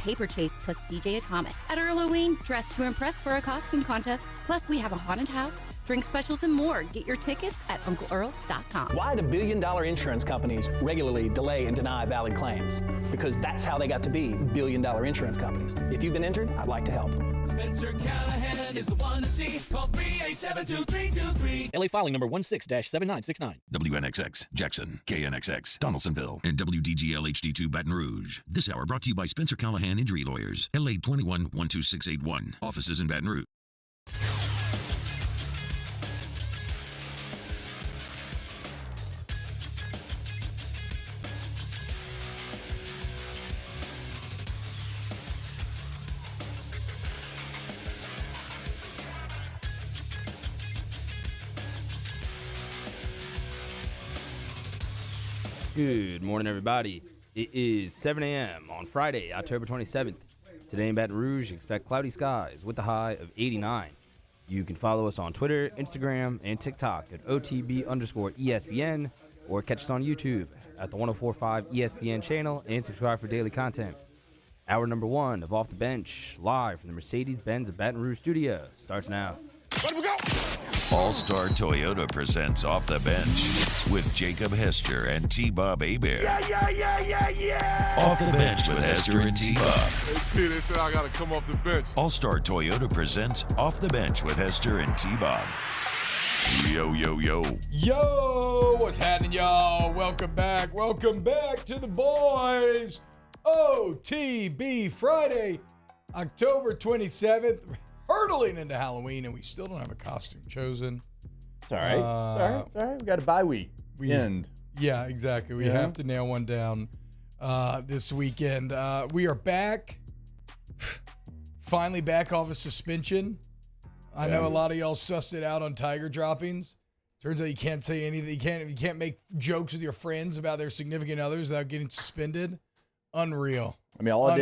Paper Chase plus DJ Atomic. At Halloween, dress to impress for a costume contest. Plus, we have a haunted house, drink specials, and more. Get your tickets at UncleEarls.com. Why do billion-dollar insurance companies regularly delay and deny valid claims? Because that's how they got to be billion-dollar insurance companies. If you've been injured, I'd like to help. Spencer Callahan is the one to see. Call 387-2323. LA filing number 16-7969. WNXX, Jackson, KNXX, Donaldsonville, and WDGL HD2 Baton Rouge. This hour brought to you by Spencer Callahan Injury Lawyers, LA 21-12681. Offices in Baton Rouge. Good morning, everybody. It is 7 a.m. on Friday, October 27th. Today in Baton Rouge, expect cloudy skies with a high of 89. You can follow us on Twitter, Instagram, and TikTok at OTB_ESPN, or catch us on YouTube at the 104.5 ESPN channel and subscribe for daily content. Hour number 1 of Off the Bench, live from the Mercedes-Benz of Baton Rouge studio, starts now. Let we go! All-Star Toyota presents Off the Bench with Jacob Hester and T-Bob Hebert. Yeah! Off the Bench with Hester and T-Bob. Hey, P, they said I got to come off the bench. All-Star Toyota presents Off the Bench with Hester and T-Bob. Yo. Yo, what's happening, y'all? Welcome back to the boys. OTB Friday, October 27th. Hurtling into Halloween, and we still don't have a costume chosen. It's all right. It's all right. We got a bye week. Yeah, exactly. We have to nail one down this weekend. We are back. Finally back off of suspension. I know a lot of y'all sussed it out on Tiger droppings. Turns out you can't say anything. You can't make jokes with your friends about their significant others without getting suspended. Unreal. I mean, all I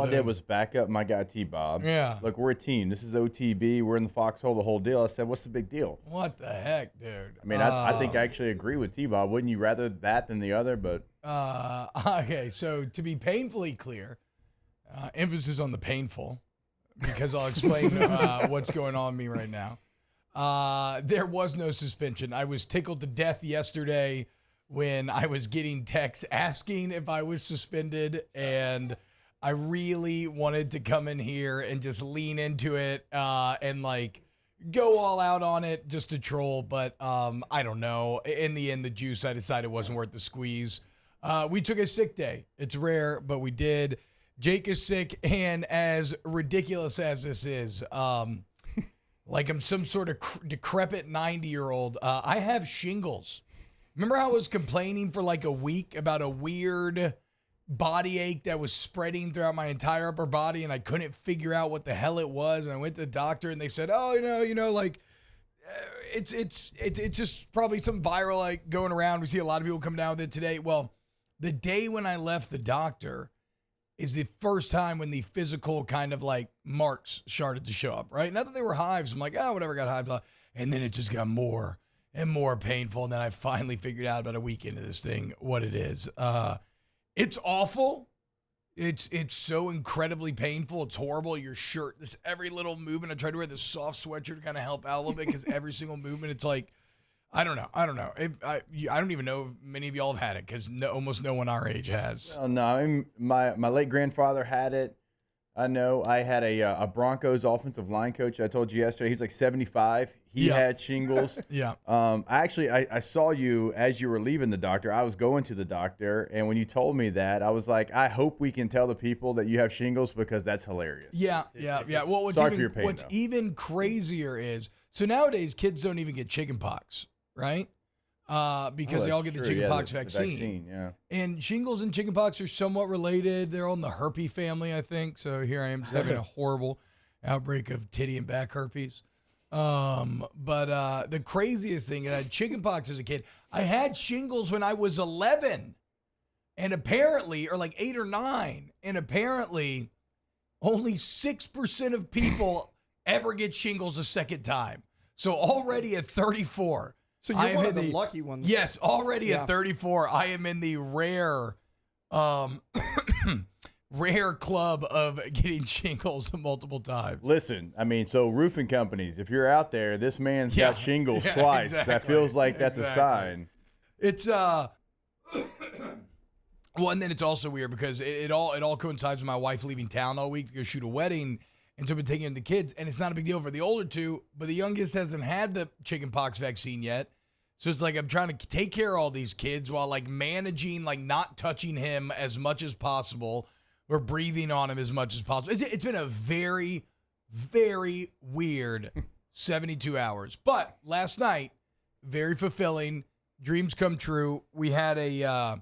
did was back up my guy T-Bob. Yeah. Look, we're a team. This is OTB. We're in the foxhole, the whole deal. I said, what's the big deal? What the heck, dude? I mean, I think I actually agree with T-Bob. Wouldn't you rather that than the other? But okay, so to be painfully clear, emphasis on the painful, because I'll explain what's going on with me right now. There was no suspension. I was tickled to death yesterday when I was getting texts asking if I was suspended, and I really wanted to come in here and just lean into it and like go all out on it just to troll. But I don't know. In the end, the juice, I decided wasn't worth the squeeze. We took a sick day. It's rare, but we did. Jake is sick, and as ridiculous as this is, like I'm some sort of decrepit 90-year-old, I have shingles. Remember how I was complaining for like a week about a weird body ache that was spreading throughout my entire upper body, and I couldn't figure out what the hell it was? And I went to the doctor, and they said, "Oh, like it's just probably some viral like going around. We see a lot of people come down with it today." Well, the day when I left the doctor is the first time when the physical kind of like marks started to show up. Right? Not that they were hives. I'm like, whatever, got hives, and then it just got more and more painful. And then I finally figured out about a week into this thing what it is. It's awful. It's so incredibly painful. It's horrible. Your shirt, this every little movement. I tried to wear this soft sweatshirt to kind of help out a little bit because every single movement, it's like, I don't know. I don't even know if many of y'all have had it because almost no one our age has. Well, no, I mean, my late grandfather had it. I know. I had a Broncos offensive line coach. I told you yesterday. He's like 75. He had shingles. Yeah. I saw you as you were leaving the doctor. I was going to the doctor, and when you told me that, I was like, I hope we can tell the people that you have shingles because that's hilarious. Yeah. Well, what's even crazier is, so nowadays kids don't even get chickenpox, right? Because they all get the chickenpox vaccine. Yeah. And shingles and chickenpox are somewhat related. They're all in the herpes family, I think. So here I am just having a horrible outbreak of titty and back herpes. But the craziest thing, I had chickenpox as a kid. I had shingles when I was 11, and apparently, or like 8 or 9, and apparently only 6% of people ever get shingles a second time. So already at 34. So you're one of the lucky ones. Yes, already at 34, I am in the rare rare club of getting shingles multiple times. Listen, I mean, so roofing companies, if you're out there, this man's got shingles twice. Exactly. That feels like that's a sign. It's well, and then it's also weird because it all coincides with my wife leaving town all week to go shoot a wedding, and so I've been taking in the kids, and it's not a big deal for the older two, but the youngest hasn't had the chickenpox vaccine yet. So it's like I'm trying to take care of all these kids while like managing, like not touching him as much as possible or breathing on him as much as possible. It's been a very, very weird 72 hours. But last night, very fulfilling. Dreams come true. We had an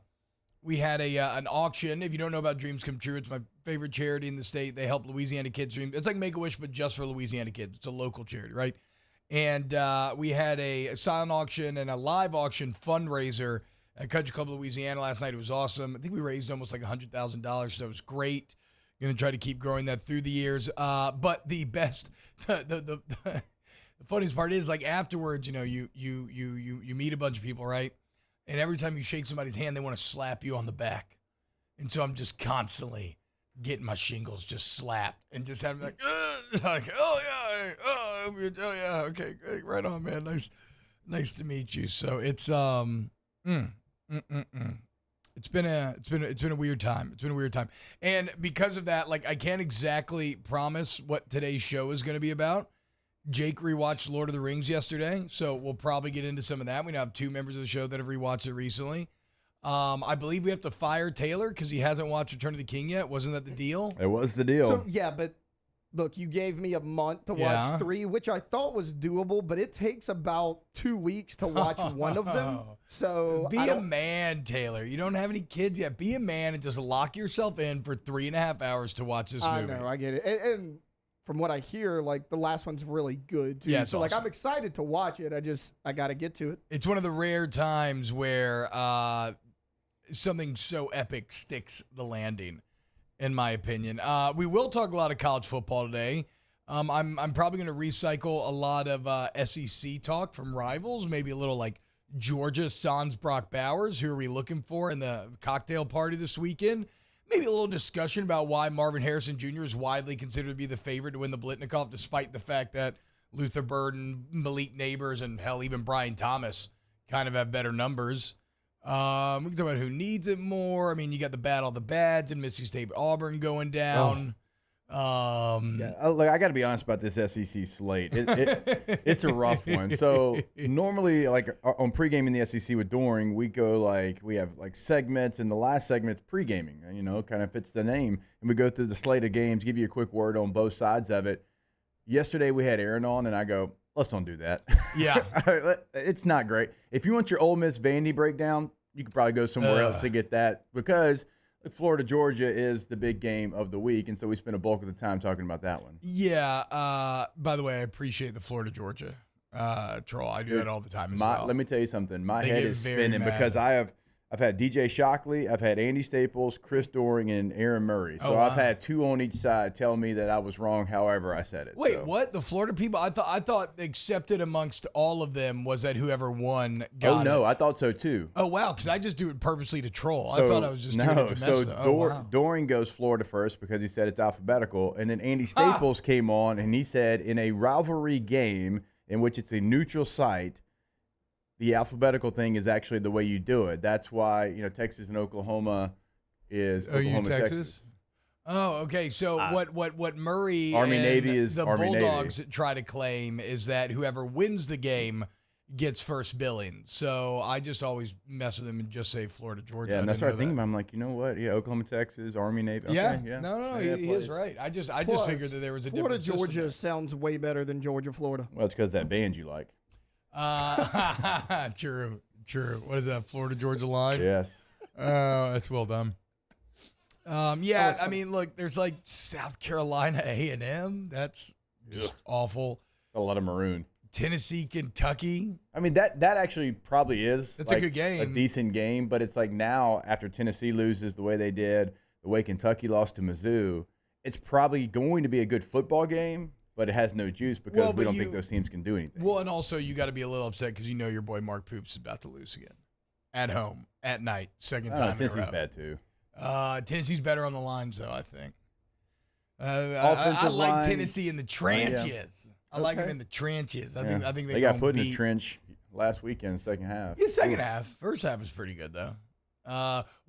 auction. If you don't know about Dreams Come True, it's my favorite charity in the state. They help Louisiana kids dream. It's like Make-A-Wish, but just for Louisiana kids. It's a local charity, right? And we had a silent auction and a live auction fundraiser at Country Club Louisiana last night. It was awesome. I think we raised almost like $100,000, so it was great. Going to try to keep growing that through the years. But the best, the funniest part is like afterwards, you know, you meet a bunch of people, right? And every time you shake somebody's hand, they want to slap you on the back. And so I'm just constantly getting my shingles just slapped and just having like oh yeah, okay, great, right on, man. Nice to meet you. So it's It's been a weird time. It's been a weird time. And because of that, like I can't exactly promise what today's show is going to be about. Jake rewatched Lord of the Rings yesterday, so we'll probably get into some of that. We now have two members of the show that have rewatched it recently. I believe we have to fire Taylor because he hasn't watched Return of the King yet. Wasn't that the deal? It was the deal. So, yeah, but look, you gave me a month to watch 3, which I thought was doable, but it takes about 2 weeks to watch one of them. So be a man, Taylor. You don't have any kids yet. Be a man and just lock yourself in for 3.5 hours to watch this movie. I know, I get it. And from what I hear, like the last one's really good too. Yeah, so awesome. like I'm excited to watch it. I got to get to it. It's one of the rare times where something so epic sticks the landing, in my opinion. We will talk a lot of college football today. I'm probably going to recycle a lot of SEC talk from rivals, maybe a little like Georgia Sans Brock Bowers. Who are we looking for in the cocktail party this weekend? Maybe a little discussion about why Marvin Harrison Jr. is widely considered to be the favorite to win the Blitnikoff, despite the fact that Luther Burden, Malik Neighbors, and hell, even Brian Thomas kind of have better numbers. We can talk about who needs it more. I mean, you got the battle of the Bads and Mississippi State Auburn going down. Look, I got to be honest about this SEC slate. It's a rough one. So normally, like on pre-gaming the SEC with Doring, we have like segments, and the last segment is pre-gaming. You know, kind of fits the name, and we go through the slate of games, give you a quick word on both sides of it. Yesterday we had Aaron on, and I go, let's don't do that. Yeah, it's not great. If you want your Ole Miss Vandy breakdown, you could probably go somewhere else to get that because Florida Georgia is the big game of the week, and so we spent a bulk of the time talking about that one. Yeah. By the way, I appreciate the Florida Georgia troll. I do that all the time as well. Let me tell you something. My head is spinning because I've had DJ Shockley, I've had Andy Staples, Chris Doring, and Aaron Murray. So I've had two on each side tell me that I was wrong however I said it. Wait, what? The Florida people? I thought accepted amongst all of them was that whoever won got Oh, no, it. I thought so too. Oh, wow, because I just do it purposely to troll. I thought I was just doing it to mess with them. Wow. Doring goes Florida first because he said it's alphabetical. And then Andy Staples came on and he said in a rivalry game in which it's a neutral site, the alphabetical thing is actually the way you do it. That's why, Texas and Oklahoma is Oklahoma, Texas. Oh, okay. So what Murray Army and Navy is the Army Bulldogs Navy. try to claim is that whoever wins the game gets first billing. So I just always mess with them and just say Florida, Georgia. Yeah, and I started thinking about it. I'm like, you know what? Yeah, Oklahoma, Texas, Army, Navy. Okay, yeah. No, he is right. I just figured that there was a Florida, different system Georgia sounds way better than Georgia, Florida. Well, it's because of that band you like. True. What is that? Florida Georgia line? Yes. Oh, that's well done. Yeah, I mean, look, there's like South Carolina A&M. That's just awful. A lot of maroon. Tennessee, Kentucky. I mean, that actually probably is. That's a good game. A decent game, but it's like now after Tennessee loses the way they did, the way Kentucky lost to Mizzou, it's probably going to be a good football game. But it has no juice because we don't think those teams can do anything. Well, and also you got to be a little upset because your boy Mark Poops is about to lose again. At home, at night, second time in a row. Tennessee's bad too. Tennessee's better on the lines, though, I think. I like line. Tennessee in the trenches. Yeah. I like them in the trenches. I think they got put in the trench last weekend, second half. Yeah, second half. First half was pretty good, though.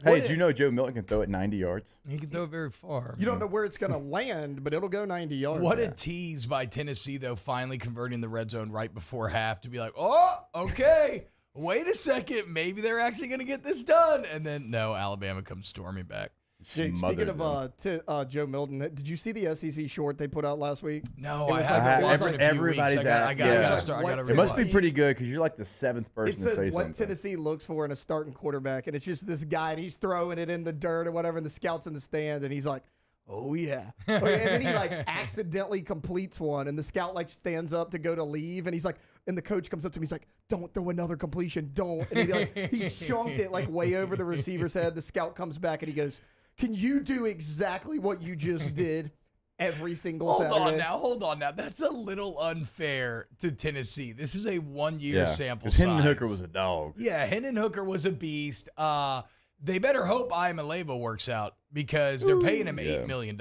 Hey, did you know Joe Milton can throw it 90 yards? He can throw it very far. You don't know where it's going to land, but it'll go 90 yards. What a tease by Tennessee, though, finally converting the red zone right before half to be like, oh, okay, wait a second. Maybe they're actually going to get this done. And then, no, Alabama comes storming back. Jake, speaking of Joe Milton, did you see the SEC short they put out last week? No, I haven't. Everybody's I got it must be pretty good because you're like the 7th person to say what something. Tennessee looks for in a starting quarterback, and it's just this guy, and he's throwing it in the dirt or whatever, and the scout's in the stand, and he's like, oh, yeah. And then he, like, accidentally completes one, and the scout, like, stands up to go to leave, and he's like, and the coach comes up to him, he's like, don't throw another completion, don't. And he chunked it, like, way over the receiver's head. The scout comes back, and he goes, can you do exactly what you just did every single Saturday? Hold on now. That's a little unfair to Tennessee. This is a 1-year sample size. Hendon Hooker was a dog. Yeah, Hendon Hooker was a beast. They better hope Iamaleava works out because they're paying him $8 million.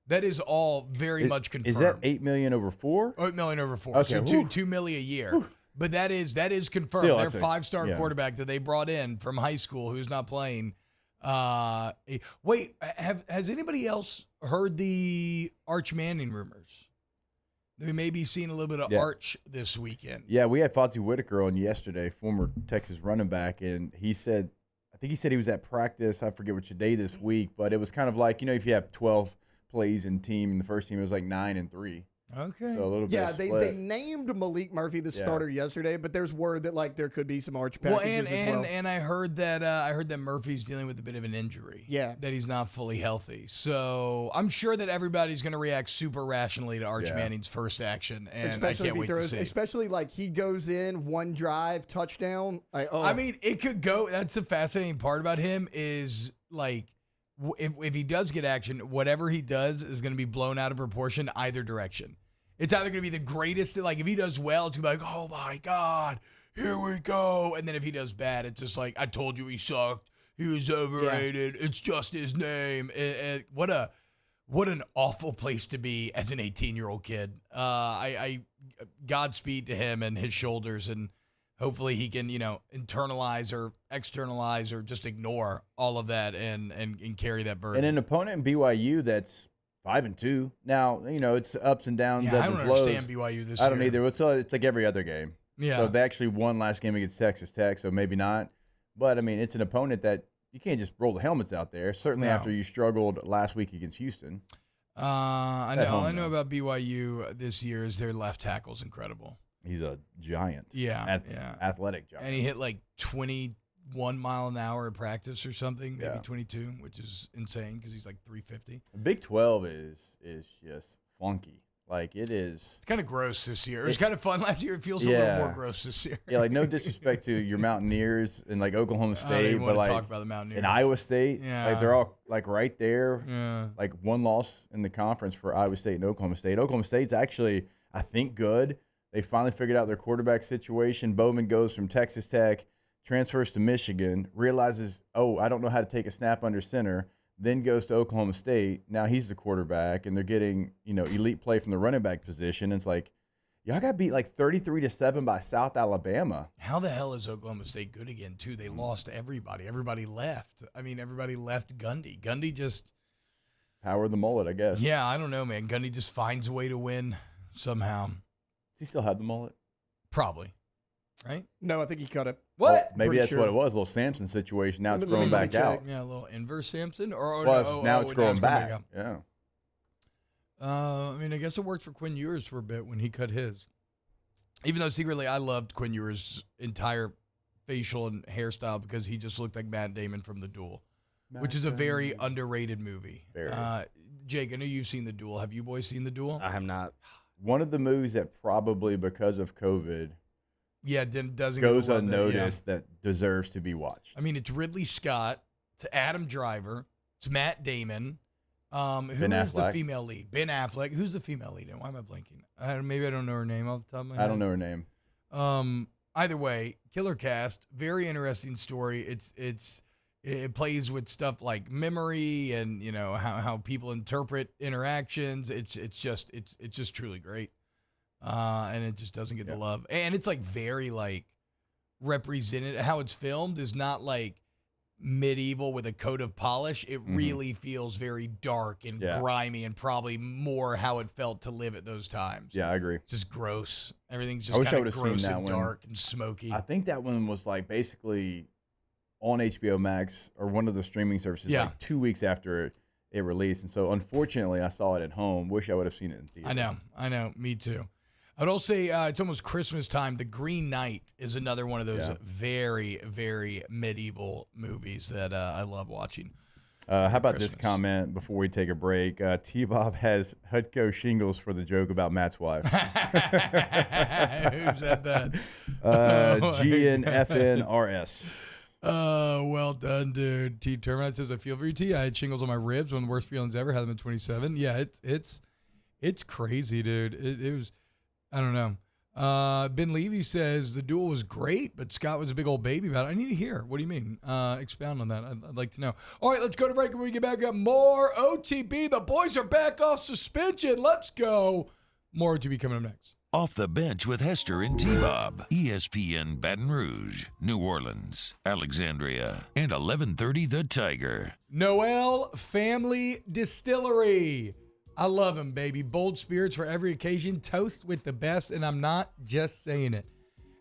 That is all very much confirmed. Is that $8 million over 4? $8 million over 4. Okay. So $2 million a year. Whew. But that is confirmed. Still, their 5-star quarterback that they brought in from high school who's not playing. Wait, has anybody else heard the Arch Manning rumors? We may be seeing a little bit of Arch this weekend. Yeah, we had Fozzie Whitaker on yesterday, former Texas running back, and he said, I think he said he was at practice. I forget which day this week, but it was kind of like, if you have 12 plays in team, and the first team was like 9-3. Okay. So a little bit of split. They named Malik Murphy the starter yesterday, but there's word that there could be some Arch packages as well. And I heard that Murphy's dealing with a bit of an injury. Yeah. That he's not fully healthy. So I'm sure that everybody's going to react super rationally to Arch Manning's first action, and especially I can't wait to see. Especially like he goes in one drive touchdown. I mean, it could go. That's the fascinating part about him is like. If he does get action, whatever he does is going to be blown out of proportion either direction. It's either going to be the greatest, like if he does well, it's going to be like, oh my God, here we go. And then if he does bad, it's just like, I told you he sucked. He was overrated. It's just his name. What an awful place to be as an 18-year-old kid. I Godspeed to him and his shoulders, and hopefully he can, internalize or externalize or just ignore all of that and carry that burden. And an opponent in BYU that's 5-2. Now, it's ups and downs, ebbs and flows. I don't understand BYU this year. I don't either. It's like every other game. Yeah. So they actually won last game against Texas Tech, so maybe not. But, it's an opponent that you can't just roll the helmets out there, certainly after you struggled last week against Houston. I know about BYU this year is their left tackle's incredible. He's a giant. Yeah. Athletic giant. And he hit like 21 mile an hour at practice or something, maybe 22, which is insane because he's like 350. Big 12 is just funky. Like it is. It's kind of gross this year. It was kind of fun last year. It feels a little more gross this year. Yeah, like no disrespect to your Mountaineers and like Oklahoma State, I don't even but want to like talk about the Mountaineers. and Iowa State, like they're all like right there. Yeah. Like one loss in the conference for Iowa State and Oklahoma State. Oklahoma State's actually, I think, good. They finally figured out their quarterback situation. Bowman goes from Texas Tech, transfers to Michigan, realizes, oh, I don't know how to take a snap under center, then goes to Oklahoma State. Now he's the quarterback, and they're getting, elite play from the running back position. And it's like, y'all got beat like 33-7 by South Alabama. How the hell is Oklahoma State good again, too? They lost everybody. Everybody left. Everybody left Gundy. Gundy just – Power of the mullet, I guess. Yeah, I don't know, man. Gundy just finds a way to win somehow. Does he still have the mullet? Probably. Right? No, I think he cut it. What? Well, maybe that's what it was, a little Samson situation. Now it's growing back out. Yeah, a little inverse Samson. Now it's growing back. Yeah. I guess it worked for Quinn Ewers for a bit when he cut his. Even though secretly I loved Quinn Ewers' entire facial and hairstyle because he just looked like Matt Damon from The Duel, which is a very underrated movie. Very. Jake, I know you've seen The Duel. Have you boys seen The Duel? I have not. One of the movies that probably because of COVID doesn't goes unnoticed that deserves to be watched. It's Ridley Scott, it's Adam Driver, it's Matt Damon. Who's the female lead? Ben Affleck. Who's the female lead? And why am I blanking? Maybe I don't know her name off the top of my head. I don't know her name. Either way, killer cast, very interesting story. It plays with stuff like memory and, you know, how people interpret interactions. It's just truly great. And it just doesn't get the love. And it's like very like represented. How it's filmed is not like medieval with a coat of polish. It really feels very dark and grimy, and probably more how it felt to live at those times. Yeah, I agree. Just gross. Everything's just kind of gross and dark and smoky. I think that one was like basically on HBO Max or one of the streaming services like 2 weeks after it released. And so unfortunately I saw it at home. Wish I would have seen it in theaters. I know. Me too. I'd also say it's almost Christmas time. The Green Knight is another one of those very, very medieval movies that I love watching. How about this comment before we take a break? T-Bob has Hutko shingles for the joke about Matt's wife. Who said that? GNFNRS. Well done, dude. T. Terminite says, I feel for you, T. I had shingles on my ribs, one of the worst feelings ever. Had them at 27. Yeah, it's crazy, dude. It was, I don't know. Ben Levy says the duel was great, but Scott was a big old baby about it. I need to hear. What do you mean? Expound on that. I'd like to know. All right, let's go to break. When we get back, we got more OTB. The boys are back off suspension. Let's go. More OTB coming up next. Off the Bench with Hester and T-Bob. ESPN Baton Rouge, New Orleans, Alexandria, and 1130 The Tiger. Noel Family Distillery. I love them, baby. Bold spirits for every occasion. Toast with the best, and I'm not just saying it.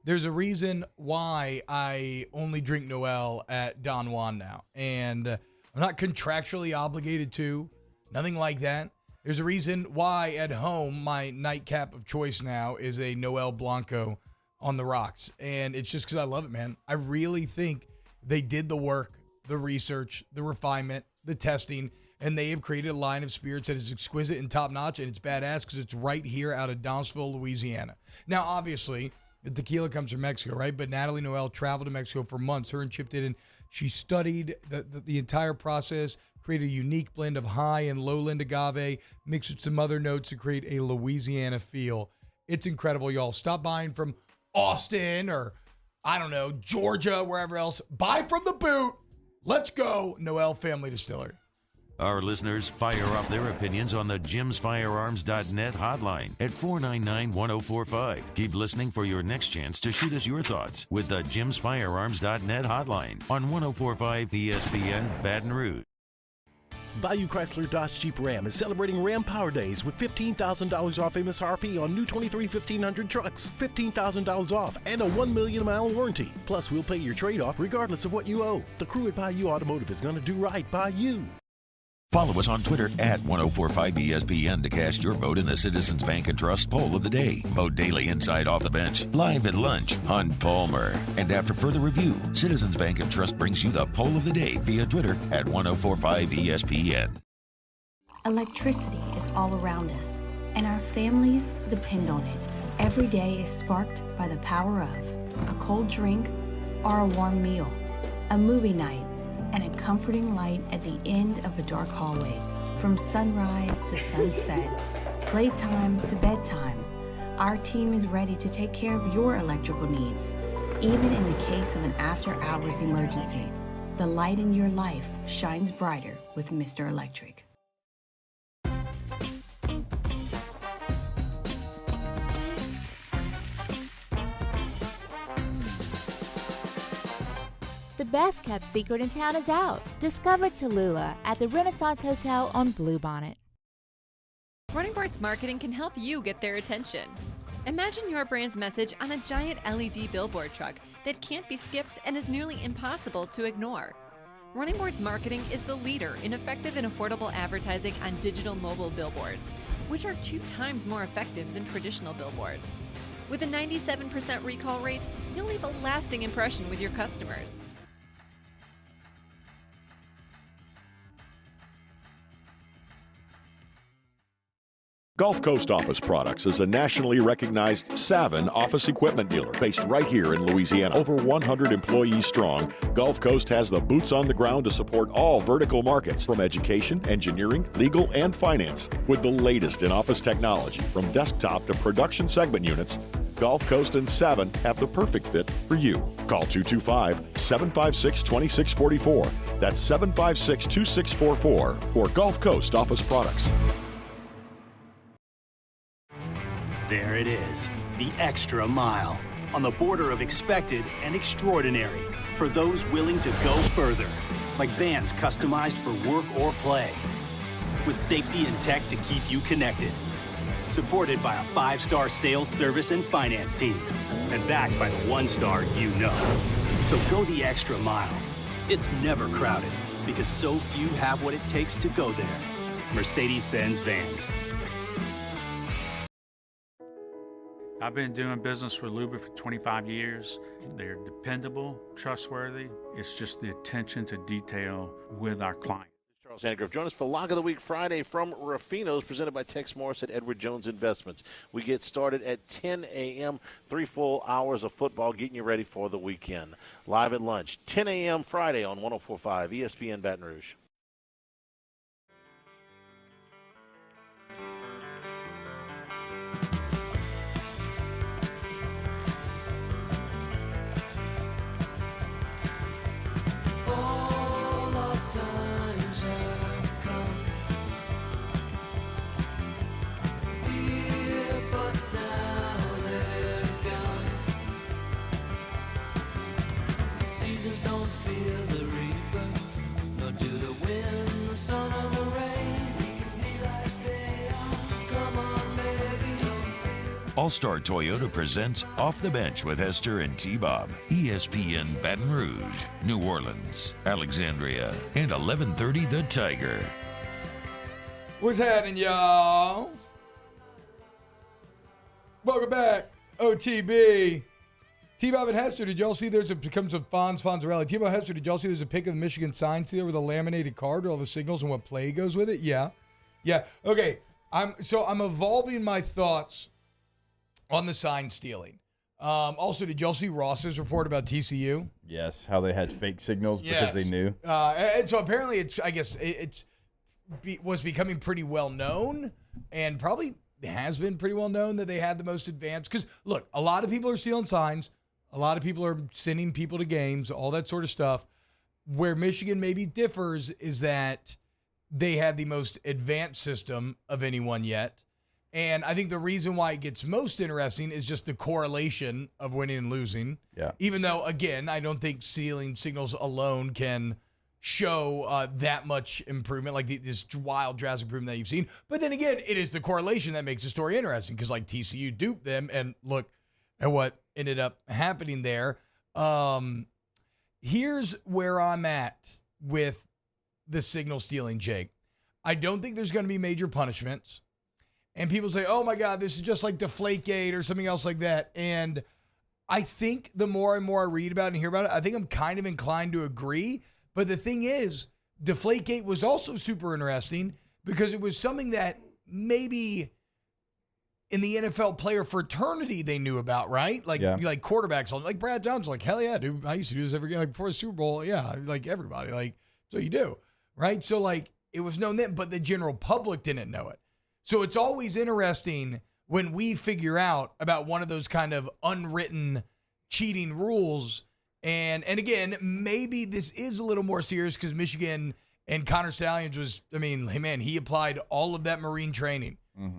There's a reason why I only drink Noel at Don Juan now, and I'm not contractually obligated to. Nothing like that. There's a reason why at home my nightcap of choice now is a Noel Blanco on the rocks. And it's just because I love it, man. I really think they did the work, the research, the refinement, the testing, and they have created a line of spirits that is exquisite and top-notch, and it's badass because it's right here out of Downsville, Louisiana. Now, obviously, the tequila comes from Mexico, right? But Natalie Noel traveled to Mexico for months. Her and Chip did, and she studied the entire process, create a unique blend of high and lowland agave, mixed with some other notes to create a Louisiana feel. It's incredible, y'all. Stop buying from Austin or, I don't know, Georgia, wherever else. Buy from the boot. Let's go, Noel Family Distillery. Our listeners fire off their opinions on the jimsfirearms.net hotline at 499-1045. Keep listening for your next chance to shoot us your thoughts with the jimsfirearms.net hotline on 1045 ESPN Baton Rouge. Bayou Chrysler Dodge Jeep Ram is celebrating Ram Power Days with $15,000 off MSRP on new 23 1500 trucks, $15,000 off, and a 1 million mile warranty. Plus, we'll pay your trade-off regardless of what you owe. The crew at Bayou Automotive is going to do right by you. Follow us on Twitter at 1045ESPN to cast your vote in the Citizens Bank and Trust Poll of the Day. Vote daily inside Off the Bench, live at lunch on Palmer. And after further review, Citizens Bank and Trust brings you the Poll of the Day via Twitter at 1045ESPN. Electricity is all around us, and our families depend on it. Every day is sparked by the power of a cold drink or a warm meal, a movie night, and a comforting light at the end of a dark hallway. From sunrise to sunset, playtime to bedtime, our team is ready to take care of your electrical needs. Even in the case of an after-hours emergency, the light in your life shines brighter with Mr. Electric. The best kept secret in town is out. Discover Tallulah at the Renaissance Hotel on Bluebonnet. Running Boards Marketing can help you get their attention. Imagine your brand's message on a giant LED billboard truck that can't be skipped and is nearly impossible to ignore. Running Boards Marketing is the leader in effective and affordable advertising on digital mobile billboards, which are 2 times more effective than traditional billboards. With a 97% recall rate, you'll leave a lasting impression with your customers. Gulf Coast Office Products is a nationally recognized Savin office equipment dealer based right here in Louisiana. Over 100 employees strong, Gulf Coast has the boots on the ground to support all vertical markets from education, engineering, legal, and finance. With the latest in office technology from desktop to production segment units, Gulf Coast and Savin have the perfect fit for you. Call 225-756-2644. That's 756-2644 for Gulf Coast Office Products. There it is, the extra mile, on the border of expected and extraordinary for those willing to go further, like vans customized for work or play, with safety and tech to keep you connected, supported by a 5-star sales, service, and finance team, and backed by the 1-star you know. So go the extra mile. It's never crowded, because so few have what it takes to go there. Mercedes-Benz Vans. I've been doing business with Luber for 25 years. They're dependable, trustworthy. It's just the attention to detail with our clients. Charles Handgriff. Join us for Lock of the Week Friday from Ruffino's, presented by Tex Morris at Edward Jones Investments. We get started at 10 a.m., 3 full hours of football, getting you ready for the weekend. Live at lunch, 10 a.m. Friday on 104.5 ESPN Baton Rouge. All-Star Toyota presents Off the Bench with Hester and T-Bob. ESPN Baton Rouge, New Orleans, Alexandria, and 1130 The Tiger. What's happening, y'all? Welcome back, OTB. T-Bob and Hester, did y'all see there's a becomes a Fonzarelli. T-Bob and Hester, did y'all see there's a pic of the Michigan sign seal with a laminated card with all the signals and what play goes with it? Yeah. Okay. I'm evolving my thoughts on the sign stealing. Also, did y'all see Ross's report about TCU? Yes, how they had fake signals because they knew. And so apparently, it was becoming pretty well known, and probably has been pretty well known that they had the most advanced. Because look, a lot of people are stealing signs, a lot of people are sending people to games, all that sort of stuff. Where Michigan maybe differs is that they had the most advanced system of anyone yet. And I think the reason why it gets most interesting is just the correlation of winning and losing. Yeah. Even though, again, I don't think stealing signals alone can show that much improvement, like this wild, drastic improvement that you've seen. But then again, it is the correlation that makes the story interesting because, like, TCU duped them, and look at what ended up happening there. Here's where I'm at with the signal stealing, Jake. I don't think there's going to be major punishments. And people say, oh, my God, this is just like Deflategate or something else like that. And I think the more and more I read about it and hear about it, I think I'm kind of inclined to agree. But the thing is, Deflategate was also super interesting because it was something that maybe in the NFL player fraternity they knew about, right? Like quarterbacks, like Brad Johnson, like, hell yeah, dude, I used to do this every game. Like before the Super Bowl, yeah, like everybody, like, so you do, right? So, like, it was known then, but the general public didn't know it. So it's always interesting when we figure out about one of those kind of unwritten cheating rules. And again, maybe this is a little more serious because Michigan and Connor Stallions was, he applied all of that Marine training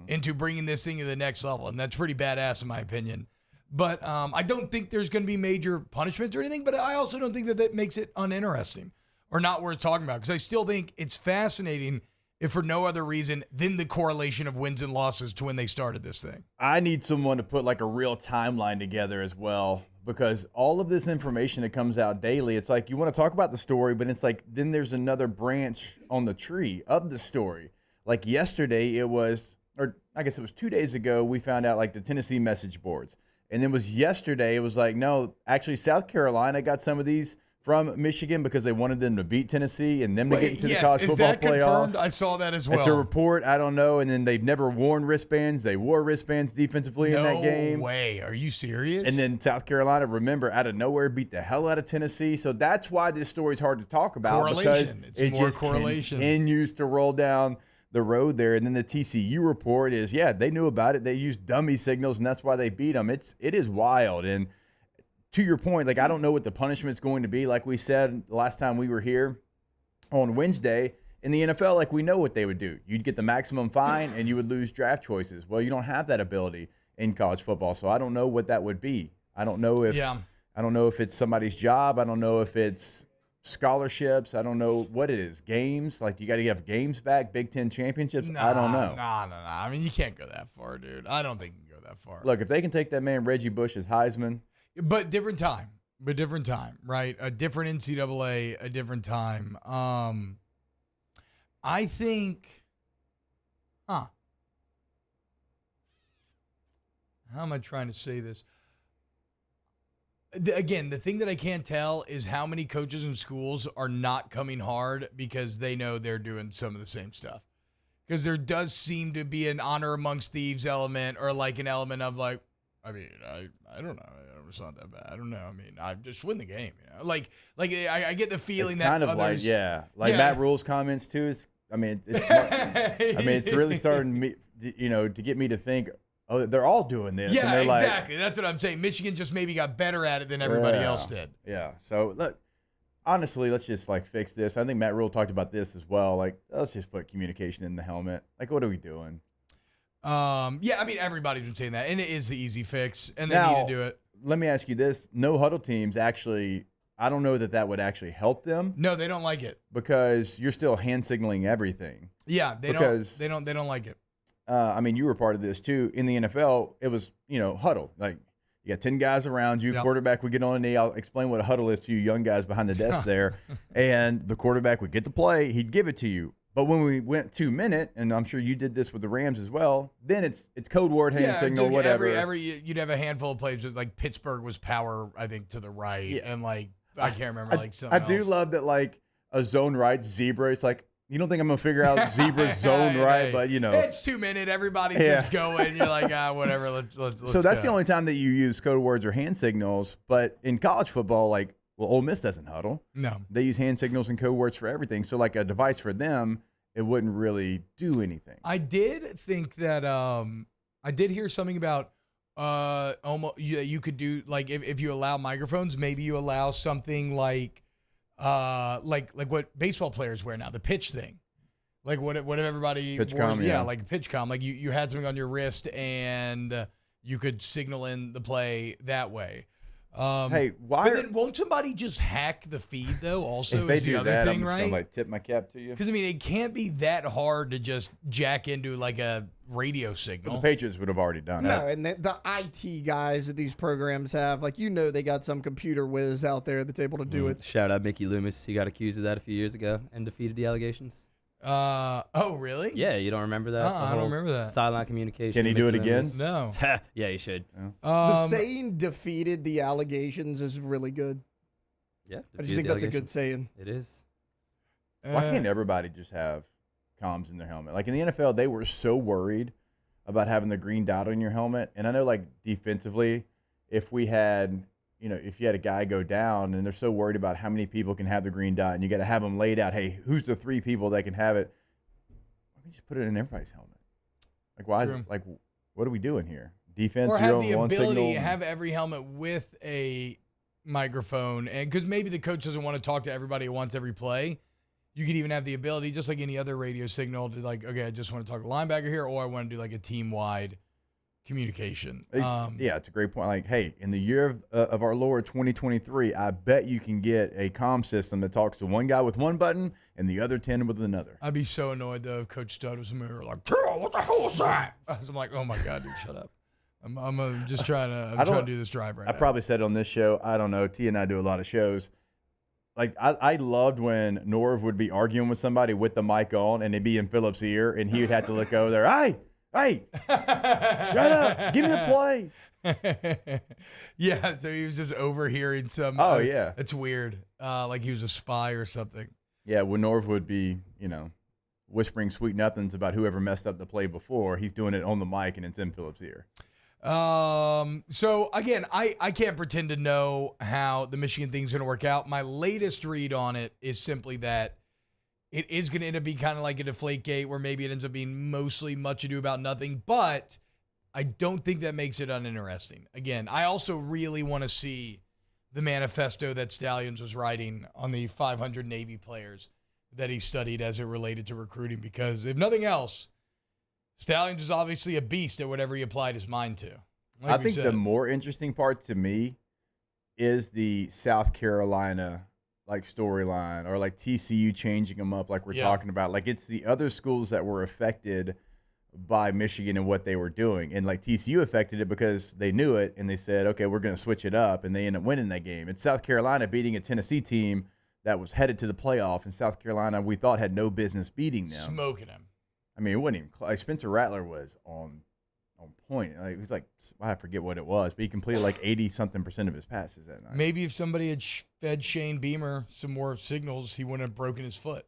into bringing this thing to the next level. And that's pretty badass in my opinion. But I don't think there's going to be major punishments or anything, but I also don't think that makes it uninteresting or not worth talking about because I still think it's fascinating if for no other reason than the correlation of wins and losses to when they started this thing. I need someone to put like a real timeline together as well, because all of this information that comes out daily, it's like you want to talk about the story, but it's like then there's another branch on the tree of the story. Like yesterday it was, or I guess it was 2 days ago, we found out like the Tennessee message boards. And then it was yesterday, it was like, no, actually South Carolina got some of these from Michigan because they wanted them to beat Tennessee and them to get into the college football playoff. Confirmed? I saw that as well. It's a report. I don't know. And then they've never worn wristbands. They wore wristbands defensively in that game. No way. Are you serious? And then South Carolina, remember, out of nowhere, beat the hell out of Tennessee. So that's why this story's hard to talk about. Correlation. Because it's more correlation. Continues to roll down the road there. And then the TCU report is, yeah, they knew about it. They used dummy signals, and that's why they beat them. It is wild. And to your point, like, I don't know what the punishment's going to be. Like we said last time we were here on Wednesday, in the NFL, like, we know what they would do. You'd get the maximum fine, and you would lose draft choices. Well, you don't have that ability in college football, so I don't know what that would be. I don't know if it's somebody's job. I don't know if it's scholarships. I don't know what it is. Games, like, you got to have games back, Big Ten championships. I don't know. Nah. I mean, you can't go that far, dude. I don't think you can go that far. Look, if they can take that man Reggie Bush as Heisman, but different time, right? A different NCAA, a different time. I think, how am I trying to say this? Again, the thing that I can't tell is how many coaches and schools are not coming hard because they know they're doing some of the same stuff. Because there does seem to be an honor amongst thieves element, or like an element of like, I mean, I don't know. It's not that bad. I don't know. I mean, I just win the game. You know? Like I get the feeling it's that kind of others, Matt Rule's comments too is, I mean, it's smart. I mean, it's really starting me, to get me to think, oh, they're all doing this. Yeah, and they're exactly. That's what I'm saying. Michigan just maybe got better at it than everybody else did. Yeah. So, look, honestly, let's just, like, fix this. I think Matt Rule talked about this as well. Like, let's just put communication in the helmet. Like, what are we doing? Yeah, I mean, everybody's been saying that, and it is the easy fix, and they Now, need to do it. Let me ask you this. No huddle teams actually, I don't know that would actually help them. No, they don't like it. Because you're still hand signaling everything. Yeah, they don't like it. I mean, you were part of this too. In the NFL, it was, huddle. Like, you got 10 guys around you. Yep. Quarterback would get on a knee. I'll explain what a huddle is to you young guys behind the desk there. And the quarterback would get the play. He'd give it to you. But when we went 2-minute, and I'm sure you did this with the Rams as well, then it's code word, hand signal, dude, whatever. You'd have a handful of plays that, like, Pittsburgh was power, I think, to the right. And, like, I can't remember, I do love that, like, a zone right zebra. It's like, you don't think I'm going to figure out zebra zone right, but, It's 2-minute. Everybody's just going. You're like, whatever, let's So that's go. the only time that you use code words or hand signals. But in college football, like, well, Ole Miss doesn't huddle. No. They use hand signals and code words for everything. So, like, a device for them, it wouldn't really do anything. I did think that I did hear something about almost you could do, like, if you allow microphones, maybe you allow something like what baseball players wear now, the pitch thing. Like what everybody pitch wore, comm, yeah, like pitch comm. Like you had something on your wrist and you could signal in the play that way. Hey, why? But then won't somebody just hack the feed though? Also, if they is the do other that, thing, I'm just right? gonna, like, tip my cap to you. Because I mean, it can't be that hard to just jack into like a radio signal. But the Patriots would have already done No, it. and the IT guys that these programs have, like, they got some computer whiz out there that's able to do it. Shout out Mickey Loomis. He got accused of that a few years ago and defeated the allegations. Oh, really? Yeah, you don't remember that? I don't remember that. Sideline communication. Can he do it again? No. Yeah, he should. The saying defeated the allegations is really good. Yeah. I just think that's a good saying. It is. Why can't everybody just have comms in their helmet? Like, in the NFL, they were so worried about having the green dot on your helmet. And I know, like, defensively, if we had, if you had a guy go down and they're so worried about how many people can have the green dot and you got to have them laid out, hey, who's the 3 people that can have it? Why don't you just put it in everybody's helmet? Like, why is it, like, what are we doing here? Defense, or have the one ability signal. have every helmet with a microphone, and because maybe the coach doesn't want to talk to everybody at once every play, you could even have the ability, just like any other radio signal, to like, okay, I just want to talk to linebacker here, or I want to do like a team-wide communication. Yeah, it's a great point. Like, hey, in the year of our Lord 2023, I bet you can get a comm system that talks to one guy with one button and the other 10 with another. I'd be so annoyed though if Coach Stud was in the mirror like, Carol, what the hell was that? I'm like, oh my God, dude, shut up. I'm just trying to do this drive right now. I probably said it on this show. I don't know. T and I do a lot of shows. Like, I loved when Norv would be arguing with somebody with the mic on and it'd be in Phillip's ear and he would have to look over there. Hey, shut up. Give me the play. Yeah, so he was just overhearing some. Oh, yeah. It's weird. Like he was a spy or something. Yeah, when Norv would be, whispering sweet nothings about whoever messed up the play before, he's doing it on the mic and it's in Phillip's ear. So again, I can't pretend to know how the Michigan thing's going to work out. My latest read on it is simply that it is going to end up being kind of like a Deflategate where maybe it ends up being mostly much ado about nothing, but I don't think that makes it uninteresting. Again, I also really want to see the manifesto that Stallions was writing on the 500 Navy players that he studied as it related to recruiting, because if nothing else, Stallions is obviously a beast at whatever he applied his mind to. I think the more interesting part to me is the South Carolina storyline, or TCU changing them up like we're talking about. Like, it's the other schools that were affected by Michigan and what they were doing. And TCU affected it because they knew it and they said, okay, we're going to switch it up, and they end up winning that game. It's South Carolina beating a Tennessee team that was headed to the playoff, and South Carolina we thought had no business beating them. Smoking them. I mean, it wasn't even Spencer Rattler was on point. He was I forget what it was, but he completed 80-something% of his passes that night. Maybe if somebody had fed Shane Beamer some more signals, he wouldn't have broken his foot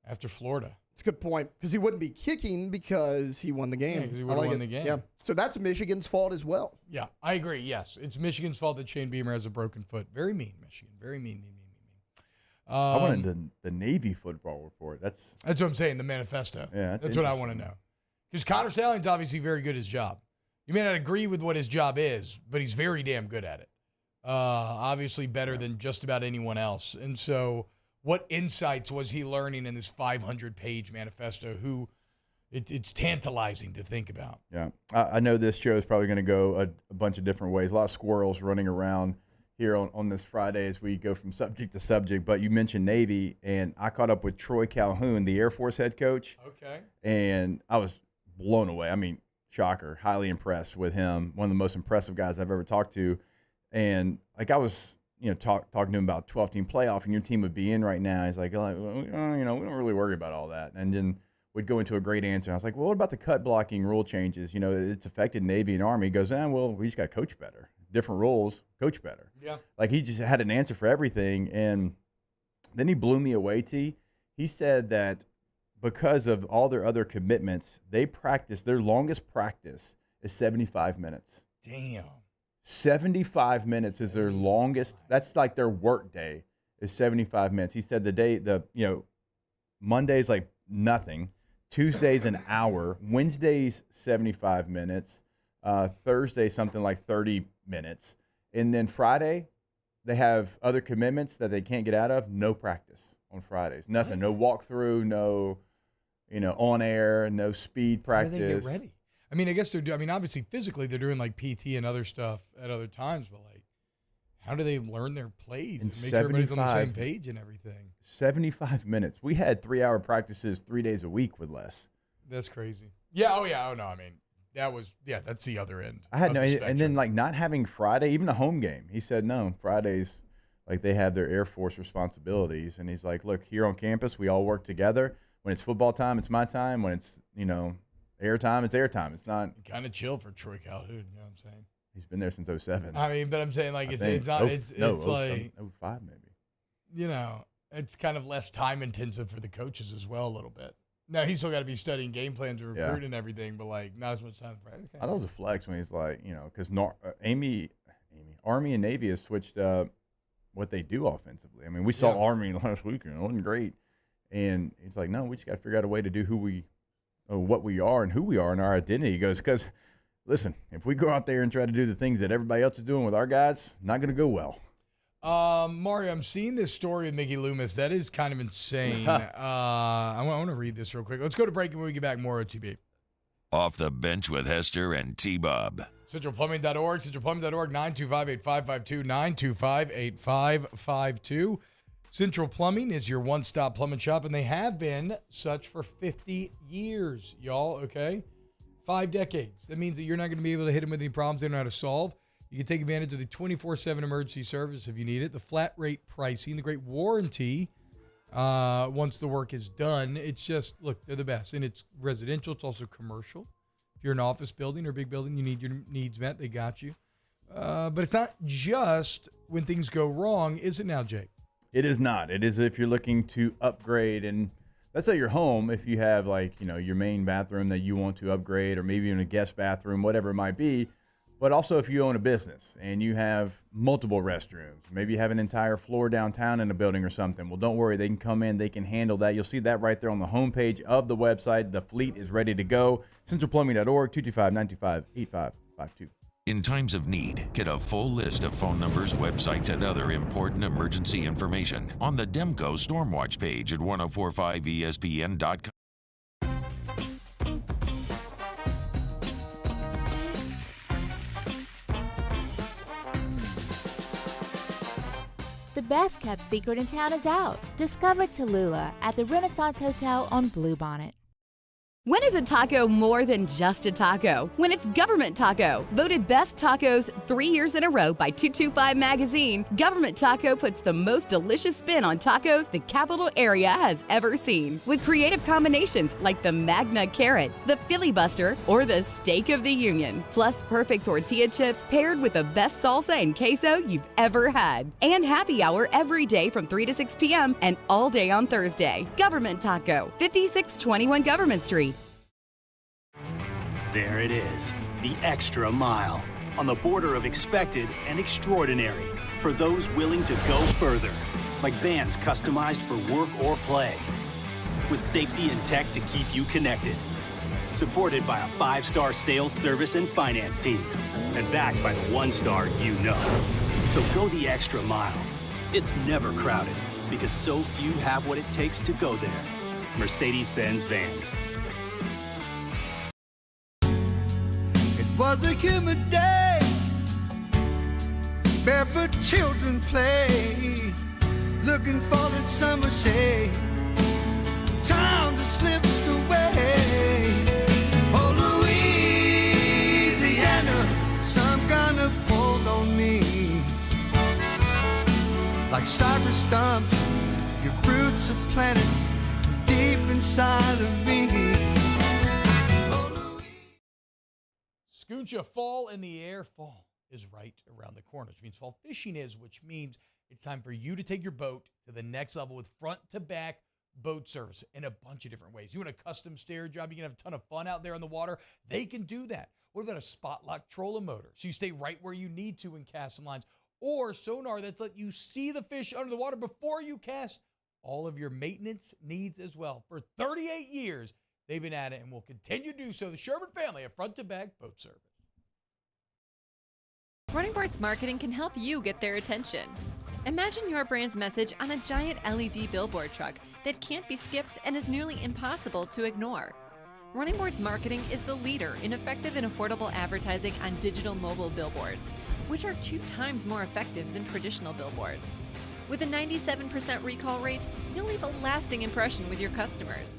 after Florida. It's a good point, because he wouldn't be kicking because he won the game. Yeah, because he would have won the game. Yeah, so that's Michigan's fault as well. Yeah, I agree. Yes, it's Michigan's fault that Shane Beamer has a broken foot. Very mean, Michigan. Very mean. I wanted the Navy football report. That's what I'm saying, the manifesto. Yeah, that's what I want to know. Because Connor Stallion's obviously very good at his job. You may not agree with what his job is, but he's very damn good at it. Obviously better than just about anyone else. And so what insights was he learning in this 500-page manifesto? It's tantalizing to think about. Yeah. I know this show is probably going to go a bunch of different ways. A lot of squirrels running around here on this Friday as we go from subject to subject. But you mentioned Navy, and I caught up with Troy Calhoun, the Air Force head coach. Okay. And I was blown away. I mean, shocker, highly impressed with him. One of the most impressive guys I've ever talked to. And I was, talking to him about 12-team playoff, and your team would be in right now. He's like, we don't really worry about all that. And then we'd go into a great answer. I was like, well, what about the cut blocking rule changes? It's affected Navy and Army. He goes, well, we just got to coach better. Different rules, coach better. Yeah. He just had an answer for everything. And then he blew me away, T. He said that because of all their other commitments, their longest practice is 75 minutes. Damn. 75 minutes is their longest. That's their work day is 75 minutes. He said Monday's nothing. Tuesday's an hour. Wednesday's 75 minutes. Thursday, something like 30 minutes. And then Friday, they have other commitments that they can't get out of. No practice on Fridays. Nothing. No walkthrough, no, on air, no speed practice. How do they get ready? I mean, I guess obviously physically they're doing PT and other stuff at other times, but how do they learn their plays and make sure everybody's on the same page and everything? 75 minutes. We had 3-hour practices 3 days a week with Les. That's crazy. Yeah. Oh, yeah. Oh, no. I mean, that's the other end. I had no, and then not having Friday, even a home game. He said, no, Fridays, they have their Air Force responsibilities. And he's like, look, here on campus, we all work together. When it's football time, it's my time. When it's, air time, it's air time. It's not. Kind of chill for Troy Calhoun, you know what I'm saying? He's been there since 07. I mean, but I'm saying, it's not, it's 05 maybe. It's kind of less time intensive for the coaches as well a little bit. Now, he's still got to be studying game plans and recruiting and everything, but not as much time. Okay. I thought it was a flex when he's because Army and Navy has switched up what they do offensively. I mean, we saw Army last weekend. It wasn't great. And he's like, no, we just got to figure out a way to do what we are and who we are and our identity. He goes, because, listen, if we go out there and try to do the things that everybody else is doing with our guys, not going to go well. Mario, I'm seeing this story of Mickey Loomis. That is kind of insane. I want to read this real quick. Let's go to break, and when we get back, more OTB. Off the bench with Hester and T-Bob. CentralPlumbing.org, CentralPlumbing.org, 925-8552, 925-8552. Central Plumbing is your one-stop plumbing shop, and they have been such for 50 years, y'all, okay? 5 decades. That means that you're not going to be able to hit them with any problems they don't know how to solve. You can take advantage of the 24/7 emergency service if you need it, the flat rate pricing, the great warranty once the work is done. It's just, look, they're the best. And it's residential. It's also commercial. If you're an office building or a big building, you need your needs met, they got you. But it's not just when things go wrong, is it now, Jake? It is not. It is if you're looking to upgrade, and let's say your home, if you have your main bathroom that you want to upgrade, or maybe even a guest bathroom, whatever it might be. But also if you own a business and you have multiple restrooms, maybe you have an entire floor downtown in a building or something, well, don't worry. They can come in. They can handle that. You'll see that right there on the homepage of the website. The fleet is ready to go. CentralPlumbing.org, 225-925-8552. In times of need, get a full list of phone numbers, websites, and other important emergency information on the Demco Stormwatch page at 1045ESPN.com. The best kept secret in town is out. Discover Tallulah at the Renaissance Hotel on Bluebonnet. When is a taco more than just a taco? When it's Government Taco. Voted best tacos 3 years in a row by 225 Magazine, Government Taco puts the most delicious spin on tacos the capital area has ever seen. With creative combinations like the Magna Carrot, the Filibuster, or the Steak of the Union. Plus perfect tortilla chips paired with the best salsa and queso you've ever had. And happy hour every day from 3 to 6 p.m. and all day on Thursday. Government Taco, 5621 Government Street. There it is, the extra mile, on the border of expected and extraordinary for those willing to go further, like vans customized for work or play, with safety and tech to keep you connected, supported by a 5-star sales, service, and finance team, and backed by the 1-star you know. So go the extra mile. It's never crowded, because so few have what it takes to go there. Mercedes-Benz Vans. Was a humid day, barefoot children play, looking for that summer shade, time just slips away. Oh, Louisiana, some kind of hold on me, like cypress stumps, your roots are planted deep inside of me. Scooncha, fall in the air. Fall is right around the corner, which means fall fishing is, which means it's time for you to take your boat to the next level with front-to-back boat service in a bunch of different ways. You want a custom stair job, you can have a ton of fun out there on the water. They can do that. What about a spot lock trolling motor? So you stay right where you need to in casting lines. Or sonar that's let you see the fish under the water before you cast. All of your maintenance needs as well. For 38 years, they've been at it and will continue to do so. The Sherman family of front-to-back boat service. Running Boards Marketing can help you get their attention. Imagine your brand's message on a giant LED billboard truck that can't be skipped and is nearly impossible to ignore. Running Boards Marketing is the leader in effective and affordable advertising on digital mobile billboards, which are 2 times more effective than traditional billboards. With a 97% recall rate, you'll leave a lasting impression with your customers.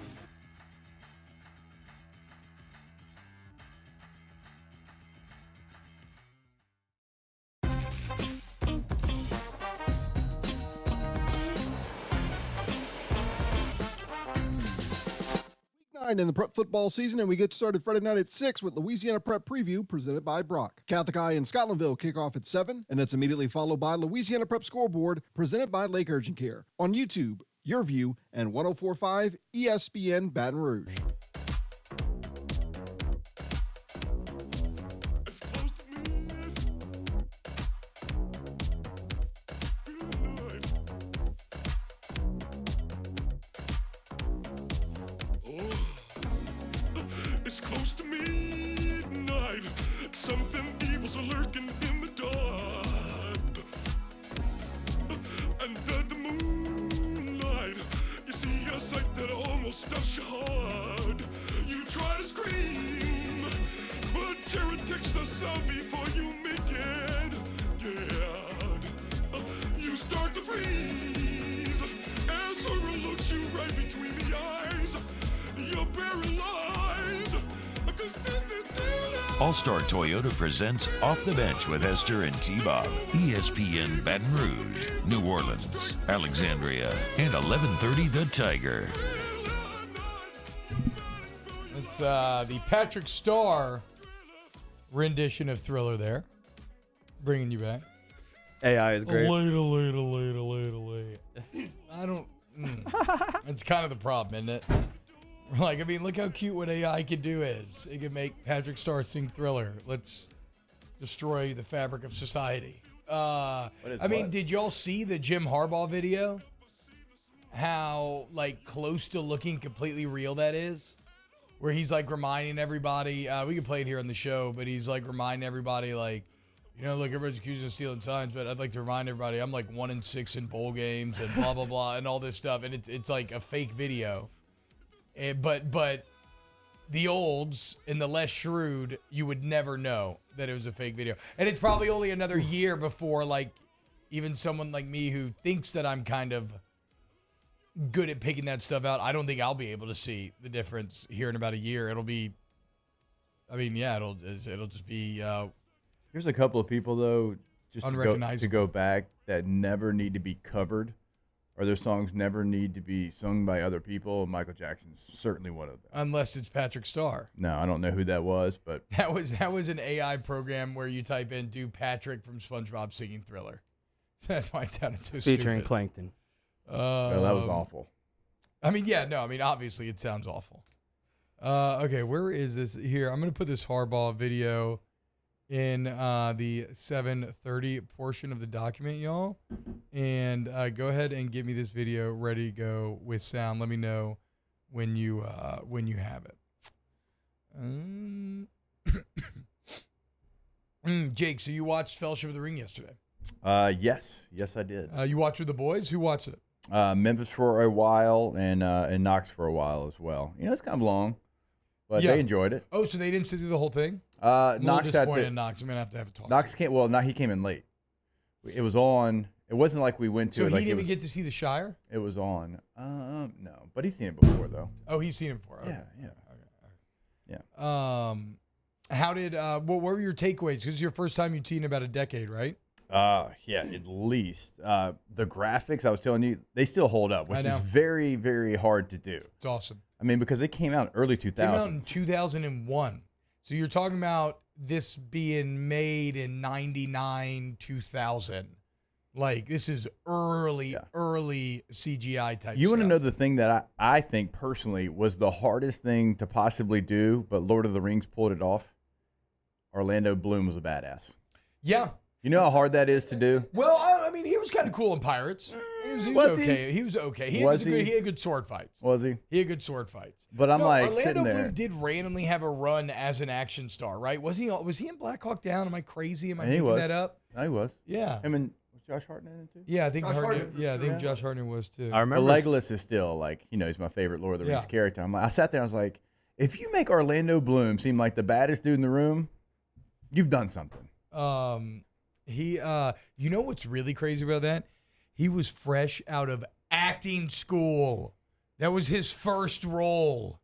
In the prep football season, and we get started Friday night at 6 with Louisiana Prep Preview presented by Brock. Catholic High and Scotlandville kick off at 7, and that's immediately followed by Louisiana Prep Scoreboard presented by Lake Urgent Care on YouTube, Your View, and 104.5 ESPN Baton Rouge. It's close to midnight. Something evil's lurking in the dark. Under the moonlight, you see a sight that almost stops your heart. You try to scream, but terror takes the sound before you make it. Yeah, you start to freeze as horror looks you right between the eyes. You're paralyzed. All-Star Toyota presents Off the Bench with Hester and T-Bob. ESPN Baton Rouge, New Orleans, Alexandria, and 1130 The Tiger. It's the Patrick Starr rendition of Thriller there. Bringing you back. AI is great. Late. I don't... It's kind of the problem, isn't it? Like, I mean, look how cute what AI can do is. It can make Patrick Starr sing Thriller. destroy the fabric of society. Did y'all see the Jim Harbaugh video? How close to looking completely real that is? Where he's reminding everybody, we can play it here on the show, but he's reminding everybody look, everybody's accusing of stealing signs, but I'd like to remind everybody I'm 1-6 in bowl games and blah, blah, blah, and all this stuff. And it's a fake video. But the olds and the less shrewd, you would never know that it was a fake video. And it's probably only another year before even someone like me who thinks that I'm kind of good at picking that stuff out, I don't think I'll be able to see the difference here in about a year. It'll be, it'll just be. Here's a couple of people though, just unrecognizable. to go back that never need to be covered, or their songs never need to be sung by other people. Michael Jackson's certainly one of them. Unless it's Patrick Starr. No, I don't know who that was, but that was an AI program where you type in "do Patrick from SpongeBob singing Thriller." That's why it sounded so featuring stupid. Plankton. No, that was awful. Obviously it sounds awful. Okay, where is this? Here, I'm going to put this Harbaugh video in the 7:30 portion of the document, y'all. And go ahead and get me this video ready to go with sound. Let me know when you have it. Jake, so you watched Fellowship of the Ring yesterday? Yes, I did. You watched with the boys? Who watched it? Memphis for a while and Knox for a while as well. It's kind of long, but they enjoyed it. Oh, so they didn't sit through the whole thing? Knox disappointed in Knox. I'm gonna have to have a talk. Knox can't. Well, he came in late. It was on. It wasn't like we went to. So it he like didn't even get to see the Shire. It was on. No, but he's seen it before though. Oh, he's seen it before. Okay. Yeah. Okay. Yeah. How did? What were your takeaways? Because it's your first time you'd seen in about a decade, right? Yeah, at least. The graphics, I was telling you, they still hold up, which is very, very hard to do. It's awesome. Because it came out early 2000s. It came out in 2001. So you're talking about this being made in 99, 2000. This is early CGI type You want to stuff. know the thing that I think personally was the hardest thing to possibly do, but Lord of the Rings pulled it off? Orlando Bloom was a badass. Yeah. You know how hard that is to do? Well, he was kind of cool in Pirates. He was okay. He was okay. He had good sword fights. Was he? He had good sword fights. But I'm Orlando sitting there. Bloom did randomly have a run as an action star, right? Was he in Black Hawk Down? Am I crazy? Am I making that up? No, he was. Yeah. Him and was Josh Hartnett in it too? Yeah, I think Josh Hartnett was too. I remember Legolas is still he's my favorite Lord of the Rings character. I sat there and I was like, if you make Orlando Bloom seem like the baddest dude in the room, you've done something. You know what's really crazy about that? He was fresh out of acting school. That was his first role.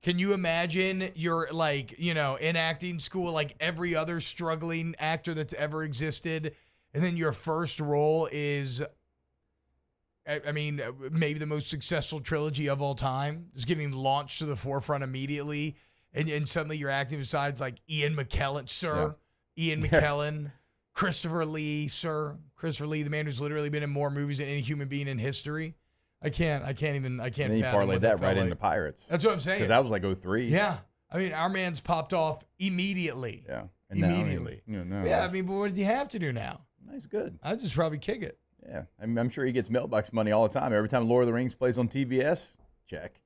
Can you imagine you're in acting school like every other struggling actor that's ever existed, and then your first role is, maybe the most successful trilogy of all time, is getting launched to the forefront immediately, and suddenly you're acting besides Ian McKellen, sir. Yeah. Ian McKellen. Christopher Lee, sir. Christopher Lee, the man who's literally been in more movies than any human being in history. I can't. And then you fathom parlayed that right into Pirates. That's what I'm saying. Because that was 2003. Yeah. Our man's popped off immediately. Yeah. And immediately. No. Yeah, but what does he have to do now? He's good. I'd just probably kick it. Yeah. I'm sure he gets mailbox money all the time. Every time Lord of the Rings plays on TBS, check.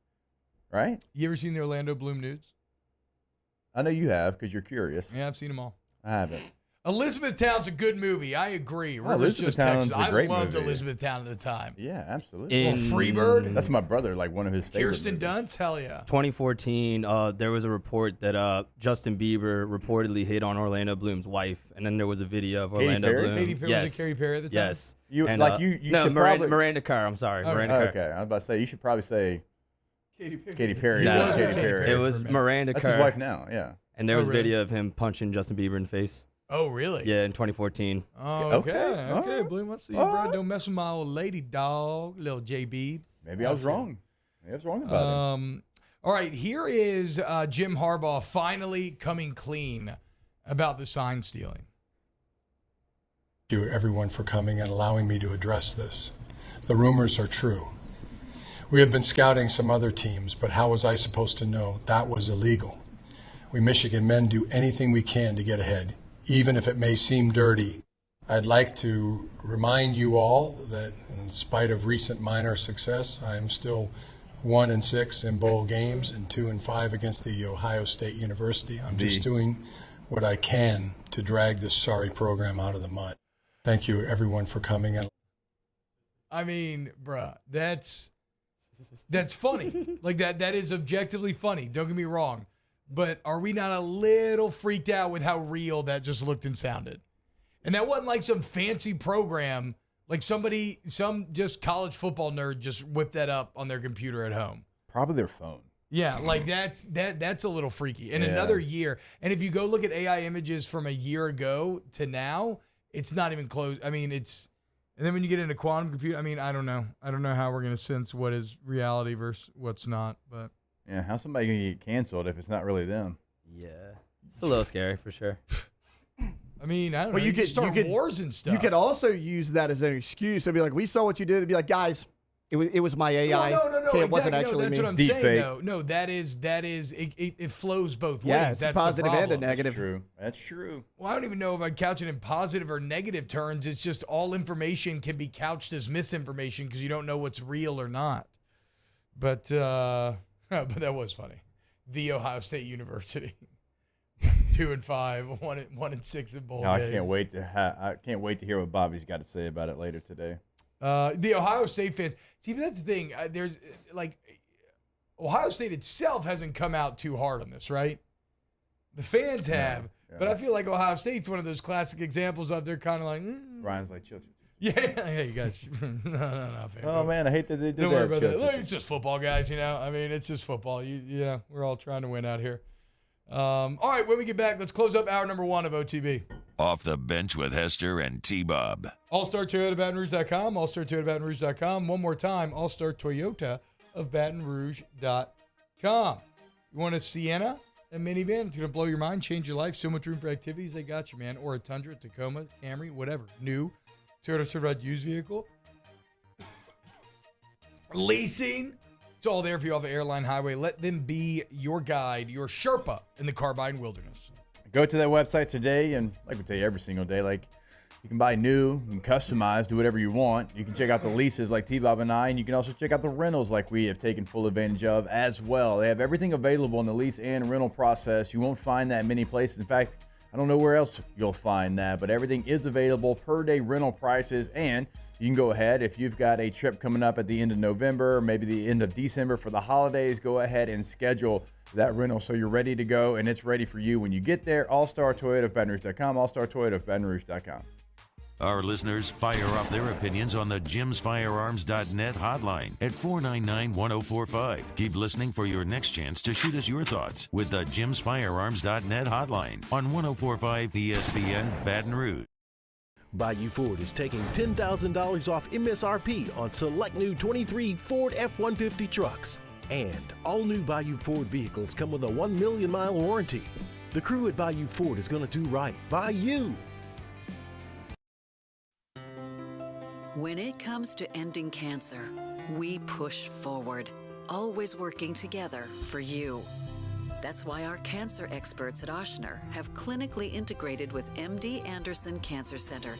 Right? You ever seen the Orlando Bloom nudes? I know you have because you're curious. Yeah, I've seen them all. I haven't. Elizabethtown's a good movie. I agree. Elizabethtown's a great loved movie. Elizabethtown at the time. Yeah, absolutely. Freebird. That's my brother, one of his favorite Kirsten Dunst, hell yeah. 2014, there was a report that Justin Bieber reportedly hit on Orlando Bloom's wife, and then there was a Video of Orlando Bloom. Katy Perry? Was it Katy Perry at the time? Yes. You should probably Miranda Kerr. I'm sorry, Okay. Miranda Kerr. Okay, I was about to say you should probably say Katy Perry. No, It was Katy Perry. It was Miranda Kerr. That's his wife now. Yeah. And there was video of him punching Justin Bieber in the face. Oh, really? Yeah, in 2014. Oh, okay. Bloom, I see you, bro. Don't mess with my old lady, dog. Little J. Beebs. Maybe I was wrong. Maybe I was wrong about it. All right, here is Jim Harbaugh finally coming clean about the sign stealing. Thank you, everyone, for coming and allowing me to address this. The rumors are true. We have been scouting some other teams, but how was I supposed to know that was illegal? We Michigan men do anything we can to get ahead, even if it may seem dirty. I'd like to remind you all that in spite of recent minor success, I am still 1-6 in bowl games and 2-5 against the Ohio State University. I'm just doing what I can to drag this sorry program out of the mud. Thank you, everyone, for coming. I mean, bruh, that's funny. Like that is objectively funny. Don't get me wrong. But are we not a little freaked out with how real that just looked and sounded? And that wasn't like some fancy program, like some just college football nerd just whipped that up on their computer at home. Probably their phone. Yeah, like that's a little freaky. In another year, and if you go look at AI images from a year ago to now, it's not even close. I mean, and then when you get into quantum computing, I mean, I don't know how we're going to sense what is reality versus what's not, but. Yeah, how's somebody going to get canceled if it's not really them? Yeah, it's a little scary for sure. I mean, I don't know. You could start wars and stuff. You could also use that as an excuse. It'd be like, we saw what you did. It'd be like, guys, it was my AI. No, Okay, exactly. it wasn't actually that's me. what I'm Deep saying, fake. though. No, that is it flows both ways. Yeah, it's that's a positive the and a problem. negative. That's true. Well, I don't even know if I'd couch it in positive or negative terms. It's just all information can be couched as misinformation because you don't know what's real or not. But that was funny. The Ohio State University, 2-5, 1-6 in bowl No, games. I can't wait to hear what Bobby's got to say about it later today. The Ohio State fans. See, but that's the thing. There's Ohio State itself hasn't come out too hard on this, right? The fans have, but I feel like Ohio State's one of those classic examples of they're kind of like. Ryan's like, chill. Yeah, you guys. no, fam, Oh man, I hate that they did Don't that. worry about that. Chill. Look, it's just football, guys. I mean, it's just football. We're all trying to win out here. All right, when we get back, let's close up hour number 1 of OTB. Off the bench with Hester and T-Bob. All-Star Toyota of Baton Rouge.com, All-Star Toyota of Baton Rouge.com. One more time, All-Star Toyota of Baton Rouge.com. You want a Sienna, a minivan? It's going to blow your mind, change your life. So much room for activities. They got you, man. Or a Tundra, Tacoma, Camry, whatever. New Toyota certified used vehicle. Leasing. It's all there for you off the Airline Highway. Let them be your guide, your Sherpa in the car buying wilderness. Go to that website today, and like we tell you every single day, like you can buy new and customize, do whatever you want. You can check out the leases like T-Bob and I, and you can also check out the rentals like we have taken full advantage of as well. They have everything available in the lease and rental process. You won't find that many places. In fact, I don't know where else you'll find that, but everything is available, per day rental prices, and you can go ahead if you've got a trip coming up at the end of November, or maybe the end of December for the holidays, go ahead and schedule that rental so you're ready to go and it's ready for you when you get there. All-Star Toyota of Baton Rouge.com, All-Star Toyota of Baton Rouge.com. Our listeners fire off their opinions on the jimsfirearms.net hotline at 499-1045. Keep listening for your next chance to shoot us your thoughts with the jimsfirearms.net hotline on 1045 ESPN Baton Rouge. Bayou Ford is taking $10,000 off MSRP on select new 23 Ford F-150 trucks. And all new Bayou Ford vehicles come with a 1 million mile warranty. The crew at Bayou Ford is going to do right by you. When it comes to ending cancer, we push forward, always working together for you. That's why our cancer experts at Ochsner have clinically integrated with MD Anderson Cancer Center.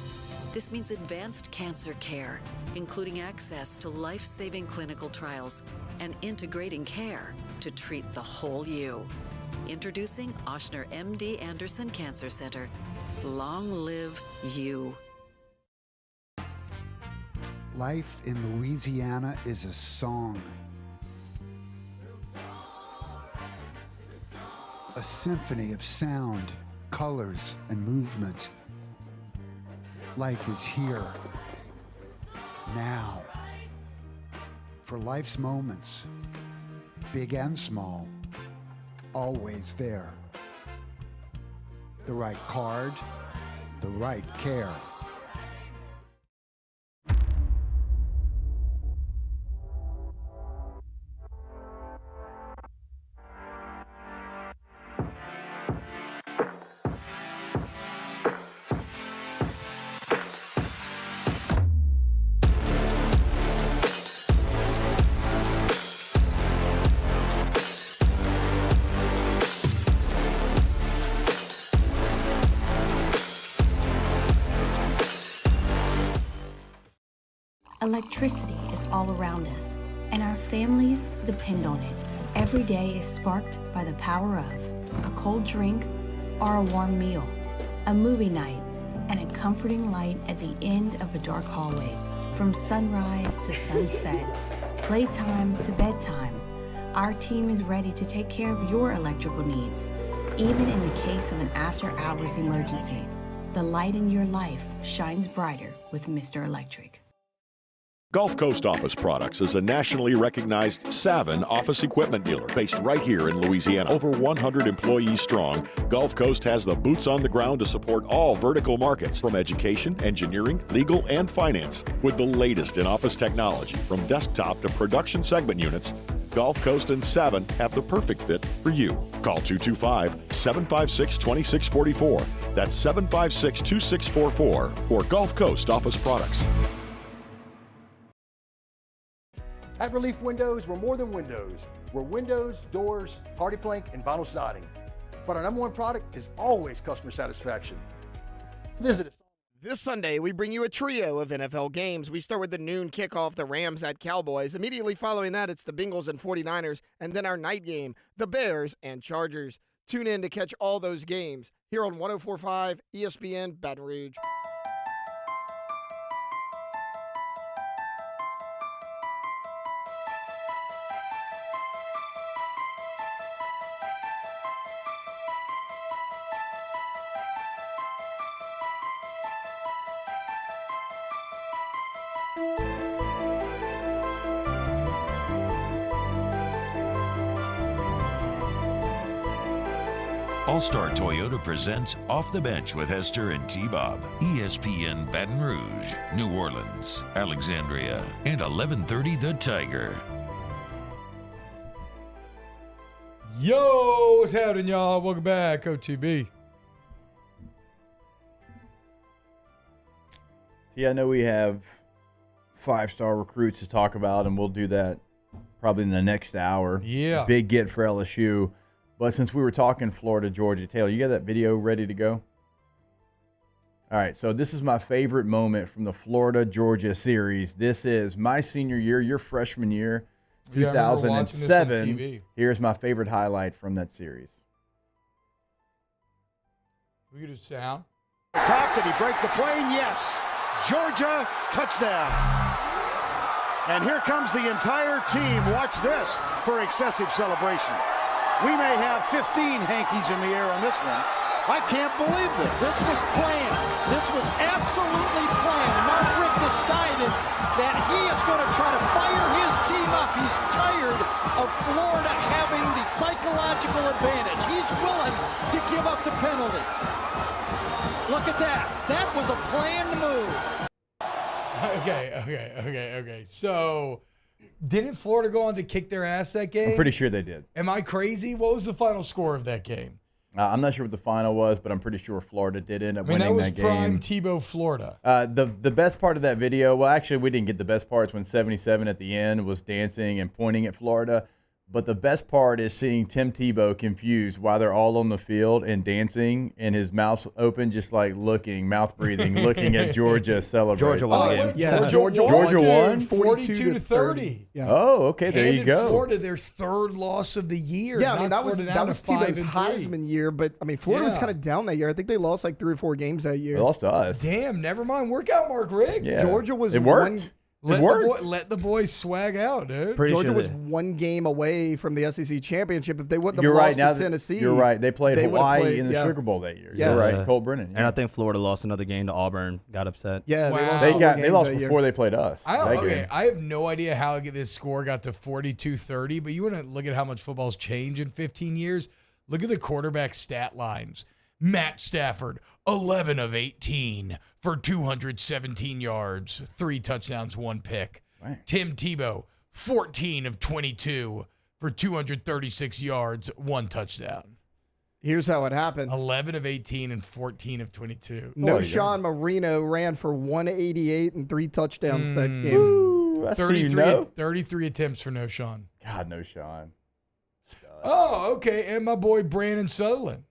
This means advanced cancer care, including access to life-saving clinical trials and integrating care to treat the whole you. Introducing Ochsner MD Anderson Cancer Center. Long live you. Life in Louisiana is a song. A symphony of sound, colors, and movement. Life is here, now. For life's moments, big and small, always there. The right card, the right care. Electricity is all around us, and our families depend on it. Every day is sparked by the power of a cold drink or a warm meal, a movie night, and a comforting light at the end of a dark hallway. From sunrise to sunset, playtime to bedtime, our team is ready to take care of your electrical needs. Even in the case of an after-hours emergency, the light in your life shines brighter with Mr. Electric. Gulf Coast Office Products is a nationally recognized Savin office equipment dealer based right here in Louisiana. Over 100 employees strong, Gulf Coast has the boots on the ground to support all vertical markets, from education, engineering, legal, and finance. With the latest in office technology, from desktop to production segment units, Gulf Coast and Savin have the perfect fit for you. Call 225-756-2644. That's 756-2644 for Gulf Coast Office Products. At Relief Windows, we're more than windows. We're windows, doors, hardy plank, and vinyl siding. But our number one product is always customer satisfaction. Visit us. This Sunday, we bring you a trio of NFL games. We start with the noon kickoff, the Rams at Cowboys. Immediately following that, it's the Bengals and 49ers. And then our night game, the Bears and Chargers. Tune in to catch all those games here on 104.5 ESPN Baton Rouge. All-Star Toyota presents Off the Bench with Hester and T-Bob. ESPN Baton Rouge, New Orleans, Alexandria, and 1130 The Tiger. Yo, what's happening, y'all? Welcome back, OTB. Yeah, I know we have 5-star recruits to talk about, and we'll do that probably in the next hour. Yeah. Big get for LSU. But since we were talking Florida, Georgia, Taylor, you got that video ready to go? All right, so this is my favorite moment from the Florida-Georgia series. This is my senior year, your freshman year, 2007. Here's my favorite highlight from that series. We get a sound. Top, did he break the plane? Yes. Georgia, touchdown. And here comes the entire team. Watch this for excessive celebration. We may have 15 hankies in the air on this one. I can't believe this. This was planned. This was absolutely planned. Mark Richt decided that he is going to try to fire his team up. He's tired of Florida having the psychological advantage. He's willing to give up the penalty. Look at that. That was a planned move. Okay. So, didn't Florida go on to kick their ass that game? I'm pretty sure they did. Am I crazy? What was the final score of that game? I'm not sure what the final was, but I'm pretty sure Florida did end up winning that game. That was prime Tebow Florida. The best part of that video, well, actually, we didn't get the best parts when 77 at the end was dancing and pointing at Florida. But the best part is seeing Tim Tebow confused while they're all on the field and dancing, and his mouth open, just like mouth breathing, looking at Georgia celebrating. Georgia won the game. Yeah, Georgia won 42-30. Yeah. Oh, okay, there you go. Florida, their third loss of the year. Yeah, I mean, that was Tebow's 5-3. Heisman year, but I mean, Florida was kind of down that year. I think they lost like 3 or 4 games that year. They lost to us. Damn, never mind. Work out, Mark Richt. Yeah. Georgia was it worked. Let the boys swag out, dude. Georgia was 1 game away from the SEC championship. If they wouldn't have You're right. lost to Tennessee, You're right. They played Hawaii in the yeah. Sugar Bowl that year. Yeah. You're right. Colt Brennan. And I think Florida lost another game to Auburn. Got upset. Yeah, Wow. They lost before they played us. I have no idea how this score got to 42-30, but you want to look at how much football's changed in 15 years? Look at the quarterback stat lines. Matt Stafford, 11 of 18 for 217 yards, 3 touchdowns, 1 pick. Right. Tim Tebow, 14 of 22 for 236 yards, 1 touchdown. Here's how it happened. 11 of 18 and 14 of 22. Sean Marino ran for 188 and 3 touchdowns that game. Ooh, 33 attempts for No Sean. God, No Sean. Oh, okay. And my boy Brandon Sutherland,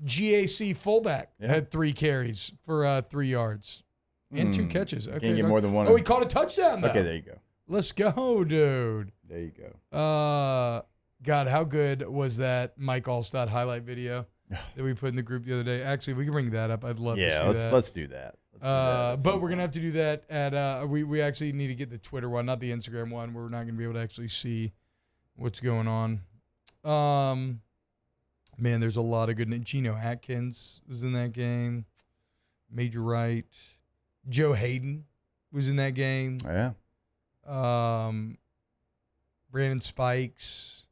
GAC fullback, had 3 carries for 3 yards. And 2 catches. Okay. Can't get more than one. Oh, he caught a touchdown, though. Okay, there you go. Let's go, dude. There you go. God, how good was that Mike Allstott highlight video that we put in the group the other day? Actually, we can bring that up. I'd love to see that. Let's do that. But we're going to have to do that at we actually need to get the Twitter one, not the Instagram one. We're not going to be able to actually see what's going on. Man, there's a lot of good. Geno Atkins was in that game. Major Wright. Joe Hayden was in that game. Yeah. Brandon Spikes.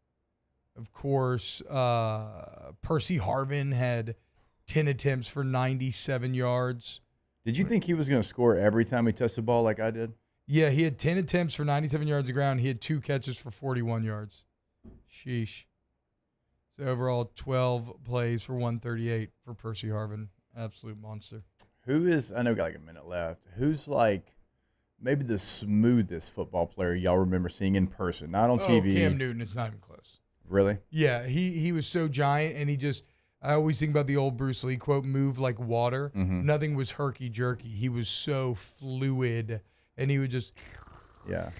Of course, Percy Harvin had 10 attempts for 97 yards. Did you think he was going to score every time he touched the ball like I did? Yeah, he had 10 attempts for 97 yards on the ground. He had 2 catches for 41 yards. Sheesh. So overall, 12 plays for 138 for Percy Harvin. Absolute monster. Who is, I know we got like a minute left, who's like maybe the smoothest football player y'all remember seeing in person, not on TV? Cam Newton, it's not even close. Really? Yeah, he was so giant, and I always think about the old Bruce Lee quote, move like water. Mhm. Nothing was herky-jerky. He was so fluid, and he would just... Yeah.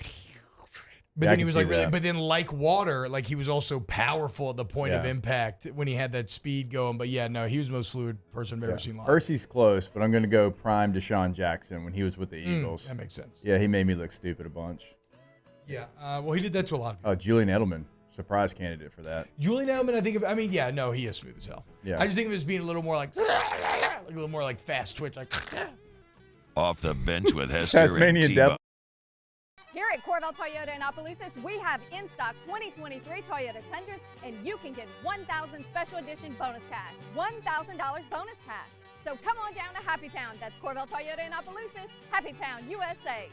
But Yeah, then I he can was see like, really, that. but then like water, like he was also powerful at the point of Yeah. impact when he had that speed going. But yeah, no, he was the most fluid person I've ever seen live. Percy's close, but I'm going to go prime Deshaun Jackson when he was with the Eagles. That makes sense. Yeah, he made me look stupid a bunch. Yeah, well, he did that to a lot of people. Oh, Julian Edelman, surprise candidate for that. Julian Edelman, he is smooth as hell. Yeah. I just think of him as being a little more like a little more like fast twitch, like. Off the bench with Hester Tasmanian and Devil. Here at Corvell Toyota in Opelousas, we have in stock 2023 Toyota Tundras, and you can get 1,000 special edition bonus cash, $1,000 bonus cash. So come on down to Happy Town. That's Corvell Toyota in Opelousas, Happy Town, USA.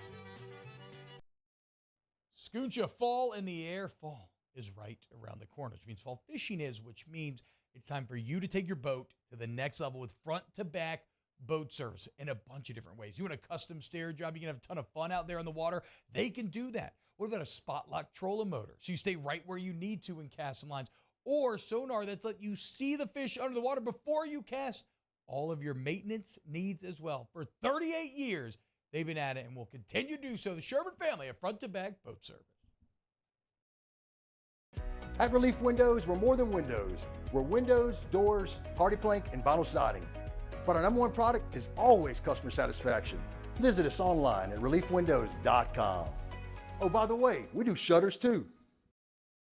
Scooncha, fall in the air. Fall is right around the corner, which means fall fishing is, which means it's time for you to take your boat to the next level with front-to-back boat service in a bunch of different ways. You want a custom stair job, you can have a ton of fun out there on the water. They can do that. What about a spot lock trolling motor? So you stay right where you need to in casting lines. Or sonar that's let you see the fish under the water before you cast. All of your maintenance needs as well. For 38 years, they've been at it and will continue to do so. The Sherman family of front-to-back boat service. At Relief Windows, we're more than windows. We're windows, doors, party plank, and vinyl siding. But our #1 product is always customer satisfaction. Visit us online at reliefwindows.com. Oh, by the way, we do shutters too.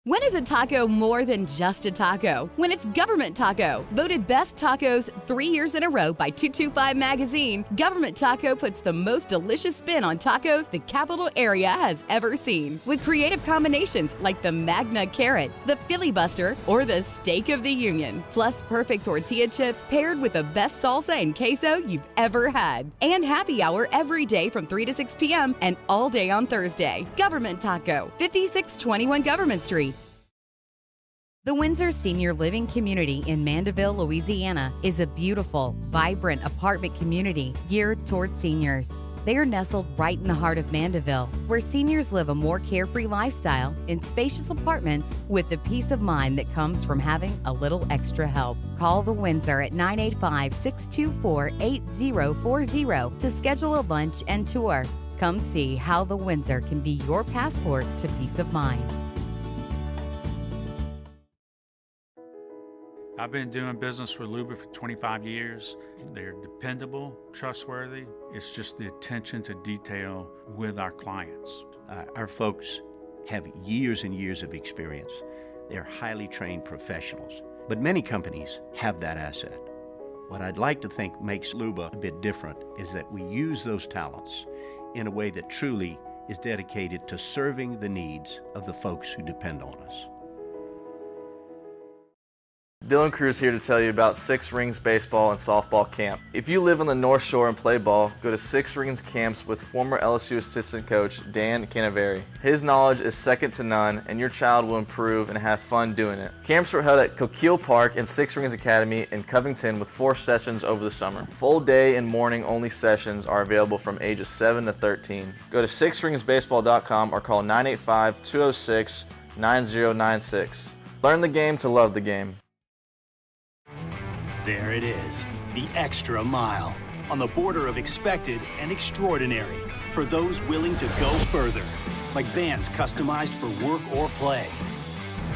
When is a taco more than just a taco? When it's Government Taco. Voted best tacos 3 years in a row by 225 Magazine, Government Taco puts the most delicious spin on tacos the capital area has ever seen. With creative combinations like the Magna Carrot, the Filibuster, or the Steak of the Union. Plus perfect tortilla chips paired with the best salsa and queso you've ever had. And happy hour every day from 3 to 6 p.m. and all day on Thursday. Government Taco, 5621 Government Street. The Windsor Senior Living Community in Mandeville, Louisiana is a beautiful, vibrant apartment community geared towards seniors. They are nestled right in the heart of Mandeville, where seniors live a more carefree lifestyle in spacious apartments with the peace of mind that comes from having a little extra help. Call the Windsor at 985-624-8040 to schedule a lunch and tour. Come see how the Windsor can be your passport to peace of mind. I've been doing business with Luba for 25 years. They're dependable, trustworthy. It's just the attention to detail with our clients. Our folks have years and years of experience. They're highly trained professionals, but many companies have that asset. What I'd like to think makes Luba a bit different is that we use those talents in a way that truly is dedicated to serving the needs of the folks who depend on us. Dylan Cruz here to tell you about Six Rings Baseball and Softball Camp. If you live on the North Shore and play ball, go to Six Rings Camps with former LSU assistant coach Dan Canaveri. His knowledge is second to none, and your child will improve and have fun doing it. Camps were held at Coquille Park and Six Rings Academy in Covington with 4 sessions over the summer. Full day and morning only sessions are available from ages 7 to 13. Go to sixringsbaseball.com or call 985-206-9096. Learn the game to love the game. There it is, the extra mile. on the border of expected and extraordinary for those willing to go further, like vans customized for work or play,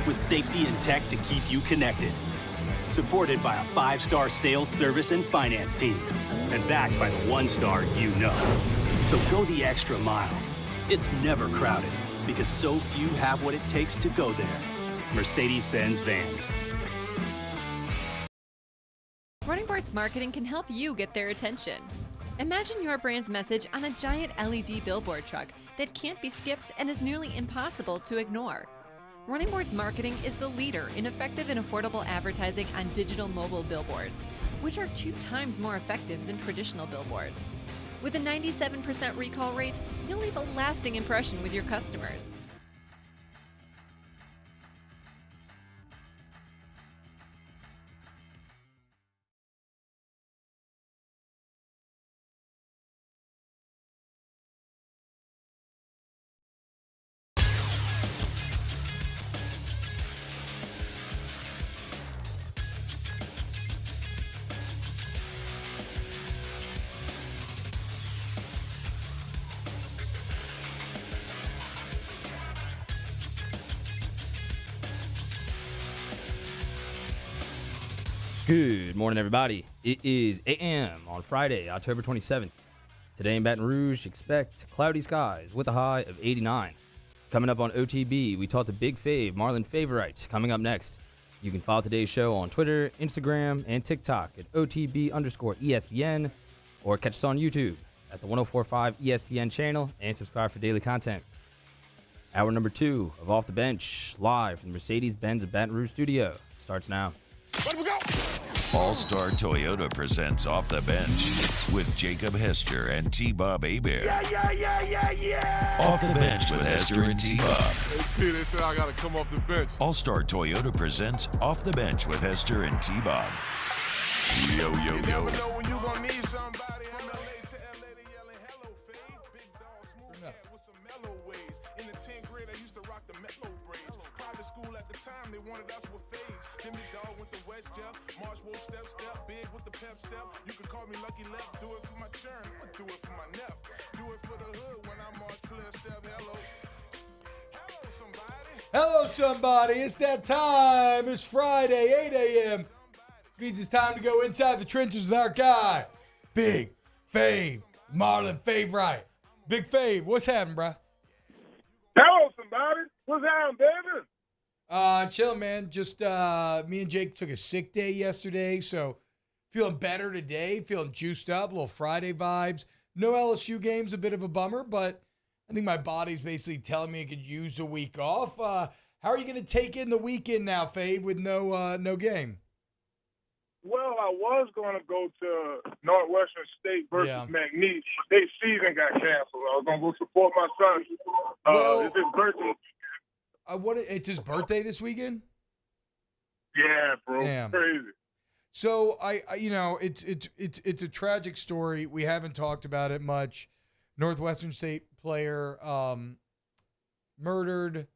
with safety and tech to keep you connected. Supported by a 5-star sales, service, and finance team, and backed by the 1-star you know. So go the extra mile. It's never crowded, because so few have what it takes to go there. Mercedes-Benz Vans. Running Boards marketing can help you get their attention. Imagine your brand's message on a giant LED billboard truck that can't be skipped and is nearly impossible to ignore. Running Boards marketing is the leader in effective and affordable advertising on digital mobile billboards, which are 2 times more effective than traditional billboards. With a 97% recall rate, you'll leave a lasting impression with your customers. Good morning, everybody. It is a.m. on Friday, October 27th. Today in Baton Rouge, expect cloudy skies with a high of 89. Coming up on OTB, we talk to Big Fave, Marlon Favorite, coming up next. You can follow today's show on Twitter, Instagram, and TikTok at OTB_ESPN, or catch us on YouTube at the 1045 ESPN channel and subscribe for daily content. Hour number 2 of Off the Bench, live from the Mercedes-Benz of Baton Rouge studio, starts now. All-Star Toyota presents Off the Bench with Jacob Hester and T-Bob Hebert. Yeah. Off the Bench with Hester and T-Bob. Hey, P, they said I got to come off the bench. All-Star Toyota presents Off the Bench with Hester and T-Bob. Yo. You never know when you gonna need somebody. From LA to LA, they yelling hello, fade. Big dog, smooth cat with some mellow ways. In the 10th grade, I used to rock the mellow braids. Private school at the time, they wanted us with fades. Then me dog went to West Jeff. March Wolf step, big with the pep step. You can call me Lucky Left, do it for my churn, I'ma do it for my nep. Do it for the hood when I march, player step, hello. Hello, somebody. Hello, somebody. It's that time. It's Friday, 8 a.m. Means it's time to go inside the trenches with our guy, Big Fave, Marlon Favorite. Big Fave, what's happening, bro? Hello, somebody. What's happening, baby? Chilling, man. Just me and Jake took a sick day yesterday, so feeling better today, feeling juiced up, a little Friday vibes. No LSU games, a bit of a bummer, but I think my body's basically telling me I could use a week off. How are you going to take in the weekend now, Fave, with no game? Well, I was going to go to Northwestern State versus McNeese. Their season got canceled. I was going to go support my son. It's his birthday. It's his birthday this weekend? Yeah, bro. Damn. Crazy. So it's a tragic story. We haven't talked about it much. Northwestern State player murdered.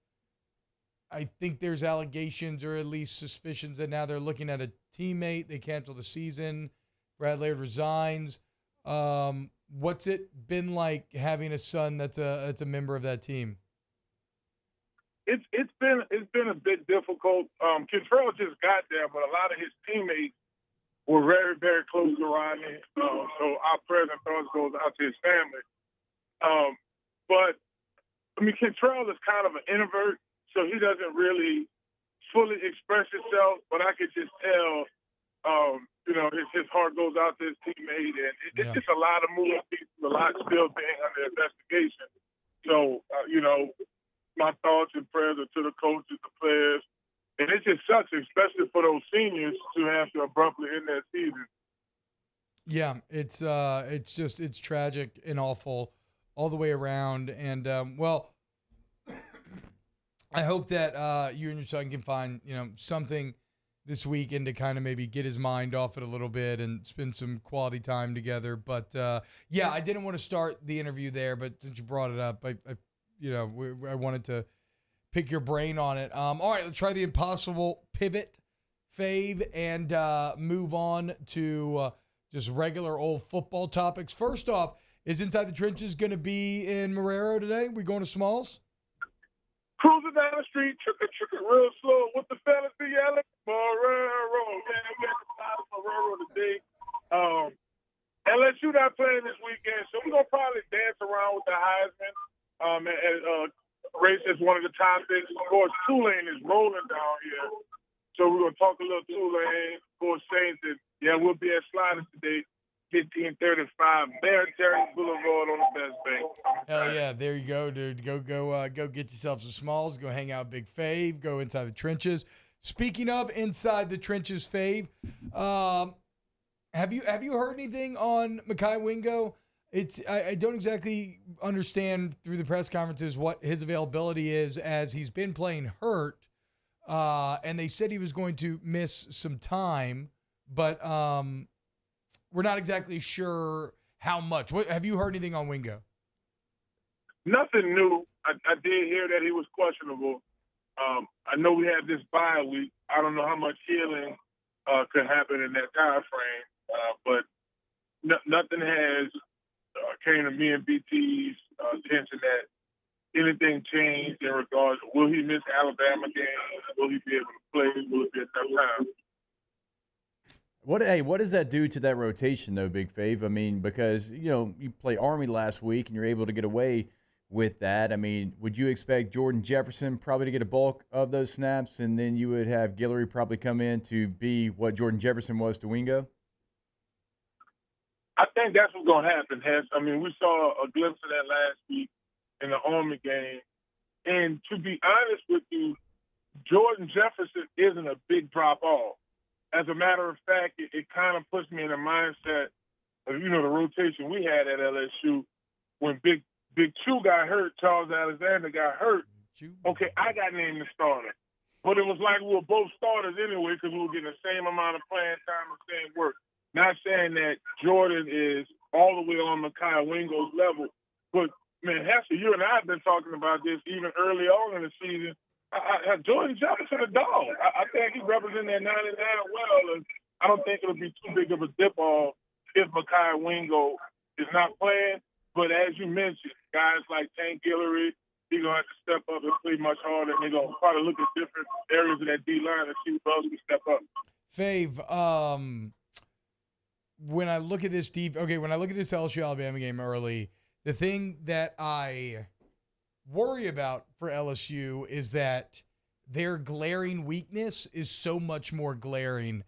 I think there's allegations or at least suspicions that now they're looking at a teammate. They canceled the season. Brad Laird resigns. What's it been like having a son that's a member of that team? It's been a bit difficult. Cantrell just got there, but a lot of his teammates were very, very close to Rodney. So our prayers and thoughts goes out to his family. But I mean, Cantrell is kind of an introvert, so he doesn't really fully express himself. But I could just tell, his heart goes out to his teammate, and it's just a lot of moving pieces, a lot still being under investigation. So, my thoughts and prayers are to the coaches, the players, and it just sucks, especially for those seniors to have to abruptly end their season. Yeah, it's tragic and awful all the way around. And I hope that you and your son can find something this weekend to kind of maybe get his mind off it a little bit and spend some quality time together. But I didn't want to start the interview there, but since you brought it up, I wanted to pick your brain on it. All right, let's try the impossible pivot, Fave, and move on to just regular old football topics. First off, is Inside the Trenches going to be in Marrero today? We going to Smalls? Cruising down the street, trick real slow with the fellas yelling, Marrero. Man, we at the side of Marrero today. LSU not playing this weekend, so we're going to probably dance around with the Heisman and race as one of the top things. Of course, Tulane is rolling down here, so we're going to talk a little Tulane. Of course, Saints, and yeah, we'll be at Sliders today. 1535 Military Boulevard on the Best Bank. Hell yeah, there you go, dude. Go get yourself some Smalls. Go hang out with Big Fave. Go Inside the Trenches. Speaking of Inside the Trenches, Fave, have you heard anything on Mekhi Wingo? I don't exactly understand through the press conferences what his availability is, as he's been playing hurt, and they said he was going to miss some time, but we're not exactly sure how much. Have you heard anything on Wingo? Nothing new. I did hear that he was questionable. I know we had this bye week. I don't know how much healing could happen in that time frame, but nothing has came to me and BT's attention that anything changed in regards. Will he miss Alabama games? Will he be able to play? Will it be a tough time? What does that do to that rotation, though, Big Fave? I mean, because, you play Army last week and you're able to get away with that. I mean, would you expect Jordan Jefferson probably to get a bulk of those snaps, and then you would have Guillory probably come in to be what Jordan Jefferson was to Wingo? I think that's what's going to happen, Hess. I mean, we saw a glimpse of that last week in the Army game. And to be honest with you, Jordan Jefferson isn't a big drop-off. As a matter of fact, it kind of puts me in a mindset of, the rotation we had at LSU when Big Chew got hurt, Charles Alexander got hurt. Okay, I got named the starter. But it was like we were both starters anyway because we were getting the same amount of playing time and same work. Not saying that Jordan is all the way on Mekhi Wingo's level, but, man, Hester, you and I have been talking about this even early on in the season. Jordan Jefferson a dog. I think he represents that 99 well, and I don't think it'll be too big of a dip-off if Mekhi Wingo is not playing. But as you mentioned, guys like Tank Guillory, he's going to have to step up and play much harder, and they're going to probably look at different areas of that D-line and see who else can step up. Fave, when I look at this LSU-Alabama game early, the thing that I worry about for LSU is that their glaring weakness is so much more glaring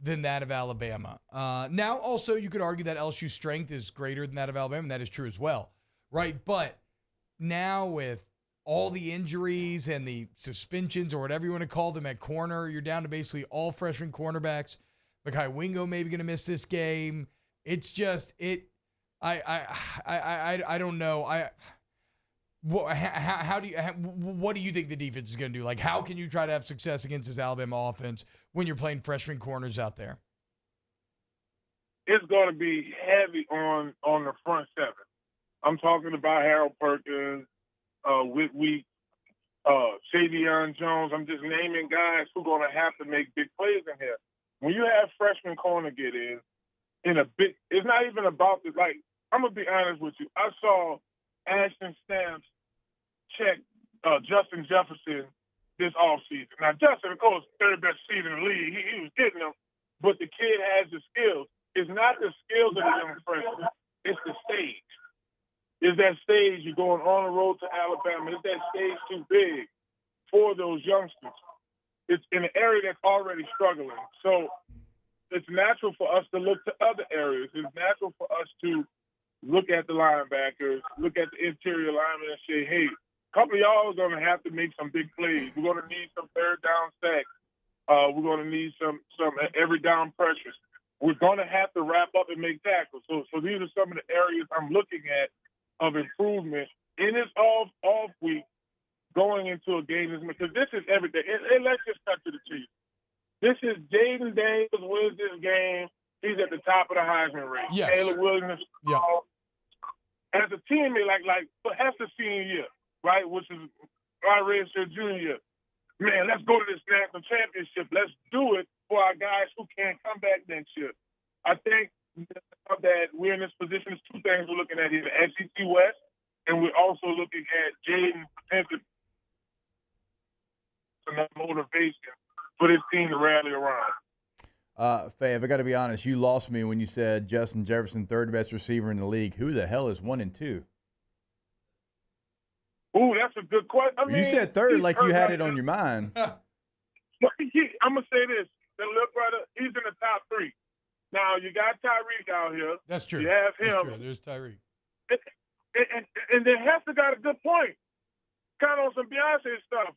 than that of Alabama. Now, also, you could argue that LSU's strength is greater than that of Alabama, and that is true as well, right? But now with all the injuries and the suspensions or whatever you want to call them at corner, you're down to basically all freshman cornerbacks. Mekhi Wingo maybe going to miss this game. It's just I don't know. What do you think the defense is going to do? Like, how can you try to have success against this Alabama offense when you're playing freshman corners out there? It's going to be heavy on the front seven. I'm talking about Harold Perkins, Whitweek, Shavion Jones. I'm just naming guys who are going to have to make big plays in here. When you have freshman corner get in a big, it's not even about this. Like, I'm going to be honest with you. I saw Ashton Stamps check Justin Jefferson this offseason. Now, Justin, of course, third best season in the league. He was getting them, but the kid has the skills. It's not the skills of the young freshman. It's the stage. Is that stage you're going on the road to Alabama? Is that stage too big for those youngsters? It's in an area that's already struggling. So it's natural for us to look to other areas. It's natural for us to look at the linebackers, look at the interior linemen and say, hey, a couple of y'all are going to have to make some big plays. We're going to need some third down sacks. We're going to need some every down pressures. We're going to have to wrap up and make tackles. So these are some of the areas I'm looking at of improvement in this off week going into a game, because this is everything. And let's just cut to the chase. This is Jaden Daniels wins this game. He's at the top of the Heisman race. Yes. Taylor Williams. Yeah. As a teammate, like Hester senior year, right, which is my redshirt junior year. Man, let's go to this national championship. Let's do it for our guys who can't come back next year. I think that we're in this position, there's two things we're looking at here: the SEC West, and we're also looking at Jaden potential motivation for this team to rally around. Fav, I got to be honest. You lost me when you said Justin Jefferson, third best receiver in the league. Who the hell is 1 and 2? Ooh, that's a good question. You said third like you had it on your mind. I'm gonna say this: the little brother, he's in the top 3. Now you got Tyreek out here. That's true. You have him. That's true. There's Tyreek. And then Hester got a good point. Kind of on some Beyonce stuff.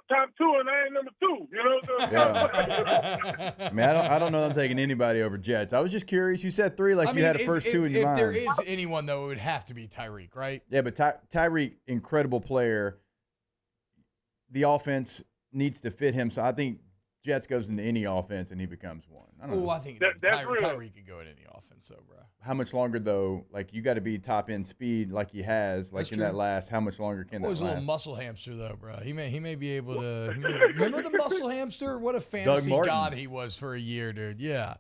Top 2 and I ain't number 2. You know. So Yeah. I mean, I don't know I'm taking anybody over Jets. I was just curious. You said 3 like you had the first 2 in your mind. If there is anyone, though, it would have to be Tyreek, right? Yeah, but Tyreek, incredible player. The offense needs to fit him. So I think Jets goes into any offense and he becomes one. I don't know. I think Tyreek could go in any offense, though, bro. How much longer, though? Like, you got to be top-end speed like he has, like That's in true. that last. How much longer can that What was a last? little muscle hamster, though, bro? He may be able to. Remember the muscle hamster? What a fantasy Martin. god he was for a year, dude. Yeah.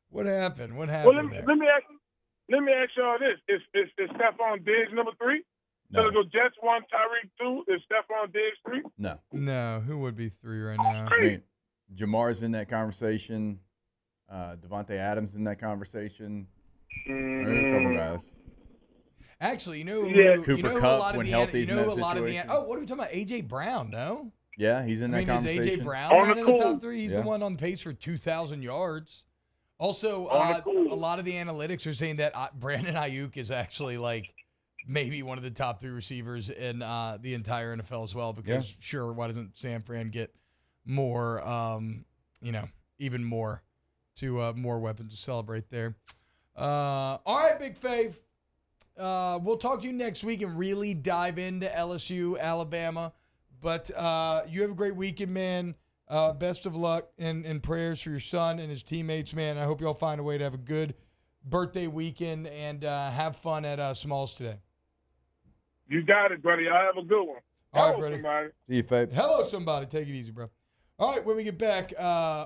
What happened? What well, happened there? let me ask y'all this: Is Stephon Diggs number 3? No. So go Jets 1, Tyreek 2. Is Stephon Diggs 3? No. No, who would be 3 right now? I mean, Jamar's in that conversation. Devontae Adams in that conversation. There's a couple guys. Actually, you know, Cooper you know Kupp a lot of when the healthy you is in know that a lot of the situation. what are we talking about? AJ Brown, no? Yeah, he's in that conversation. Is AJ Brown not in the top 3? He's the one on pace for 2,000 yards. Also, a lot of the analytics are saying that Brandon Ayuk is actually like maybe one of the top 3 receivers in the entire NFL as well. Because sure, why doesn't San Fran get more? Even more weapons to celebrate there. All right, Big Fave. We'll talk to you next week and really dive into LSU, Alabama. But you have a great weekend, man. Best of luck and prayers for your son and his teammates, man. I hope you all find a way to have a good birthday weekend and have fun at Smalls today. You got it, buddy. I have a good one. All right, Hello, buddy. somebody. See you, Fabe. Hello, somebody. Take it easy, bro. All right, when we get back,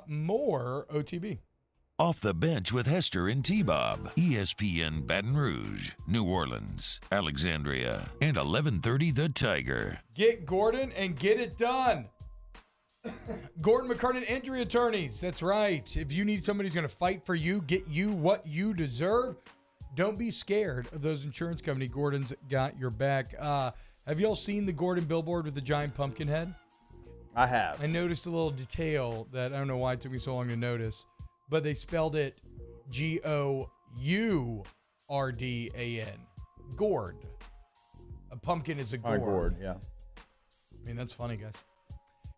more OTB. Off the Bench with Hester and T-Bob. ESPN Baton Rouge, New Orleans, Alexandria, and 1130 The Tiger. Get Gordon and get it done. Gordon McKernan Injury Attorneys. That's right. If you need somebody who's going to fight for you, get you what you deserve, don't be scared of those insurance company. Gordon's got your back. Have y'all seen the Gordon billboard with the giant pumpkin head? I have. I noticed a little detail that I don't know why it took me so long to notice, but they spelled it Gourdan. Gourd. A pumpkin is a gourd. Gourd, yeah. I mean, that's funny, guys.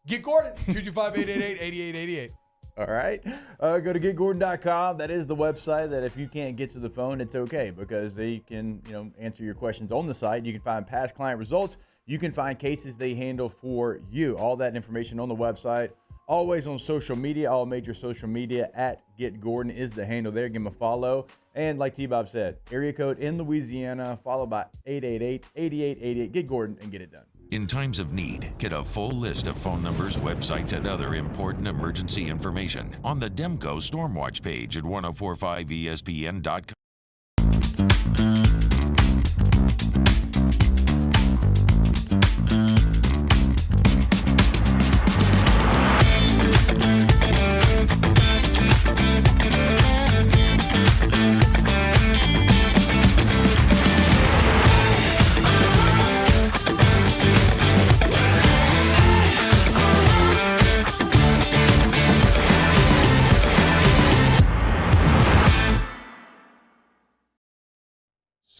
Get Gordon, 225-888-8888. All right. Go to getgordon.com. That is the website that if you can't get to the phone, it's okay because they can, answer your questions on the site. You can find past client results. You can find cases they handle for you. All that information on the website. Always on social media, all major social media at Get Gordon is the handle there. Give them a follow. And like T-Bob said, area code in Louisiana, followed by 888-8888. Get Gordon and get it done. In times of need, get a full list of phone numbers, websites, and other important emergency information on the Demco Stormwatch page at 1045ESPN.com.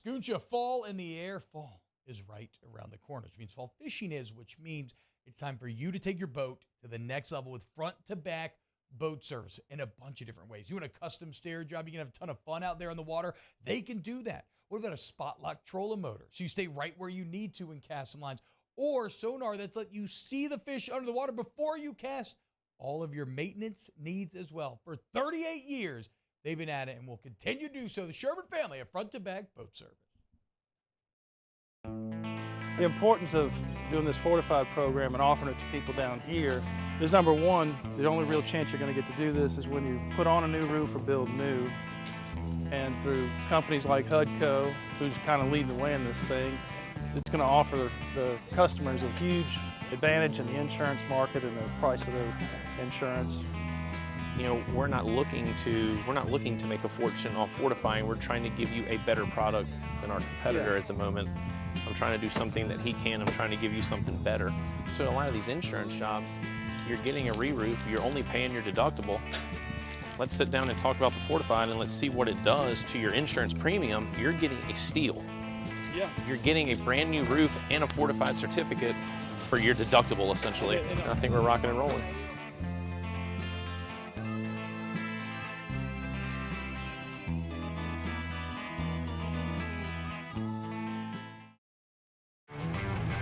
Scooncha, fall in the air. Fall is right around the corner, which means fall fishing is, which means it's time for you to take your boat to the next level with front-to-back boat service in a bunch of different ways. You want a custom stair job, you can have a ton of fun out there on the water. They can do that. What about a spot lock trolling motor? So you stay right where you need to in casting lines. Or sonar that's let you see the fish under the water before you cast. All of your maintenance needs as well. For 38 years, they've been at it and will continue to do so. The Sherman family of front-to-back boat service. The importance of doing this fortified program and offering it to people down here is, number one, the only real chance you're going to get to do this is when you put on a new roof or build new. and through companies like HUDCO, who's kind of leading the way in this thing, it's going to offer the customers a huge advantage in the insurance market and the price of their insurance. You know, we're not looking to make a fortune off fortifying. We're trying to give you a better product than our competitor at the moment. I'm trying to do something that he can. I'm trying to give you something better. So a lot of these insurance shops, you're getting a re-roof, you're only paying your deductible. Let's sit down and talk about the fortified and let's see what it does to your insurance premium. You're getting a steal. Yeah. You're getting a brand new roof and a fortified certificate for your deductible, essentially. And I think we're rocking and rolling.